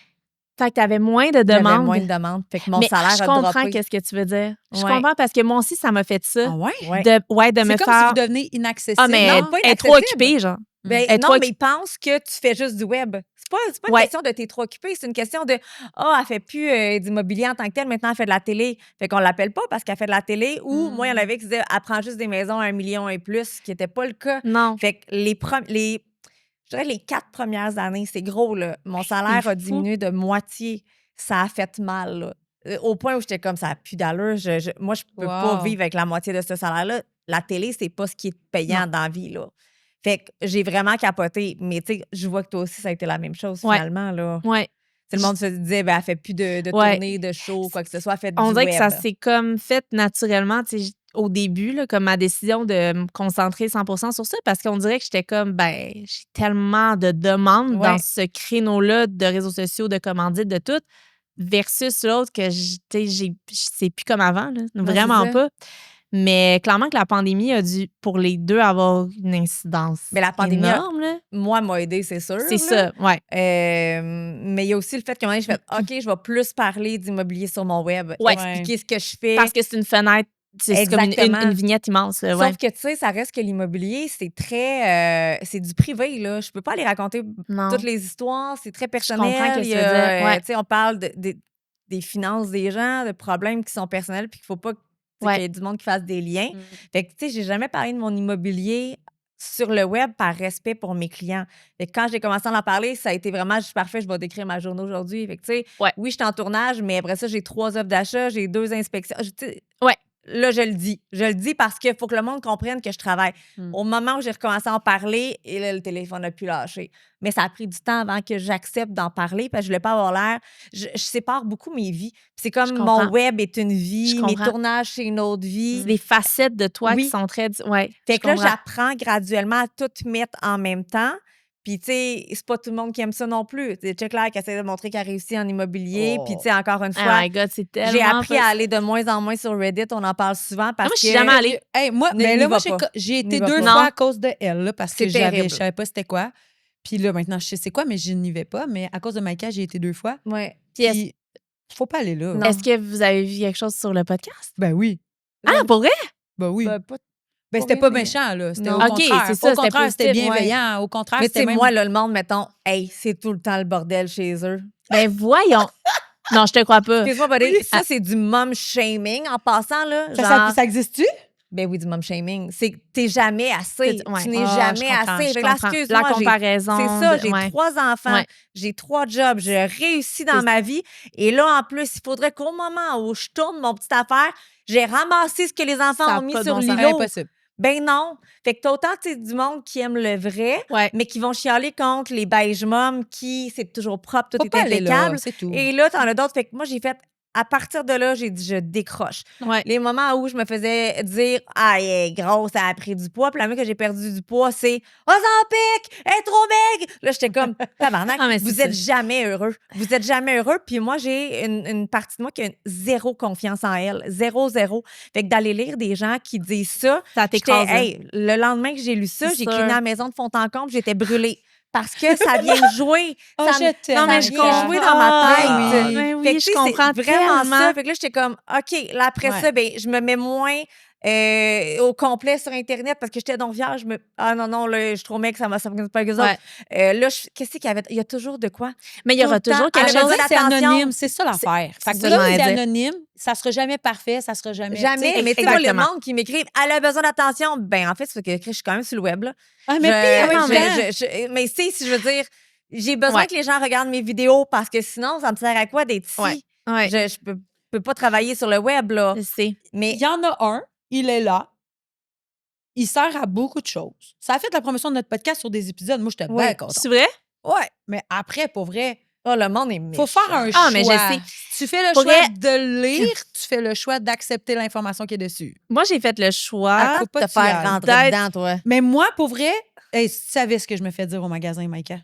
Speaker 1: Fait que tu avais moins de demandes.
Speaker 3: J'avais moins de demandes. Fait que mon salaire a droppé.
Speaker 1: Je comprends qu'est-ce que tu veux dire. Je comprends parce que moi aussi, ça m'a fait ça.
Speaker 2: Ah ouais?
Speaker 1: De me
Speaker 2: c'est comme si vous devenez inaccessible.
Speaker 1: Ah, mais elle est trop occupée, genre.
Speaker 3: Ben, non, mais ils pensent que tu fais juste du web. C'est pas une question de t'es trop occupée, c'est une question de elle fait plus d'immobilier en tant que tel, maintenant elle fait de la télé. Fait qu'on l'appelle pas parce qu'elle fait de la télé ou moi, il y en avait qui disaient elle prend juste des maisons à 1 million et plus, ce qui n'était pas le cas.
Speaker 1: Non.
Speaker 3: Fait que je dirais les 4 premières années, c'est gros, là. Mon salaire a diminué de moitié. Ça a fait mal, là. Au point où j'étais comme ça n'a plus d'allure. Moi, je peux pas vivre avec la moitié de ce salaire-là. La télé, c'est pas ce qui est payant dans la vie, là. Fait que j'ai vraiment capoté. Mais tu sais, je vois que toi aussi, ça a été la même chose, finalement, là.
Speaker 1: Ouais.
Speaker 3: Tout le monde se disait, elle fait plus de tournées, de shows, quoi que ce soit. Elle fait du
Speaker 1: On dirait
Speaker 3: web.
Speaker 1: que ça s'est comme fait naturellement, tu sais, au début, là, comme ma décision de me concentrer 100% sur ça, parce qu'on dirait que j'étais comme, j'ai tellement de demandes dans ce créneau-là de réseaux sociaux, de commandites, de tout, versus l'autre que, c'est plus comme avant, là, vraiment pas. Mais clairement que la pandémie a dû, pour les deux, avoir une incidence.
Speaker 3: Mais la pandémie,
Speaker 1: énorme, là.
Speaker 3: Moi, m'a aidé, c'est sûr.
Speaker 1: C'est ça, ouais.
Speaker 3: Mais il y a aussi le fait qu'à un moment donné, je fais OK, je vais plus parler d'immobilier sur mon web, expliquer ce que je fais.
Speaker 1: Parce que c'est une fenêtre, c'est comme une vignette immense.
Speaker 3: Sauf que, tu sais, ça reste que l'immobilier, c'est très... c'est du privé, là. Je peux pas aller raconter toutes les histoires. C'est très personnel.
Speaker 1: Je comprends ce que tu veux dire.
Speaker 3: Tu sais, on parle des finances des gens, de problèmes qui sont personnels puis qu'il faut pas qu'il y ait du monde qui fasse des liens. Fait que, tu sais, j'ai jamais parlé de mon immobilier sur le web par respect pour mes clients. Fait que quand j'ai commencé à en parler, ça a été vraiment, je suis parfait, je vais décrire ma journée aujourd'hui. Fait que, tu sais, oui, je suis en tournage, mais après ça, j'ai 3 offres d'achat, j'ai 2 inspections. Là, je le dis. Je le dis parce qu'il faut que le monde comprenne que je travaille. Au moment où j'ai recommencé à en parler, et là, le téléphone n'a plus lâché. Mais ça a pris du temps avant que j'accepte d'en parler parce que je voulais pas avoir l'air... Je sépare beaucoup mes vies. C'est comme mon web est une vie, mes tournages, c'est une autre vie.
Speaker 1: C'est des facettes de toi qui sont très...
Speaker 3: Fait que là, j'apprends graduellement à tout mettre en même temps. Puis, tu sais, c'est pas tout le monde qui aime ça non plus. C'est Claire qui essaie de montrer qu'elle réussit en immobilier. Puis, tu sais, encore une fois, j'ai appris à aller de moins en moins sur Reddit. On en parle souvent parce que...
Speaker 1: Moi, je suis jamais allée.
Speaker 2: Moi, j'ai été 2 fois à cause de elle, là, parce que je savais pas c'était quoi. Puis là, maintenant, je sais c'est quoi, mais je n'y vais pas. Mais à cause de Maïka, j'ai été 2 fois.
Speaker 3: Ouais.
Speaker 2: Puis, faut pas aller là.
Speaker 1: Est-ce que vous avez vu quelque chose sur le podcast?
Speaker 2: Ben oui.
Speaker 1: Ah, pour vrai?
Speaker 2: Ben oui. Ben, c'était pas méchant, là. C'était au
Speaker 3: Non.
Speaker 1: OK,
Speaker 2: contraire.
Speaker 1: c'est ça,
Speaker 2: Au contraire,
Speaker 1: c'était
Speaker 2: c'était
Speaker 1: positif,
Speaker 2: bienveillant. Au contraire,
Speaker 3: Mais tu sais,
Speaker 2: c'était même...
Speaker 3: moi, là, le monde, mettons, hey, c'est tout le temps le bordel chez eux.
Speaker 1: Ben voyons. Non, je te crois pas.
Speaker 3: Excuse-moi, buddy, ça, c'est du mom shaming en passant, là. Genre,
Speaker 2: Ça existe-tu?
Speaker 3: ben oui, du mom shaming. C'est que t'es jamais assez.
Speaker 1: Ouais.
Speaker 3: Tu n'es
Speaker 1: Ah, je
Speaker 3: jamais
Speaker 1: comprends,
Speaker 3: assez.
Speaker 1: je
Speaker 3: Fait que là,
Speaker 1: comprends.
Speaker 3: excuse-moi,
Speaker 1: La comparaison.
Speaker 3: c'est ça, j'ai
Speaker 1: ouais.
Speaker 3: 3 enfants,
Speaker 1: Ouais.
Speaker 3: j'ai 3 jobs, j'ai réussi dans
Speaker 1: C'est-
Speaker 3: ma vie. Et là, en plus, il faudrait qu'au moment où je tourne mon petite affaire, j'ai ramassé ce que les enfants
Speaker 1: Ça a
Speaker 3: ont mis
Speaker 1: pas de
Speaker 3: sur
Speaker 1: bon sens.
Speaker 3: l'îlot.
Speaker 2: Impossible.
Speaker 3: Ben non. Fait que t'as autant du monde qui aime le vrai,
Speaker 1: Ouais.
Speaker 3: mais qui vont chialer contre les beige moms qui, c'est toujours propre, tout
Speaker 2: Faut
Speaker 3: est
Speaker 2: pas aller là,
Speaker 3: impeccable.
Speaker 2: c'est tout.
Speaker 3: Et là, t'en as d'autres. Fait que moi, j'ai fait, à partir de là, j'ai dit, je décroche.
Speaker 1: Ouais.
Speaker 3: Les moments où je me faisais dire, ah, elle est grosse, elle a pris du poids. Puis la minute que j'ai perdu du poids, c'est, Ozempic, elle est trop maigre. Là, j'étais comme, tabarnak,
Speaker 1: Ah, mais c'est
Speaker 3: vous êtes jamais heureux. Vous êtes jamais heureux. Puis moi, j'ai une partie de moi qui a zéro confiance en elle. Zéro. Fait que d'aller lire des gens qui disent ça,
Speaker 1: Ça
Speaker 3: j'étais,
Speaker 1: t'écrase. hein.
Speaker 3: hey, le lendemain que j'ai lu ça,
Speaker 1: C'est
Speaker 3: j'ai
Speaker 1: sûr.
Speaker 3: cleané à la maison de fond en comble, j'étais brûlée. Parce que ça vient de jouer.
Speaker 2: Oh,
Speaker 3: Ça
Speaker 2: je
Speaker 3: me-
Speaker 2: t'aime,
Speaker 3: non, mais je
Speaker 2: Maria.
Speaker 3: jouer dans ma tête.
Speaker 1: Ah, oui. Ben oui,
Speaker 3: Fait que,
Speaker 1: je
Speaker 3: tu sais,
Speaker 1: comprends
Speaker 3: c'est vraiment
Speaker 1: tellement.
Speaker 3: ça. Fait que là, j'étais comme, OK, là, après
Speaker 2: Ouais.
Speaker 3: ça, ben, je me mets moins au complet sur Internet parce que j'étais donc fière. Ah non, là, je suis trop mec, ça me pas avec eux autres. Là, qu'est-ce qu'il y avait? Il y a toujours de quoi?
Speaker 1: Mais il y aura
Speaker 3: Tout le
Speaker 1: toujours
Speaker 3: temps,
Speaker 1: quelque
Speaker 3: elle a
Speaker 1: chose.
Speaker 3: besoin
Speaker 2: C'est
Speaker 3: d'attention.
Speaker 2: anonyme, c'est ça l'affaire. Fait que
Speaker 1: ça
Speaker 2: là,
Speaker 1: que
Speaker 2: c'est
Speaker 1: j'allais dire.
Speaker 2: anonyme, ça sera jamais parfait, ça sera jamais...
Speaker 3: Jamais.
Speaker 2: tu sais,
Speaker 3: Mais tu sais, moi, le
Speaker 1: exactement.
Speaker 3: monde qui m'écrive, elle a besoin d'attention. Ben, en fait, c'est parce que je suis quand même sur le web, là.
Speaker 2: Ah, mais pire,
Speaker 3: Je-
Speaker 2: oui,
Speaker 3: mais tu sais, si je veux dire, j'ai besoin
Speaker 1: Ouais.
Speaker 3: que les gens regardent mes vidéos parce que sinon, ça me sert à quoi d'être ici?
Speaker 1: Ouais. Ouais.
Speaker 3: Je peux pas travailler sur le web, là.
Speaker 1: Je sais.
Speaker 3: Mais
Speaker 2: il y en a un, il est là, il sert à beaucoup de choses. Ça a fait la promotion de notre podcast sur des épisodes. Moi, j'étais bien contente.
Speaker 1: C'est vrai?
Speaker 2: Ouais, mais après, pour vrai,
Speaker 3: oh, le monde est méchant.
Speaker 2: faut faire un choix.
Speaker 1: Ah, mais je sais.
Speaker 2: Tu fais le
Speaker 1: Pour
Speaker 2: choix
Speaker 1: vrai-
Speaker 2: de lire, tu fais le choix d'accepter l'information qui est dessus.
Speaker 1: Moi, j'ai fait le choix.
Speaker 3: Attends
Speaker 2: faut
Speaker 3: de
Speaker 2: pas
Speaker 3: te
Speaker 2: que tu y
Speaker 3: faire
Speaker 2: ailles.
Speaker 3: rentrer
Speaker 1: D'être-
Speaker 3: dedans, toi.
Speaker 2: Mais moi, pour vrai, hey, si tu savais ce que je me fais dire au magasin, Maïka.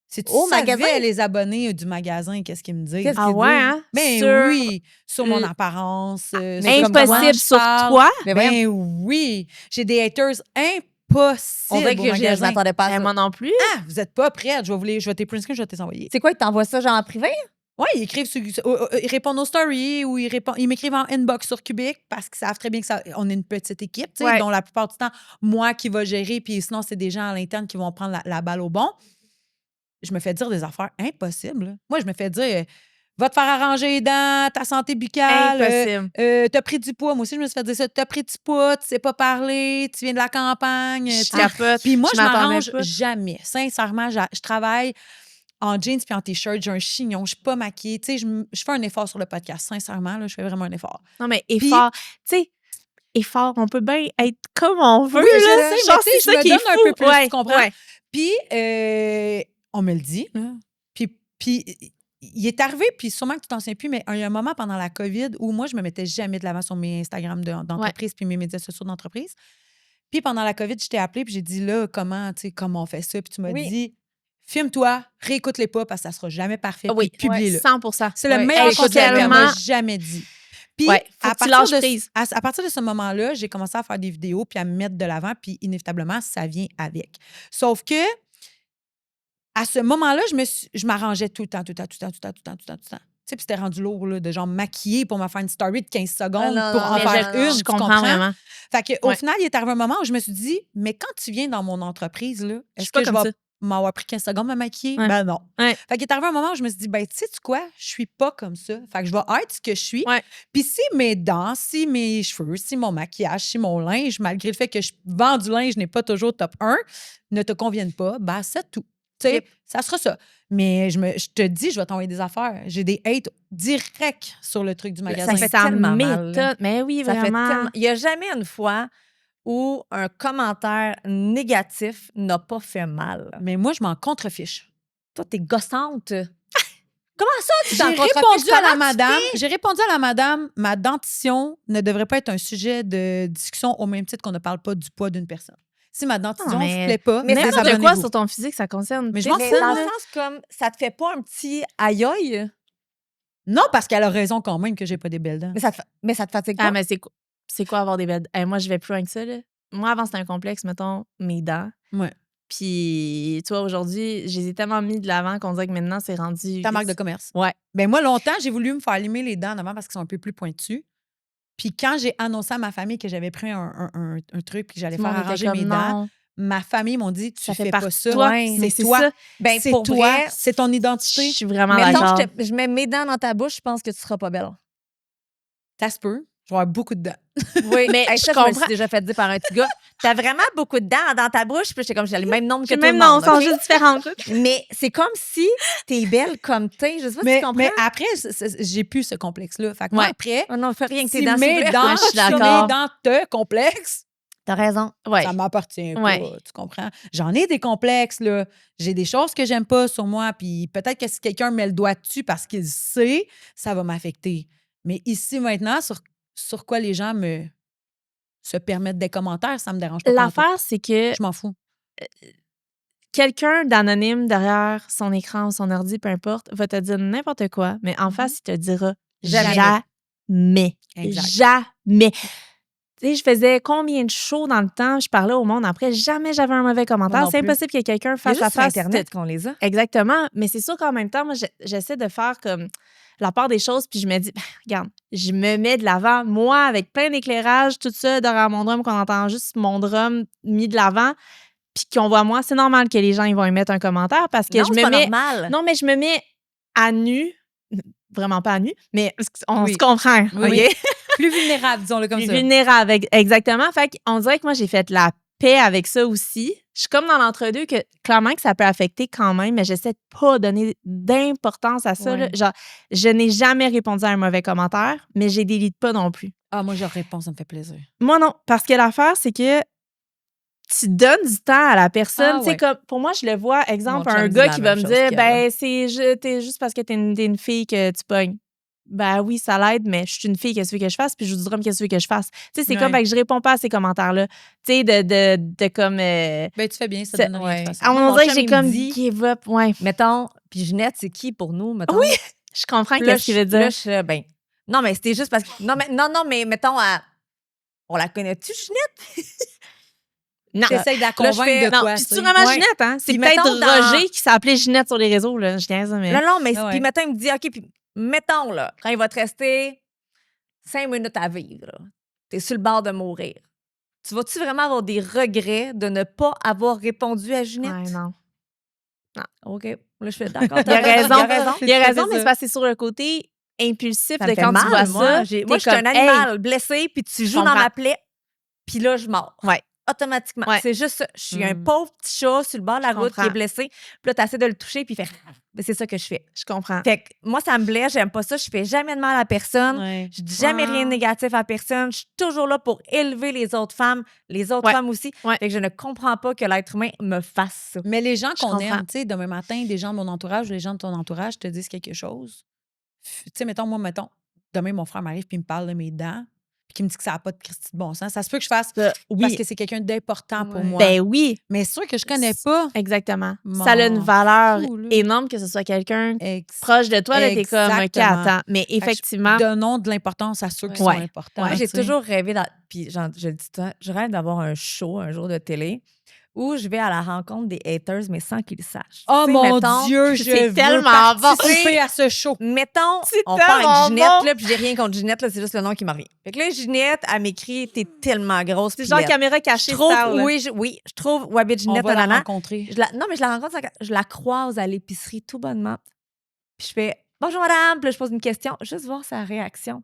Speaker 2: Si tu
Speaker 3: Au
Speaker 2: savais
Speaker 3: magasin?
Speaker 2: les abonnés du magasin, qu'est-ce qu'ils me disent?
Speaker 3: Qu'est-ce
Speaker 1: Ah
Speaker 3: qu'ils
Speaker 1: ouais,
Speaker 3: disent?
Speaker 1: hein?
Speaker 2: Ben
Speaker 1: Sur-
Speaker 2: oui, sur mon
Speaker 1: l-
Speaker 2: apparence.
Speaker 3: mais
Speaker 2: sur comment
Speaker 1: Impossible
Speaker 2: je
Speaker 1: sur
Speaker 2: parle.
Speaker 1: toi.
Speaker 3: Mais voyons,
Speaker 2: Ben oui, j'ai des haters impossibles
Speaker 3: on dirait
Speaker 2: au
Speaker 3: que je
Speaker 2: magasin.
Speaker 3: m'attendais pas à
Speaker 1: Ben,
Speaker 3: ça.
Speaker 1: moi non plus.
Speaker 2: Ah, vous êtes pas prêtes. Je vais tes print screens, je vais te les envoyer.
Speaker 3: C'est quoi, ils t'envoient ça genre en privé?
Speaker 2: Oui, ils écrivent ils répondent aux stories ou ils m'écrivent en inbox sur Cubic parce qu'ils savent très bien que on est une petite équipe, tu sais,
Speaker 1: Ouais.
Speaker 2: dont la plupart du temps, moi qui va gérer, puis sinon, c'est des gens à l'interne qui vont prendre la balle au bon. Je me fais dire des affaires impossibles. Là. Moi, je me fais dire va te faire arranger les dents, ta santé buccale.
Speaker 1: Impossible.
Speaker 2: T'as pris du poids. Moi aussi, je me suis fait dire ça. T'as pris du poids, tu sais pas parler, tu viens de la campagne.
Speaker 1: Je
Speaker 2: tu sais.
Speaker 1: capote.
Speaker 2: Puis moi, je
Speaker 1: m'attendais
Speaker 2: m'arrange
Speaker 1: pas.
Speaker 2: jamais. Sincèrement, je travaille en jeans puis en t-shirt. J'ai un chignon. Je suis pas maquillée. Tu sais, je fais un effort sur le podcast. Sincèrement, là, je fais vraiment un effort.
Speaker 1: Non, mais effort. Tu sais, effort, on peut bien être comme on veut.
Speaker 2: Oui, je
Speaker 1: là.
Speaker 2: sais,
Speaker 1: Genre,
Speaker 2: mais tu sais,
Speaker 1: c'est
Speaker 2: je
Speaker 1: ça
Speaker 2: me
Speaker 1: qui est
Speaker 2: donne un
Speaker 1: fou.
Speaker 2: peu plus,
Speaker 1: Ouais,
Speaker 2: tu comprends?
Speaker 1: ouais.
Speaker 2: Puis, on me le dit. Là. Puis, il est arrivé, puis sûrement que tu t'en souviens plus, mais il y a un moment pendant la COVID où moi, je me mettais jamais de l'avant sur mes Instagram d'entreprise puis mes médias sociaux d'entreprise. Puis pendant la COVID, je t'ai appelé puis j'ai dit là, comment on fait ça? Puis tu m'as
Speaker 3: Oui.
Speaker 2: dit, filme-toi, réécoute-les pas parce que ça sera jamais parfait.
Speaker 1: Oui,
Speaker 2: puis publie-le.
Speaker 1: 100%.
Speaker 2: C'est le
Speaker 3: Ouais.
Speaker 2: meilleur
Speaker 1: Hey,
Speaker 2: conseil qu'elle m'a
Speaker 1: tellement-
Speaker 2: jamais dit. Puis,
Speaker 1: Ouais, faut que tu lâches prise.
Speaker 2: à partir de ce moment-là, j'ai commencé à faire des vidéos puis à me mettre de l'avant, puis inévitablement, ça vient avec. Sauf que, à ce moment-là, je m'arrangeais tout le temps. Tu sais, puis c'était rendu lourd, là, de genre maquiller pour me faire une story de 15 secondes
Speaker 3: non,
Speaker 2: pour
Speaker 3: non,
Speaker 2: en
Speaker 3: mais
Speaker 2: faire une.
Speaker 1: Je
Speaker 2: tu
Speaker 1: comprends
Speaker 2: comprends?
Speaker 1: vraiment.
Speaker 2: Fait que, au
Speaker 1: Ouais.
Speaker 2: final, il est arrivé un moment où je me suis dit, mais quand tu viens dans mon entreprise, là,
Speaker 1: Je
Speaker 2: est-ce
Speaker 1: suis pas
Speaker 2: que je
Speaker 1: comme
Speaker 2: vais
Speaker 1: ça.
Speaker 2: m'avoir pris 15 secondes à me maquiller?
Speaker 1: Ouais.
Speaker 2: Ben non.
Speaker 1: Ouais.
Speaker 2: Fait qu'il est arrivé un moment où je me suis dit, ben, tu sais quoi? Je suis pas comme ça. Fait que je vais être ce que je suis.
Speaker 1: Ouais.
Speaker 2: Puis si mes dents, si mes cheveux, si mon maquillage, si mon linge, malgré le fait que je vends du linge n'est pas toujours top 1, ne te conviennent pas, ben c'est tout. Tu sais,
Speaker 3: Yep.
Speaker 2: ça sera ça. Mais je te dis, je vais t'envoyer des affaires. J'ai des hates directs sur le truc du magasin.
Speaker 3: fait tellement mal, là.
Speaker 1: m'étonne. Mais oui,
Speaker 3: Ça fait
Speaker 1: vraiment.
Speaker 3: tellement... Il n'y a jamais une fois où un commentaire négatif n'a pas fait mal.
Speaker 2: Mais moi, je m'en contrefiche.
Speaker 3: Toi, t'es gossante. Comment ça, tu
Speaker 2: J'ai
Speaker 3: t'en
Speaker 2: répondu
Speaker 3: contrefiches?
Speaker 2: à la
Speaker 3: Comment tu
Speaker 2: madame.
Speaker 3: fais?
Speaker 2: J'ai répondu à la madame, ma dentition ne devrait pas être un sujet de discussion au même titre qu'on ne parle pas du poids d'une personne. Si ma dentition
Speaker 1: Non,
Speaker 2: ne
Speaker 1: mais-
Speaker 2: plaît pas,
Speaker 3: mais
Speaker 1: N'importe quoi
Speaker 2: désabonnez-vous.
Speaker 1: sur ton physique, ça concerne.
Speaker 2: Mais je m'en
Speaker 3: Mais
Speaker 2: fous,
Speaker 3: dans
Speaker 2: là.
Speaker 3: le sens comme, ça te fait pas un petit aïe-aïe?
Speaker 2: Non, parce qu'elle a raison quand même que j'ai pas des belles dents.
Speaker 3: Mais ça te fatigue pas?
Speaker 1: Ah, mais c'est quoi avoir des belles. Moi, je vais plus loin que ça. Là. Moi, avant, c'était un complexe, mettons, mes dents.
Speaker 2: Ouais.
Speaker 1: Puis, tu vois, aujourd'hui, je les ai tellement mis de l'avant qu'on dirait que maintenant, c'est rendu.
Speaker 2: Ta marque de commerce.
Speaker 1: Ouais.
Speaker 2: Ben moi, longtemps, j'ai voulu me faire limer les dents en avant parce qu'elles sont un peu plus pointues. Puis quand j'ai annoncé à ma famille que j'avais pris un truc puis que j'allais
Speaker 1: Tout le
Speaker 2: faire
Speaker 1: monde était
Speaker 2: arranger mes
Speaker 1: comme,
Speaker 2: dents,
Speaker 1: non,
Speaker 2: ma famille m'ont dit, tu
Speaker 1: ça fait
Speaker 2: fais pas
Speaker 1: partie
Speaker 2: ça.
Speaker 1: de toi.
Speaker 3: Ouais.
Speaker 1: Mais
Speaker 2: C'est
Speaker 1: c'est
Speaker 2: toi.
Speaker 1: ça.
Speaker 3: Ben,
Speaker 2: C'est
Speaker 3: pour
Speaker 2: toi.
Speaker 3: vrai,
Speaker 2: C'est ton
Speaker 1: Je
Speaker 2: identité.
Speaker 1: suis vraiment
Speaker 3: mettons
Speaker 1: d'accord.
Speaker 3: que je mets mes dents dans ta bouche, je pense que tu seras pas belle.
Speaker 2: Ça se peut. Je vais avoir beaucoup de dents.
Speaker 3: Oui,
Speaker 1: Mais
Speaker 3: hey,
Speaker 1: je
Speaker 3: ça, je me
Speaker 1: comprends.
Speaker 3: suis déjà fait dire par un petit gars, t'as vraiment beaucoup de dents dans ta bouche, puis j'étais comme, j'ai le même nombre que
Speaker 1: J'ai
Speaker 3: tout
Speaker 1: même
Speaker 3: le
Speaker 1: non,
Speaker 3: monde.
Speaker 1: sont
Speaker 3: OK?
Speaker 1: juste différentes.
Speaker 3: Mais c'est comme si t'es belle comme t'es. Je sais pas si tu comprends.
Speaker 2: Mais après, j'ai plus ce complexe-là. Fait que moi,
Speaker 1: Ouais.
Speaker 2: après,
Speaker 3: Oh non, fais rien que tes
Speaker 2: si
Speaker 3: dents, s'il vous
Speaker 2: mes
Speaker 3: plaît.
Speaker 2: dents,
Speaker 1: Je suis
Speaker 2: si
Speaker 1: d'accord.
Speaker 2: mes dents te complexes,
Speaker 3: T'as raison.
Speaker 1: Ouais.
Speaker 2: ça m'appartient pas,
Speaker 1: Ouais.
Speaker 2: tu comprends? J'en ai des complexes, là. J'ai des choses que j'aime pas sur moi, puis peut-être que si quelqu'un met le doigt dessus parce qu'il sait, ça va m'affecter. Mais ici, maintenant, sur quoi les gens se permettent des commentaires, ça me dérange pas.
Speaker 1: L'affaire, c'est que
Speaker 2: Je m'en fous.
Speaker 1: quelqu'un d'anonyme derrière son écran ou son ordi, peu importe, va te dire n'importe quoi, mais en
Speaker 2: Mhm.
Speaker 1: face, il te dira
Speaker 2: Jamais.
Speaker 1: jamais.
Speaker 2: Exact.
Speaker 1: Jamais. Tu sais, je faisais combien de shows dans le temps, je parlais au monde après, jamais j'avais un mauvais commentaire.
Speaker 3: Moi non
Speaker 1: C'est
Speaker 3: plus.
Speaker 1: impossible que quelqu'un
Speaker 3: Il y a
Speaker 1: face à
Speaker 3: juste sur
Speaker 1: face.
Speaker 3: Internet qu'on les a.
Speaker 1: Exactement. Mais c'est sûr qu'en même temps, moi, j'essaie de faire comme la part des choses, puis je me dis, ben, regarde, je me mets de l'avant, moi, avec plein d'éclairage, tout ça, derrière mon drum, qu'on entend juste mon drum mis de l'avant, puis qu'on voit moi. C'est normal que les gens ils vont émettre un commentaire parce que
Speaker 3: Non,
Speaker 1: je
Speaker 3: c'est
Speaker 1: me
Speaker 3: pas
Speaker 1: mets.
Speaker 3: normal.
Speaker 1: Non, mais je me mets à nu. Vraiment pas à nu, mais on
Speaker 2: Oui.
Speaker 1: se comprend.
Speaker 2: Oui.
Speaker 1: OK?
Speaker 2: Plus vulnérable, disons-le comme
Speaker 1: Plus
Speaker 2: ça.
Speaker 1: vulnérable, exactement. Fait qu'on dirait que moi, j'ai fait la paix avec ça aussi. Je suis comme dans l'entre-deux que clairement que ça peut affecter quand même, mais j'essaie de pas donner d'importance à ça.
Speaker 2: Ouais.
Speaker 1: Là. Genre, je n'ai jamais répondu à un mauvais commentaire, mais j'ai délite pas non plus.
Speaker 2: Ah, moi, je réponds, ça me fait plaisir.
Speaker 1: Moi, non. Parce que l'affaire, c'est que tu donnes du temps à la personne.
Speaker 2: Ah,
Speaker 1: Tu sais,
Speaker 2: ouais.
Speaker 1: comme, pour moi, je le vois, exemple,
Speaker 3: Mon chum
Speaker 1: un
Speaker 3: dit
Speaker 1: gars
Speaker 3: la
Speaker 1: qui va
Speaker 3: même
Speaker 1: me
Speaker 3: chose
Speaker 1: dire,
Speaker 3: qu'elle,
Speaker 1: ben, t'es juste parce que t'es une fille que tu pognes. Ben oui, ça l'aide, mais je suis une fille, qu'est-ce que tu veux que je fasse? Puis je vous dirais, qu'est-ce que tu veux que je fasse? Tu sais, c'est
Speaker 2: Ouais.
Speaker 1: comme, ben, que je réponds pas à ces commentaires-là. Tu sais, de comme.
Speaker 2: Ben, tu fais bien, ça
Speaker 1: C'est-
Speaker 2: donne rien
Speaker 3: ouais.
Speaker 2: de toute façon.
Speaker 1: Ah,
Speaker 3: Mon
Speaker 1: on dirait que
Speaker 3: chum,
Speaker 1: j'ai
Speaker 3: il me
Speaker 1: comme
Speaker 3: dit-
Speaker 1: give up. Ouais.
Speaker 3: Mettons, puis Ginette, c'est qui pour nous, mettons?
Speaker 1: Oui, je comprends
Speaker 3: Puis là,
Speaker 1: qu'est-ce qu'il veut dire.
Speaker 3: Là, je suis, ben, non, mais c'était juste parce que. Non, mais mettons, on la connaît-tu, Ginette?
Speaker 1: Non.
Speaker 2: T'essayes de la
Speaker 3: Là, je
Speaker 2: convaincre
Speaker 3: fais-
Speaker 2: de
Speaker 1: Non,
Speaker 2: quoi?
Speaker 1: puis
Speaker 2: tu
Speaker 1: c'est
Speaker 2: sais?
Speaker 1: vraiment
Speaker 3: Ouais.
Speaker 1: Ginette, hein? C'est
Speaker 3: Puis
Speaker 1: peut-être
Speaker 3: mettons dans-
Speaker 1: Roger qui s'est appelé Ginette sur les réseaux, là. Je niaise, mais.
Speaker 3: Non, mais
Speaker 2: Ah ouais.
Speaker 3: puis mettons, il me dit, OK, puis mettons, là, quand il va te rester 5 minutes à vivre, là, t'es sur le bord de mourir. Tu vas-tu vraiment avoir des regrets de ne pas avoir répondu à Ginette?
Speaker 1: Ouais, non.
Speaker 3: OK. Là, je fais d'accord.
Speaker 1: Il a raison.
Speaker 3: Il a raison.
Speaker 1: Il a
Speaker 2: Tu
Speaker 1: raison,
Speaker 2: fais
Speaker 1: mais
Speaker 2: ça.
Speaker 1: c'est parce que c'est sur le côté impulsif
Speaker 3: Ça
Speaker 1: de
Speaker 3: me fait
Speaker 1: quand tu vois
Speaker 3: mal,
Speaker 1: ça.
Speaker 3: moi. Moi, je
Speaker 1: t'es
Speaker 3: suis un
Speaker 1: comme,
Speaker 3: animal blessé, puis tu joues dans
Speaker 1: comprends.
Speaker 3: ma plaie, puis là, je mords.
Speaker 1: Ouais.
Speaker 3: Automatiquement.
Speaker 1: Ouais.
Speaker 3: C'est juste ça. Je suis un
Speaker 2: Mm.
Speaker 3: pauvre petit chat sur le bord de la
Speaker 1: Je
Speaker 3: route qui
Speaker 1: comprends.
Speaker 3: est blessé. Puis là, tu essaies de le toucher, puis il fait. Mais c'est ça que je fais.
Speaker 1: Je comprends.
Speaker 3: Fait que moi, ça me blesse, j'aime pas ça. Je fais jamais de mal à personne.
Speaker 2: Ouais.
Speaker 3: Je dis jamais
Speaker 1: Ah.
Speaker 3: rien de négatif à personne. Je suis toujours là pour élever les autres femmes, les autres
Speaker 1: Ouais.
Speaker 3: femmes aussi.
Speaker 1: Ouais.
Speaker 3: Fait que je ne comprends pas que l'être humain me fasse ça.
Speaker 2: Mais les gens
Speaker 1: Je
Speaker 2: qu'on
Speaker 1: comprends.
Speaker 2: aime, tu sais, demain matin, des gens de mon entourage ou les gens de ton entourage te disent quelque chose. Tu sais, mettons, demain, mon frère m'arrive puis il me parle de mes dents puis qu'il me dit que ça n'a pas de Christy de bon sens. Ça se peut que je fasse parce
Speaker 1: Oui.
Speaker 2: que c'est quelqu'un d'important pour
Speaker 3: Ouais.
Speaker 2: moi.
Speaker 1: Ben oui.
Speaker 2: Mais c'est sûr que je connais pas.
Speaker 1: Exactement.
Speaker 2: M'en
Speaker 1: Ça a une valeur
Speaker 2: fous, là.
Speaker 1: énorme que ce soit quelqu'un
Speaker 2: Ex-
Speaker 1: proche de toi. Là, t'es comme, OK,
Speaker 2: Exactement.
Speaker 1: attends. Mais effectivement,
Speaker 2: Donnons de l'importance à ceux qui
Speaker 1: Ouais.
Speaker 2: sont importants.
Speaker 3: Moi, j'ai
Speaker 2: tu sais.
Speaker 3: toujours rêvé, puis je le dis tout le temps, je rêve d'avoir un show un jour de télé où je vais à la rencontre des haters, mais sans qu'ils le sachent.
Speaker 2: Oh
Speaker 3: Tu sais,
Speaker 2: mon
Speaker 3: mettons,
Speaker 2: Dieu, je
Speaker 1: c'est
Speaker 2: veux
Speaker 1: tellement bon.
Speaker 2: participer à ce show.
Speaker 3: Mettons,
Speaker 1: C'est
Speaker 3: on parle
Speaker 1: tellement
Speaker 3: avec Ginette,
Speaker 1: bon.
Speaker 3: là, puis j'ai rien contre Ginette, là, c'est juste le nom qui m'a revient. Fait que là, Ginette, elle m'écrit, t'es tellement grosse.
Speaker 1: c'est genre
Speaker 3: pilette.
Speaker 1: caméra
Speaker 3: Je
Speaker 1: cachée.
Speaker 3: trouve,
Speaker 1: style, là.
Speaker 3: oui, je trouve Wabit
Speaker 2: On
Speaker 3: Ginette,
Speaker 2: va la
Speaker 3: nanana.
Speaker 2: rencontrer.
Speaker 3: Non, mais je la rencontre, je la croise à l'épicerie tout bonnement. Puis je fais bonjour madame, puis là, je pose une question, juste voir sa réaction.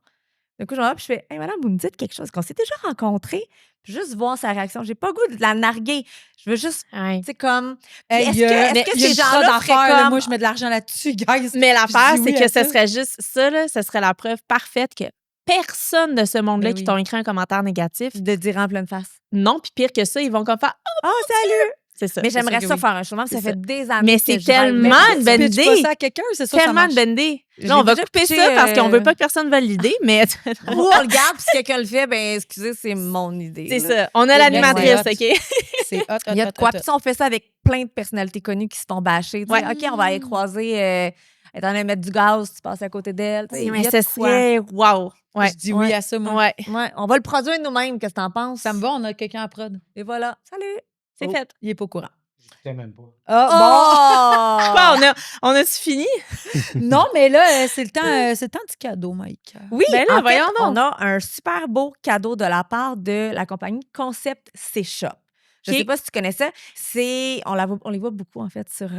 Speaker 3: Du coup, je vais puis je fais hey madame, vous me dites quelque chose, qu'on s'est déjà rencontrés, puis juste voir sa réaction. J'ai pas le goût de la narguer. Je veux juste,
Speaker 1: Ouais.
Speaker 3: tu sais, comme.
Speaker 2: Hey,
Speaker 3: Est-ce
Speaker 2: il y a-
Speaker 3: que
Speaker 2: il y a
Speaker 3: ces
Speaker 2: une
Speaker 3: gens-là
Speaker 2: fraude à
Speaker 3: feraient
Speaker 2: faire, là.
Speaker 3: comme.
Speaker 2: Moi, je mets de l'argent là-dessus, guys.
Speaker 1: Mais l'affaire,
Speaker 2: Je dis
Speaker 1: c'est
Speaker 2: oui
Speaker 1: que
Speaker 2: à
Speaker 1: ce
Speaker 2: ça.
Speaker 1: serait juste ça, là, ce serait la preuve parfaite que personne de ce monde-là
Speaker 2: Mais
Speaker 1: qui
Speaker 2: oui.
Speaker 1: t'ont écrit un commentaire négatif,
Speaker 3: De dire en pleine face.
Speaker 1: non, puis pire que ça, ils vont comme faire
Speaker 3: Oh, salut!
Speaker 1: c'est ça.
Speaker 3: Mais j'aimerais
Speaker 2: sûr que
Speaker 3: ça
Speaker 2: oui.
Speaker 3: faire un show. Même
Speaker 1: C'est
Speaker 3: ça fait
Speaker 1: ça.
Speaker 3: des années.
Speaker 1: Mais
Speaker 3: que
Speaker 1: c'est
Speaker 3: je rêve de
Speaker 1: tellement
Speaker 3: faire
Speaker 1: une
Speaker 3: ça.
Speaker 1: bonne
Speaker 2: Tu pitches pas
Speaker 1: idée.
Speaker 2: ça à quelqu'un, c'est ça, ça
Speaker 1: Tellement
Speaker 2: marche.
Speaker 1: de bonne idée.
Speaker 3: Je
Speaker 1: Là, on
Speaker 3: l'ai
Speaker 1: va
Speaker 3: déjà
Speaker 1: couper
Speaker 3: pitché,
Speaker 1: ça parce qu'on veut pas que personne vole l'idée, mais
Speaker 3: Ou on le garde, puis si quelqu'un le fait, ben excusez, c'est mon idée.
Speaker 1: c'est
Speaker 3: là.
Speaker 1: ça. On a l'animatrice,
Speaker 2: c'est
Speaker 1: OK?
Speaker 2: C'est hot,
Speaker 3: Il y a de
Speaker 2: hot,
Speaker 3: quoi.
Speaker 2: hot,
Speaker 3: Puis
Speaker 2: hot.
Speaker 3: ça, on fait ça avec plein de personnalités connues qui se font bâcher. Tu sais,
Speaker 1: Ouais.
Speaker 3: OK, on va aller croiser, elle est en train de mettre du gaz, tu passes à côté d'elle. Tu sais, il
Speaker 1: Mais
Speaker 3: y a
Speaker 1: ce
Speaker 3: de quoi.
Speaker 1: serait wow. Ouais.
Speaker 2: Je dis oui à ça, moi.
Speaker 1: Ouais.
Speaker 3: Ouais, on va le produire nous-mêmes. Qu'est-ce que t'en penses?
Speaker 2: Ça me va, on a quelqu'un à prod.
Speaker 3: Et voilà. Salut!
Speaker 1: C'est
Speaker 2: Oh,
Speaker 1: fait.
Speaker 2: Il est pas au courant.
Speaker 4: J'écoutais même pas.
Speaker 3: Oh!
Speaker 1: Quoi, on a-tu fini?
Speaker 2: Non, mais là, c'est le temps du cadeau, Mike.
Speaker 3: Oui,
Speaker 1: Ben là,
Speaker 3: en fait,
Speaker 1: voyons donc.
Speaker 3: on a un super beau cadeau de la part de la compagnie Concept C-Shop. Je ne
Speaker 1: OK.
Speaker 3: sais pas si tu connais ça. On les voit beaucoup, en fait, sur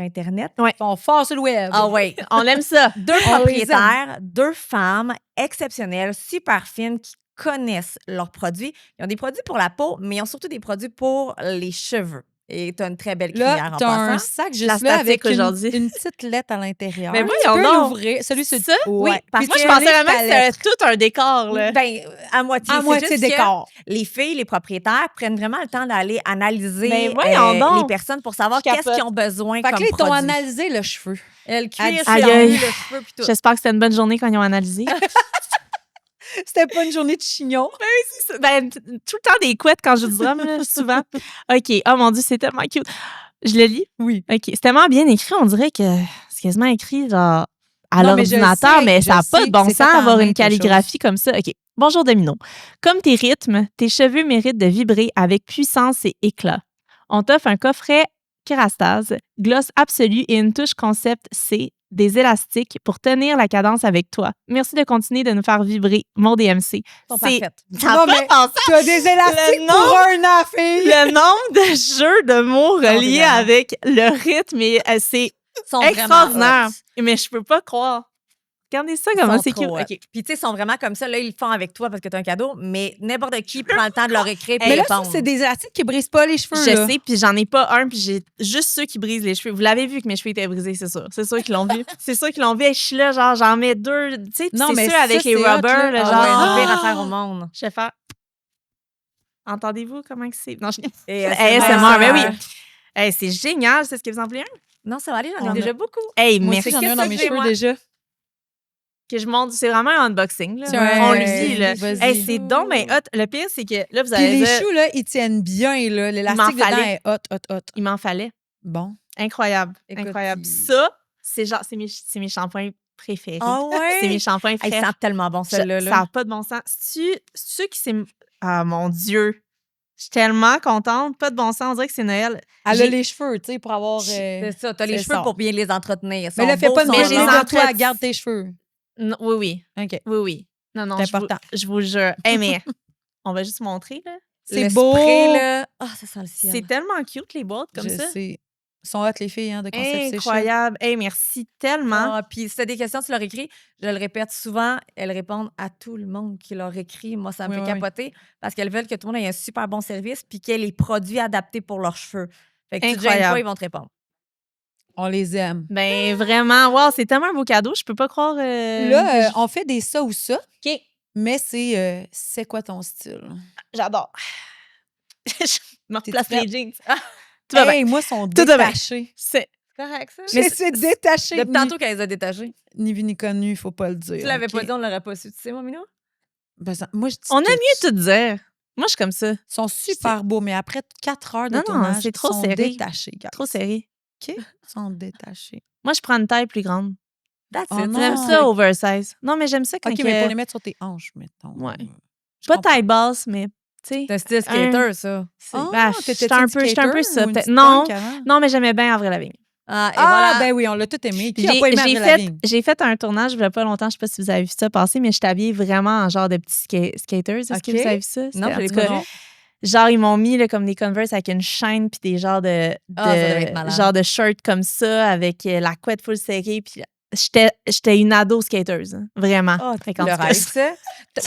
Speaker 3: Internet.
Speaker 2: Ils sont forts sur le web.
Speaker 3: Ah oui.
Speaker 1: On aime ça.
Speaker 3: Deux
Speaker 2: On les
Speaker 3: propriétaires, deux femmes exceptionnelles, super fines, qui connaissent leurs produits. Ils ont des produits pour la peau, mais ils ont surtout des produits pour les cheveux. Et tu as une très belle crinière
Speaker 2: Là,
Speaker 3: en
Speaker 2: t'as un
Speaker 3: passant.
Speaker 2: sac
Speaker 1: La
Speaker 2: juste là
Speaker 1: statique
Speaker 2: avec
Speaker 1: aujourd'hui.
Speaker 2: une petite lettre à l'intérieur.
Speaker 1: Mais
Speaker 2: Tu
Speaker 1: voyons
Speaker 2: peux
Speaker 1: donc.
Speaker 2: l'ouvrir. Celui sur
Speaker 1: Ça?
Speaker 3: Oui, parce
Speaker 1: Moi,
Speaker 3: que
Speaker 1: je pensais vraiment
Speaker 2: ta
Speaker 1: que c'était
Speaker 2: lettre.
Speaker 1: tout un décor, là.
Speaker 3: Ben, à moitié.
Speaker 2: À
Speaker 3: C'est
Speaker 2: moitié
Speaker 3: juste que
Speaker 2: décor.
Speaker 3: les filles, les propriétaires prennent vraiment le temps d'aller analyser
Speaker 1: Ben, voyons donc.
Speaker 3: les personnes pour savoir
Speaker 1: Je
Speaker 3: qu'est-ce
Speaker 1: capote.
Speaker 3: qu'ils ont besoin
Speaker 2: Fait que
Speaker 3: comme
Speaker 2: là, ils t'ont
Speaker 3: produit.
Speaker 2: analysé le cheveu.
Speaker 3: Le cuir,
Speaker 2: Aïe,
Speaker 3: le
Speaker 1: aïe.
Speaker 3: cheveu, puis tout.
Speaker 1: J'espère que c'était une bonne journée quand ils ont analysé.
Speaker 2: C'était pas une journée de chignon.
Speaker 1: Ben, tout le temps des couettes quand je dis drum, là, souvent. OK. Oh mon Dieu, c'est tellement cute. Je le lis?
Speaker 2: Oui.
Speaker 1: OK. C'est tellement bien écrit, on dirait que c'est quasiment écrit genre à
Speaker 2: Non, mais je
Speaker 1: l'ordinateur,
Speaker 2: sais,
Speaker 1: mais
Speaker 2: je
Speaker 1: ça n'a pas
Speaker 2: sais
Speaker 1: de
Speaker 2: que
Speaker 1: bon
Speaker 2: c'est
Speaker 1: sens
Speaker 2: fait en
Speaker 1: avoir
Speaker 2: main,
Speaker 1: une
Speaker 2: quelque
Speaker 1: calligraphie comme ça. OK. Bonjour Domino. Comme tes rythmes, tes cheveux méritent de vibrer avec puissance et éclat. On t'offre un coffret Kerastase, gloss absolu et une touche concept C, des élastiques pour tenir la cadence avec toi. Merci de continuer de nous faire vibrer, mon DMC.
Speaker 3: Sont
Speaker 1: C'est
Speaker 3: parfaites.
Speaker 1: ça a
Speaker 2: Non,
Speaker 1: pas
Speaker 2: mais
Speaker 1: de bon sens.
Speaker 2: tu as des élastiques
Speaker 1: Le
Speaker 2: pour
Speaker 1: nom-
Speaker 2: un an, fille.
Speaker 1: Le nombre de jeux de mots reliés
Speaker 3: dégueulasses.
Speaker 1: avec le rythme, c'est
Speaker 3: Sont
Speaker 1: extraordinaire.
Speaker 3: vraiment hot.
Speaker 1: Mais je peux pas croire. Regardez ça,
Speaker 3: Ils
Speaker 1: comment
Speaker 3: sont
Speaker 1: c'est cute.
Speaker 3: trop hot.
Speaker 1: OK.
Speaker 3: Puis, tu sais, ils sont vraiment comme ça. Là, ils le font avec toi parce que tu as un cadeau, mais n'importe qui prend le temps de leur écrire et
Speaker 2: Mais là, ça,
Speaker 3: répondre.
Speaker 2: c'est des élastiques qui brisent pas les cheveux.
Speaker 1: Je
Speaker 2: là.
Speaker 1: sais, puis j'en ai pas un, puis j'ai juste ceux qui brisent les cheveux. Vous l'avez vu que mes cheveux étaient brisés, c'est sûr. C'est sûr qu'ils l'ont vu. C'est sûr qu'ils l'ont vu. Et je suis là, genre, j'en mets deux. Tu sais, puis
Speaker 2: Non,
Speaker 1: c'est
Speaker 2: mais
Speaker 1: sûr avec
Speaker 2: ça,
Speaker 1: les
Speaker 2: c'est hot,
Speaker 1: rubbers,
Speaker 2: là.
Speaker 1: là,
Speaker 3: Ah
Speaker 1: genre.
Speaker 3: ouais, c'est la pire
Speaker 1: Ah!
Speaker 3: affaire au monde.
Speaker 1: Je vais faire. Entendez-vous comment que c'est? Non, je.
Speaker 3: Et
Speaker 1: ASMR, mais oui. Hey, c'est génial. C'est ce que vous en voulez un?
Speaker 3: Non, ça va aller, j'en
Speaker 2: On
Speaker 3: ai
Speaker 2: a-
Speaker 3: déjà beaucoup.
Speaker 1: Hey,
Speaker 2: Moi
Speaker 1: merci.
Speaker 2: aussi, j'en ai un dans mes cheveux
Speaker 3: Excusez-moi.
Speaker 2: déjà.
Speaker 1: Que je montre. C'est vraiment un unboxing. Là.
Speaker 2: C'est un-
Speaker 1: On le dit, là.
Speaker 2: Vas-y.
Speaker 1: Hey, c'est donc, mais hot. Le pire, c'est que là, vous
Speaker 2: Puis
Speaker 1: allez
Speaker 2: les
Speaker 1: dire,
Speaker 2: choux, là, ils tiennent bien, là. L'élastique
Speaker 1: m'en
Speaker 2: dedans
Speaker 1: fallait.
Speaker 2: est hot.
Speaker 1: il m'en fallait.
Speaker 2: Bon.
Speaker 1: Incroyable.
Speaker 3: Écoute,
Speaker 1: incroyable.
Speaker 3: il-
Speaker 1: Ça, c'est genre, c'est mes shampoings préférés.
Speaker 3: Ah ouais?
Speaker 1: C'est mes shampoings
Speaker 3: Hey,
Speaker 1: préférés.
Speaker 3: ils sentent tellement bon, celle-là.
Speaker 1: Ça n'a pas de bon sens. Ceux qui c'est. Ah, mon Dieu. Je suis tellement contente. Pas de bon sens. On dirait que c'est Noël.
Speaker 2: Elle a
Speaker 1: J'ai-
Speaker 2: les cheveux, tu sais, pour avoir.
Speaker 3: C'est ça, t'as les
Speaker 2: c'est
Speaker 3: cheveux
Speaker 2: ça.
Speaker 3: pour bien les entretenir.
Speaker 2: Mais là, fais pas de
Speaker 1: mais
Speaker 2: mais
Speaker 1: je les
Speaker 2: de toi,
Speaker 1: entretiens.
Speaker 2: garde tes cheveux.
Speaker 1: Non, oui.
Speaker 2: OK.
Speaker 1: Oui. Non, non,
Speaker 2: C'est
Speaker 1: je vous,
Speaker 2: important.
Speaker 1: je vous jure. Hey, mais on va juste montrer, là.
Speaker 2: C'est
Speaker 3: Le
Speaker 2: beau.
Speaker 3: spray, là. Ah, ça sent le ciel.
Speaker 1: C'est tellement cute, les boîtes, comme
Speaker 2: Je
Speaker 1: ça.
Speaker 2: sais. Ils sont hot, les filles, hein, de Concept C-Shop.
Speaker 1: Incroyable. Hey, merci tellement.
Speaker 3: Ah, puis si t'as des questions, tu leur écris. Je le répète souvent, elles répondent à tout le monde qui leur écrit. Moi, ça me
Speaker 2: Oui,
Speaker 3: fait
Speaker 2: oui.
Speaker 3: capoter parce qu'elles veulent que tout le monde ait un super bon service puis qu'il y ait les produits adaptés pour leurs cheveux. Fait que tu te gênes
Speaker 1: Incroyable.
Speaker 3: pas, ils vont te répondre.
Speaker 2: On les aime.
Speaker 1: Ben, vraiment, wow, c'est tellement un beau cadeau. Je peux pas croire.
Speaker 2: Là, on fait des ça ou ça,
Speaker 1: OK.
Speaker 2: mais c'est quoi ton style?
Speaker 1: J'adore. Je me
Speaker 2: T'es
Speaker 1: replace
Speaker 2: prête?
Speaker 1: les jeans. Ah, tout va bien.
Speaker 2: Hey, moi, sont
Speaker 1: Tout va bien.
Speaker 2: détachés.
Speaker 1: C'est
Speaker 3: Correct, ça?
Speaker 2: Mais c'est détaché.
Speaker 3: Depuis tantôt qu'elles les a détachés.
Speaker 2: Ni vu ni connu, il faut pas le dire.
Speaker 3: Tu l'avais
Speaker 2: OK?
Speaker 3: pas dit, on l'aurait pas su. Tu sais, mon minou?
Speaker 2: Ben, moi, je dis
Speaker 1: On a
Speaker 2: tout.
Speaker 1: mieux tout dire. Moi, je suis comme ça.
Speaker 2: Ils sont super beaux, mais après 4 heures de
Speaker 1: Non, non,
Speaker 2: tournage,
Speaker 1: c'est trop
Speaker 2: ils sont
Speaker 1: serré.
Speaker 2: détachés. guys.
Speaker 1: Trop serré.
Speaker 2: OK? Ils sont détachés.
Speaker 1: Moi, je prends une taille plus grande.
Speaker 3: That's
Speaker 2: Oh
Speaker 3: it.
Speaker 2: non.
Speaker 1: J'aime ça oversize. Non, mais j'aime ça quand
Speaker 2: OK, mais pour les mettre sur tes hanches, mettons.
Speaker 1: Ouais.
Speaker 2: Je
Speaker 1: pas
Speaker 2: comprends.
Speaker 1: taille basse, mais tu sais.
Speaker 3: C'est un style skater, ça.
Speaker 2: Ah,
Speaker 1: Ben,
Speaker 2: t'étais-tu
Speaker 1: j'étais un
Speaker 2: une
Speaker 1: peu
Speaker 2: skater
Speaker 1: ça.
Speaker 2: ou une
Speaker 1: peut-être.
Speaker 2: petite
Speaker 1: Non,
Speaker 2: punk avant?
Speaker 1: non, mais j'aimais bien Avril Lavigne.
Speaker 3: Ah, et
Speaker 2: Ah,
Speaker 3: voilà.
Speaker 2: ben oui, on l'a tout aimé. Qui a pas aimé Avril
Speaker 1: J'ai
Speaker 2: Lavigne?
Speaker 1: fait un tournage il y a pas longtemps, je sais pas si vous avez vu ça passer, mais je suis habillée vraiment en genre de petits skaters. Est-ce que
Speaker 3: OK.
Speaker 1: vous avez vu ça?
Speaker 3: Non,
Speaker 1: C'était-
Speaker 3: je
Speaker 1: en
Speaker 3: l'ai
Speaker 1: tout
Speaker 3: pas
Speaker 1: cas,
Speaker 3: vu.
Speaker 1: genre, ils m'ont mis là, comme des Converse avec une chaîne puis des genres de
Speaker 3: Ah, ça devait être malade.
Speaker 1: genre de shirts comme ça avec la couette full serrée. Puis j'étais une ado skateuse, hein, vraiment.
Speaker 3: Ah,
Speaker 1: Fait qu'en
Speaker 3: le
Speaker 1: tout cas,
Speaker 3: rêve, ça.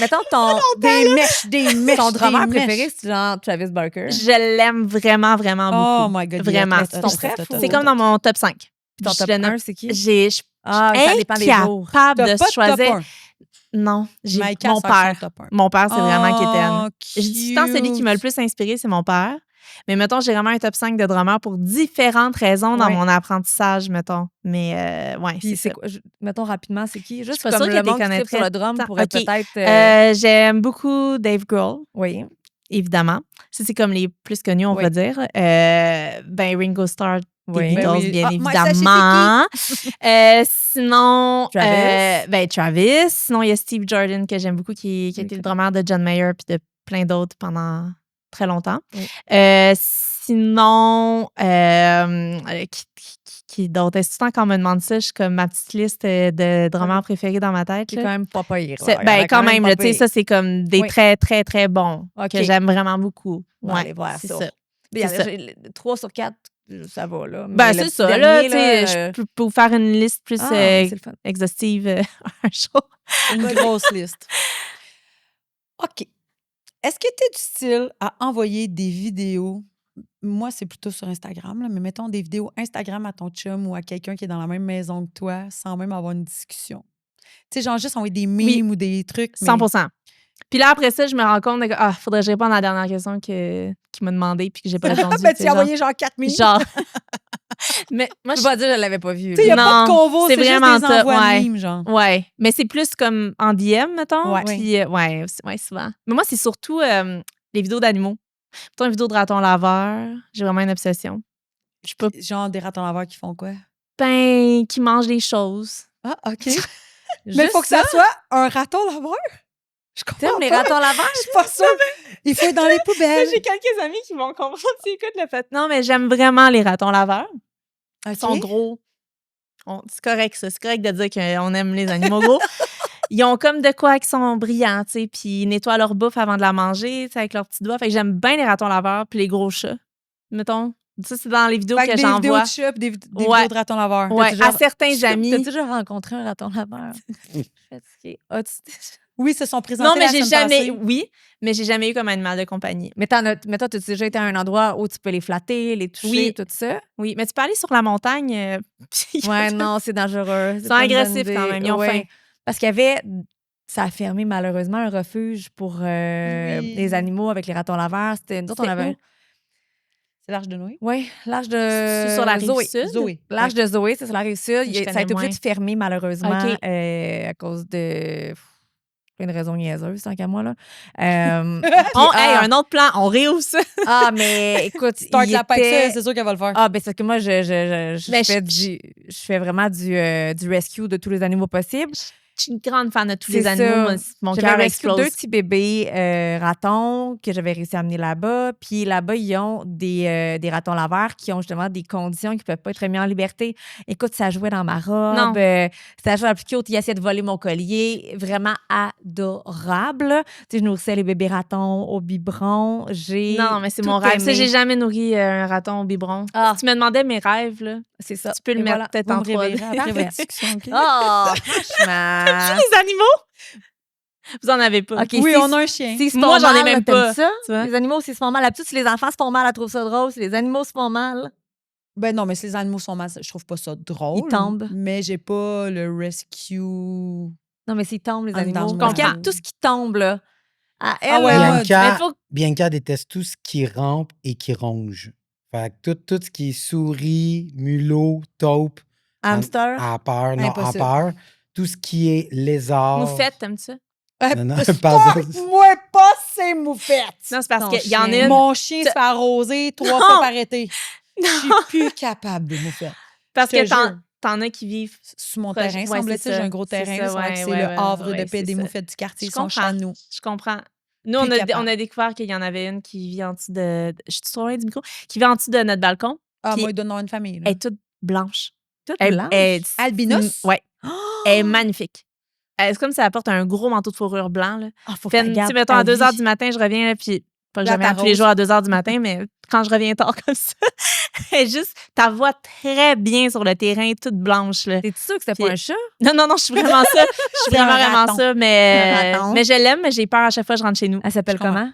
Speaker 3: Mettons ton,
Speaker 2: Des mèches,
Speaker 3: ton drummer
Speaker 2: des mèches.
Speaker 3: préféré, c'est genre Travis Barker.
Speaker 1: je l'aime vraiment, vraiment
Speaker 2: Oh
Speaker 1: beaucoup.
Speaker 2: my God.
Speaker 1: Vraiment.
Speaker 3: C'est ton préf ou-
Speaker 1: C'est comme dans mon top 5.
Speaker 3: Puis ton
Speaker 1: Je
Speaker 3: top
Speaker 1: le note.
Speaker 3: 1, c'est qui?
Speaker 1: Je suis
Speaker 3: Ah, ça dépend des jours.
Speaker 1: incapable
Speaker 2: T'as
Speaker 1: de
Speaker 2: pas de top
Speaker 1: choisir.
Speaker 2: 1.
Speaker 1: Non, j'ai
Speaker 2: Maïka
Speaker 1: mon
Speaker 2: sort son
Speaker 1: père.
Speaker 2: top 1.
Speaker 1: Mon père, c'est vraiment
Speaker 2: Oh,
Speaker 1: Kéten. Je dis tout le temps, celui qui m'a le
Speaker 2: cute.
Speaker 1: plus inspiré, c'est mon père. Mais mettons, j'ai vraiment un top 5 de drummers pour différentes raisons dans
Speaker 3: Ouais.
Speaker 1: mon apprentissage, mettons. Mais ouais,
Speaker 3: Puis
Speaker 1: c'est
Speaker 3: c'est
Speaker 1: ça.
Speaker 3: quoi? Mettons rapidement, c'est qui? Juste
Speaker 1: pas
Speaker 3: comme
Speaker 1: sûre
Speaker 3: le
Speaker 1: que t'es
Speaker 3: monde qui tripe sur le
Speaker 1: connaîtrais
Speaker 3: drum
Speaker 1: tant.
Speaker 3: pourrait
Speaker 1: OK.
Speaker 3: peut-être...
Speaker 1: J'aime beaucoup Dave Grohl,
Speaker 3: oui.
Speaker 1: évidemment. Ça, c'est comme les plus connus, on
Speaker 3: Oui.
Speaker 1: va dire. Ben, Ringo Starr, des
Speaker 3: Oui.
Speaker 1: Beatles,
Speaker 2: Ben oui.
Speaker 1: bien
Speaker 2: Ah, moi, ça, je sais
Speaker 1: évidemment. Sinon,
Speaker 3: Travis.
Speaker 1: Travis. Sinon, il y a Steve Jordan, que j'aime beaucoup, qui a été le drummer de John Mayer puis de plein d'autres pendant très longtemps.
Speaker 3: Oui.
Speaker 1: sinon, qui d'autre? Est-ce que tout le temps qu'on me demande ça, je suis comme ma petite liste de romans préférés dans ma tête.
Speaker 3: C'est
Speaker 1: là.
Speaker 3: quand même pas pire.
Speaker 1: C'est- ben, quand même, là, tu sais, ça, c'est comme des
Speaker 3: Oui.
Speaker 1: très, très, très bons
Speaker 3: OK.
Speaker 1: que j'aime vraiment beaucoup.
Speaker 3: On va
Speaker 1: Ouais,
Speaker 3: aller voir
Speaker 1: c'est
Speaker 3: ça.
Speaker 1: ça.
Speaker 3: Puis,
Speaker 1: C'est ça.
Speaker 3: 3 sur 4, ça va, là.
Speaker 1: Ben,
Speaker 3: Mais le
Speaker 1: c'est
Speaker 3: petit
Speaker 1: ça, là, tu
Speaker 3: dernier,
Speaker 1: sais, je peux vous faire une liste plus
Speaker 3: c'est le fun.
Speaker 1: exhaustive un jour.
Speaker 2: Une grosse liste. OK. Est-ce que tu es du style à envoyer des vidéos? Moi, c'est plutôt sur Instagram, là, mais mettons des vidéos Instagram à ton chum ou à quelqu'un qui est dans la même maison que toi sans même avoir une discussion. Tu sais, genre juste envoyer des memes ou des trucs. Mais...
Speaker 1: 100%. Puis là, après ça, je me rends compte que faudrait que je réponde à la dernière question qu'il m'a demandé puis que j'ai pas répondu.
Speaker 2: Ben,
Speaker 1: tu
Speaker 2: tu
Speaker 1: sais,
Speaker 2: as envoyé genre 4 memes.
Speaker 1: genre. Mais moi,
Speaker 3: Je peux pas dire que je l'avais pas vu.
Speaker 2: Tu sais, il n'y a pas de
Speaker 1: Non,
Speaker 2: convo,
Speaker 1: c'est
Speaker 2: c'est juste
Speaker 1: vraiment
Speaker 2: des
Speaker 1: ça,
Speaker 2: envois
Speaker 1: ouais.
Speaker 2: de memes, genre.
Speaker 1: Ouais, mais c'est plus comme en DM, mettons.
Speaker 2: Ouais.
Speaker 1: Puis, ouais, souvent. Mais moi, c'est surtout les vidéos d'animaux. Mettons une vidéo de raton laveur, j'ai vraiment une obsession. Je peux
Speaker 2: Genre des ratons laveurs qui font quoi?
Speaker 1: pas qui mangent des choses.
Speaker 2: Ah, OK.
Speaker 3: Juste
Speaker 2: Mais il faut que ça soit un raton laveur. Je comprends
Speaker 3: T'aimes les
Speaker 2: pas.
Speaker 3: ratons laveurs?
Speaker 2: Je suis pas sûre. Il faut être dans les poubelles.
Speaker 1: J'ai quelques amis qui vont comprendre si écoutent le fait. Non, mais j'aime vraiment les ratons laveurs. Ils sont gros. C'est correct, ça. C'est correct de dire qu'on aime les animaux gros. Ils ont comme de quoi qui sont brillants, tu sais, puis ils nettoient leur bouffe avant de la manger, tu sais, avec leurs petits doigts. Fait que j'aime bien les ratons laveurs puis les gros chats, mettons. Ça, c'est dans les vidéos
Speaker 2: Fait
Speaker 1: que
Speaker 2: des vidéos
Speaker 1: j'envoie.
Speaker 2: de chats, des
Speaker 1: Ouais.
Speaker 2: vidéos de ratons laveurs.
Speaker 1: Ouais,
Speaker 3: déjà-
Speaker 1: à certains amis.
Speaker 3: T'as déjà rencontré un raton laveur? Fatiguée.
Speaker 2: Oui, se sont présentés
Speaker 1: Non, mais
Speaker 2: la
Speaker 1: j'ai
Speaker 2: semaine
Speaker 1: jamais...
Speaker 2: passée.
Speaker 1: Oui, mais j'ai jamais eu comme animal de compagnie.
Speaker 3: Mais toi, t'as déjà été à un endroit où tu peux les flatter, les toucher,
Speaker 1: Oui.
Speaker 3: tout ça?
Speaker 1: Oui, mais tu peux aller sur la montagne.
Speaker 3: Ouais, non, c'est dangereux.
Speaker 1: Ils sont agressifs quand même, ils ont faim.
Speaker 3: Parce qu'il y avait... Ça a fermé malheureusement un refuge pour
Speaker 2: Oui.
Speaker 3: les animaux avec les ratons laveurs. C'était nous autres, on
Speaker 1: C'était
Speaker 3: avait...
Speaker 1: où?
Speaker 2: C'est l'Arche de Noé?
Speaker 3: Oui, l'âge de
Speaker 1: C'est sur la rive
Speaker 3: Zoé.
Speaker 1: sud?
Speaker 2: Zoé.
Speaker 3: L'âge de Zoé, c'est sur la rive sud.
Speaker 1: Je
Speaker 3: Ça a
Speaker 1: connais
Speaker 3: été obligé
Speaker 1: moins.
Speaker 3: de fermer malheureusement
Speaker 1: OK.
Speaker 3: à cause de plein de raisons niaiseuses, tant qu'à moi. Là. Puis,
Speaker 1: Hey, un autre plan, on réouvre ça.
Speaker 3: mais écoute,
Speaker 2: Start
Speaker 3: il
Speaker 2: la paix,
Speaker 3: était...
Speaker 2: c'est sûr qu'elle va le faire.
Speaker 3: Ah, ben c'est parce que moi, je
Speaker 1: Ben,
Speaker 3: fais je fais vraiment du rescue de tous les animaux possibles.
Speaker 1: Je suis une grande fan de tous
Speaker 3: C'est
Speaker 1: les animaux.
Speaker 3: ça.
Speaker 1: Mon
Speaker 3: J'avais
Speaker 1: cœur
Speaker 3: rescue
Speaker 1: explose.
Speaker 3: 2 petits bébés ratons que j'avais réussi à amener là-bas. Puis là-bas, ils ont des ratons laveurs qui ont justement des conditions qui ne peuvent pas être mis en liberté. Écoute, ça jouait dans ma robe.
Speaker 1: Non.
Speaker 3: Ça jouait la plus cute. Il essayait de voler mon collier. Vraiment adorable. Tu sais, je nourrissais les bébés ratons au biberon.
Speaker 1: Non, mais c'est
Speaker 3: tout
Speaker 1: mon rêve.
Speaker 3: aimé.
Speaker 1: Ça, j'ai jamais nourri un raton au biberon.
Speaker 3: Ah.
Speaker 1: Si tu me demandais mes rêves, là,
Speaker 3: C'est ça.
Speaker 1: tu peux le
Speaker 3: Et
Speaker 1: mettre
Speaker 3: voilà.
Speaker 1: peut-être
Speaker 2: Vous
Speaker 1: en
Speaker 2: me
Speaker 1: 3D.
Speaker 2: réveillerez après votre discussion, OK?
Speaker 3: Oh, franchement.
Speaker 1: Les animaux? Vous en avez pas.
Speaker 3: OK,
Speaker 2: Oui,
Speaker 3: si-
Speaker 2: on a un chien.
Speaker 3: s'ils se
Speaker 1: Moi,
Speaker 3: font
Speaker 1: j'en ai
Speaker 3: mal,
Speaker 1: même
Speaker 3: t'aimes
Speaker 1: pas,
Speaker 3: ça?
Speaker 1: tu vois.
Speaker 3: Les animaux, s'ils se font mal. D'habitude, si les enfants se font mal, elle trouve ça drôle. Si les animaux se font mal,
Speaker 2: Ben non, mais si les animaux sont mal, je trouve pas ça drôle.
Speaker 3: Ils tombent.
Speaker 2: Mais j'ai pas le rescue.
Speaker 3: non, mais s'ils tombent, les
Speaker 2: Ah,
Speaker 3: animaux.
Speaker 2: dans
Speaker 3: Parce qu'il y a
Speaker 2: le-
Speaker 3: tout ce qui tombe, là. À elle,
Speaker 2: Ah ouais,
Speaker 3: là,
Speaker 2: moi,
Speaker 4: Bianca,
Speaker 3: mais faut-
Speaker 4: Bianca déteste tout ce qui rampe et qui ronge. Fait que tout ce qui est souris, mulot, taupe,
Speaker 3: hamster.
Speaker 4: a peur, non, a
Speaker 2: Impossible.
Speaker 4: peur. Tout ce qui est lézard.
Speaker 1: Moufette, t'aimes ça?
Speaker 4: Non, non,
Speaker 2: Start
Speaker 4: pardon.
Speaker 2: moi pas ces moufettes.
Speaker 1: Non, c'est parce
Speaker 3: Ton
Speaker 1: qu'il y en a
Speaker 3: chien.
Speaker 1: une.
Speaker 2: Mon chien se fait arroser 3
Speaker 1: Non.
Speaker 2: fois par été. Je suis plus capable de moufettes.
Speaker 1: Parce
Speaker 2: je
Speaker 1: que
Speaker 2: te jure.
Speaker 1: t'en as qui vivent.
Speaker 2: Sur mon
Speaker 1: Proche-
Speaker 2: terrain,
Speaker 1: ouais,
Speaker 2: semble-t-il,
Speaker 1: c'est
Speaker 2: j'ai
Speaker 1: ça.
Speaker 2: un gros
Speaker 1: C'est
Speaker 2: terrain.
Speaker 1: ça,
Speaker 2: C'est vrai que
Speaker 1: ouais,
Speaker 2: c'est
Speaker 1: ouais,
Speaker 2: le
Speaker 1: ouais,
Speaker 2: havre
Speaker 1: ouais,
Speaker 2: de paix
Speaker 1: c'est
Speaker 2: des
Speaker 1: ça.
Speaker 2: moufettes du quartier.
Speaker 1: Je
Speaker 2: Ils sont
Speaker 1: comprends.
Speaker 2: chez nous.
Speaker 1: Je comprends. Nous,
Speaker 2: Plus
Speaker 1: on
Speaker 2: capable.
Speaker 1: a découvert qu'il y en avait une qui vit en dessous de. Je suis trop loin du micro. Qui vit en dessous de notre balcon.
Speaker 2: Ah,
Speaker 1: Puis
Speaker 2: moi, ils donnent une famille. là.
Speaker 1: Elle est toute blanche.
Speaker 3: Toute
Speaker 1: Elle-
Speaker 3: blanche.
Speaker 2: Albinos?
Speaker 1: Ouais. Elle est magnifique. C'est comme si elle porte un gros manteau de fourrure blanc. Là.
Speaker 3: Ah, faut
Speaker 1: Fait,
Speaker 3: qu'elle
Speaker 1: tu sais,
Speaker 3: garde
Speaker 1: mettons, à
Speaker 3: ta
Speaker 1: 2 h
Speaker 3: vie.
Speaker 1: du matin, je reviens, là, puis pas que
Speaker 2: Là,
Speaker 1: je reviens tous les
Speaker 2: t'arroses.
Speaker 1: jours à 2 h du matin, mais quand je reviens tard comme ça, elle est juste, ta voix très bien sur le terrain, toute blanche. Là.
Speaker 3: T'es sûr que c'était
Speaker 1: Puis-
Speaker 3: pas un chat?
Speaker 1: Non, je suis vraiment ça. Je suis
Speaker 3: C'est un
Speaker 1: vraiment
Speaker 3: raton.
Speaker 1: ça,
Speaker 3: Un
Speaker 1: mais
Speaker 3: raton.
Speaker 1: je l'aime, mais j'ai peur à chaque fois que je rentre chez nous.
Speaker 3: Elle s'appelle
Speaker 2: Je comprends.
Speaker 3: comment?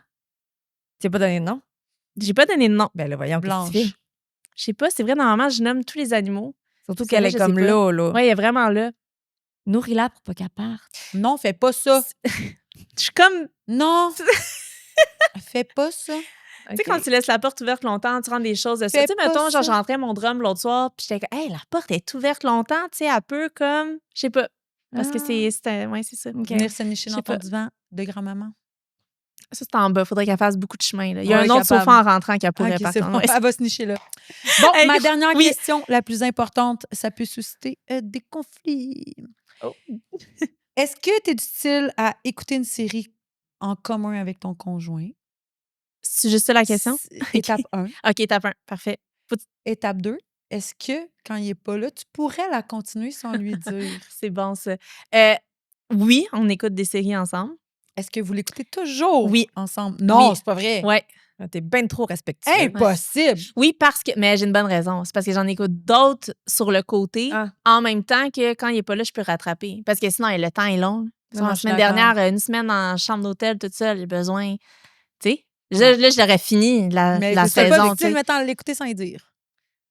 Speaker 3: Tu n'as pas donné de nom?
Speaker 1: J'ai pas donné de nom.
Speaker 3: Ben là, voyons,
Speaker 2: Blanche.
Speaker 3: qu'est-ce que tu fais?
Speaker 1: Je sais pas, c'est vrai, normalement, je nomme tous les animaux.
Speaker 3: Surtout
Speaker 1: C'est
Speaker 3: qu'elle
Speaker 1: vrai,
Speaker 3: est
Speaker 1: je
Speaker 3: comme
Speaker 1: sais pas.
Speaker 3: là, là.
Speaker 1: Ouais, il est vraiment là.
Speaker 3: Nourris-la pour pas qu'elle parte.
Speaker 2: Non, fais pas ça.
Speaker 1: Je suis comme,
Speaker 2: Non. Fais pas ça.
Speaker 1: tu sais, quand tu laisses la porte ouverte longtemps, tu rentres des choses de ça.
Speaker 2: Fais
Speaker 1: Tu sais,
Speaker 2: pas
Speaker 1: mettons, genre,
Speaker 2: ça.
Speaker 1: je rentrais mon drum l'autre soir, puis j'étais comme, hey, la porte est ouverte longtemps, tu sais, un peu comme, je sais pas. Parce que ouais, c'est ça.
Speaker 2: Venir se nicher
Speaker 1: Je
Speaker 2: dans
Speaker 1: sais
Speaker 2: ton
Speaker 1: pas.
Speaker 2: divan de grand-maman.
Speaker 1: Ça, c'est en bas. Faudrait qu'elle fasse beaucoup de chemin. Là. Il y a
Speaker 2: Ouais,
Speaker 1: un autre
Speaker 2: capable.
Speaker 1: sofa en rentrant qu'elle pourrait
Speaker 2: Ok, c'est
Speaker 1: partir.
Speaker 2: bon.
Speaker 1: Ouais.
Speaker 2: Elle va se nicher là. Bon,
Speaker 1: Hey,
Speaker 2: ma dernière
Speaker 1: oui.
Speaker 2: question, la plus importante, ça peut susciter des conflits.
Speaker 1: Oh.
Speaker 2: Est-ce que tu es du style à écouter une série en commun avec ton conjoint
Speaker 1: C'est juste ça la question?
Speaker 2: Étape 1.
Speaker 1: OK, étape 1. Parfait.
Speaker 2: Étape 2. Est-ce que, quand il n'est pas là, tu pourrais la continuer sans lui dire?
Speaker 1: C'est bon, ça. Oui, on écoute des séries ensemble.
Speaker 2: Est-ce que vous l'écoutez toujours
Speaker 1: Oui.
Speaker 2: ensemble? Non,
Speaker 1: Oui.
Speaker 2: c'est pas vrai.
Speaker 1: Ouais.
Speaker 3: T'es bien trop respectueux.
Speaker 2: Impossible.
Speaker 1: Oui, parce que. Mais j'ai une bonne raison. C'est parce que j'en écoute d'autres sur le côté
Speaker 3: Ah.
Speaker 1: en même temps que quand il n'est pas là, je peux rattraper. Parce que sinon, le temps est long.
Speaker 3: Non,
Speaker 1: La
Speaker 3: je suis
Speaker 1: semaine
Speaker 3: d'accord.
Speaker 1: dernière, une semaine en chambre d'hôtel, toute seule, j'ai besoin. Tu sais? Là, j'aurais fini la
Speaker 2: Mais tu peux
Speaker 1: saison.
Speaker 2: pas
Speaker 1: tu
Speaker 2: l'écouter,
Speaker 1: sais.
Speaker 2: mettons, l'écouter sans y dire.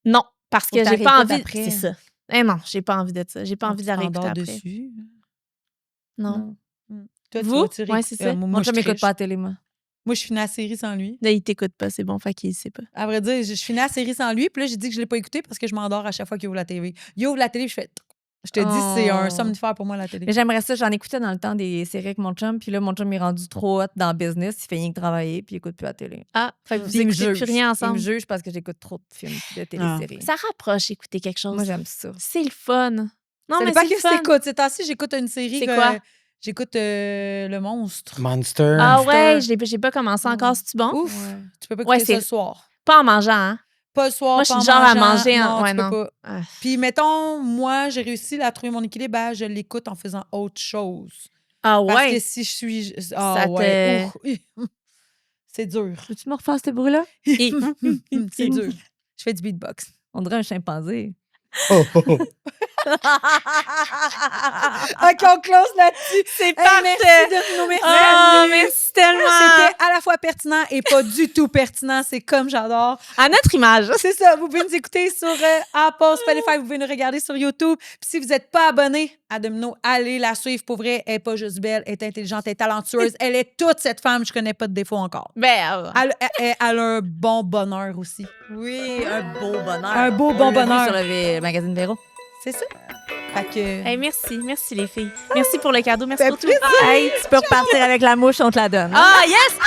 Speaker 1: Non, parce
Speaker 3: Faut
Speaker 1: que
Speaker 3: que
Speaker 1: j'ai
Speaker 3: t'arrêtes
Speaker 1: pas
Speaker 3: pas
Speaker 1: envie.
Speaker 3: après.
Speaker 1: C'est ça. Non, j'ai pas envie de ça. J'ai pas envie de la réécouter après.
Speaker 2: Dessus.
Speaker 1: Non.
Speaker 2: Toi, tu
Speaker 1: Vous?
Speaker 2: vas-tu
Speaker 1: Ouais, c'est ça.
Speaker 2: moi,
Speaker 3: Mon
Speaker 2: je
Speaker 3: chum m'écoute
Speaker 2: triche.
Speaker 3: pas à la télé, moi.
Speaker 2: Moi, je finis la série sans lui.
Speaker 1: Là, il t'écoute pas, c'est bon, fait qu'il sait pas.
Speaker 2: À vrai dire, je finis la série sans lui, puis là, j'ai dit que je l'ai pas écouté parce que je m'endors à chaque fois qu'il ouvre la télé. Il ouvre la télé, je fais... Je te dis, c'est un somnifère pour moi, la télé.
Speaker 3: Mais j'aimerais ça. J'en écoutais dans le temps des séries avec mon chum. Puis là, mon chum est rendu trop hot dans le business. Il fait rien que travailler. Puis il écoute plus la télé.
Speaker 1: Ah, fait que vous
Speaker 3: Puis il me
Speaker 1: écoutez plus
Speaker 3: juge.
Speaker 1: rien
Speaker 3: Il
Speaker 1: ensemble.
Speaker 3: me juge parce que j'écoute trop de films et de téléséries.
Speaker 1: Ça rapproche écouter quelque chose.
Speaker 3: Moi, j'aime ça.
Speaker 1: C'est le fun. Non,
Speaker 2: Ça
Speaker 1: mais
Speaker 2: dépend
Speaker 1: c'est le
Speaker 2: qu'est-ce que
Speaker 1: fun.
Speaker 2: t'écoutes. Ces temps-ci, j'écoute une série.
Speaker 1: C'est quoi?
Speaker 2: J'écoute Le Monstre.
Speaker 4: Monster.
Speaker 1: Ah ouais, j'ai pas commencé encore, c'est-tu bon?
Speaker 2: Ouf!
Speaker 3: Ouais.
Speaker 2: Tu peux pas
Speaker 1: Ouais,
Speaker 2: écouter ça
Speaker 1: c'est-
Speaker 2: le soir.
Speaker 1: Pas en mangeant, hein?
Speaker 2: Pas le soir,
Speaker 1: Moi, je
Speaker 2: pas
Speaker 1: suis
Speaker 2: en
Speaker 1: genre à
Speaker 2: mangeant.
Speaker 1: manger en-
Speaker 2: Non,
Speaker 1: ouais,
Speaker 2: tu peux
Speaker 1: non.
Speaker 2: pas.
Speaker 1: Ah.
Speaker 2: Puis, mettons, moi, j'ai réussi à trouver mon équilibre. Je l'écoute en faisant autre chose.
Speaker 1: Ah
Speaker 2: Parce que
Speaker 1: ouais?
Speaker 2: si je suis...
Speaker 1: Ça
Speaker 2: Ah ouais. Ouf. C'est dur.
Speaker 3: Peux-tu me refaire ce bruit-là?
Speaker 1: Et-
Speaker 2: C'est dur. Je fais du beatbox.
Speaker 3: On dirait un chimpanzé.
Speaker 4: Oh, oh, oh.
Speaker 2: OK, on close là-dessus.
Speaker 1: C'est
Speaker 2: Merci
Speaker 1: parfait!
Speaker 2: de nous merci.
Speaker 1: Oh, merci tellement!
Speaker 2: C'était à la fois pertinent et pas du tout pertinent. C'est comme j'adore.
Speaker 1: À notre image.
Speaker 2: C'est ça. Vous pouvez nous écouter sur Apple, Spotify. Vous pouvez nous regarder sur YouTube. Puis si vous n'êtes pas abonné à Domino, allez la suivre. Pour vrai, elle n'est pas juste belle, elle est intelligente, elle est talentueuse. Elle est toute cette femme. Je connais pas de défaut encore.
Speaker 1: Ben,
Speaker 2: Elle a un bon bonheur aussi.
Speaker 3: Oui, un beau bonheur.
Speaker 2: Un beau bon
Speaker 3: On l'a vu
Speaker 2: bonheur.
Speaker 3: sur le magazine Véro.
Speaker 2: C'est ça. Fait que...
Speaker 1: hey, merci. Merci les filles. Merci pour le cadeau. Merci
Speaker 2: fait
Speaker 1: pour tout.
Speaker 2: plaisir.
Speaker 3: Hey, tu peux repartir avec la mouche, on te la donne.
Speaker 1: Ah, yes!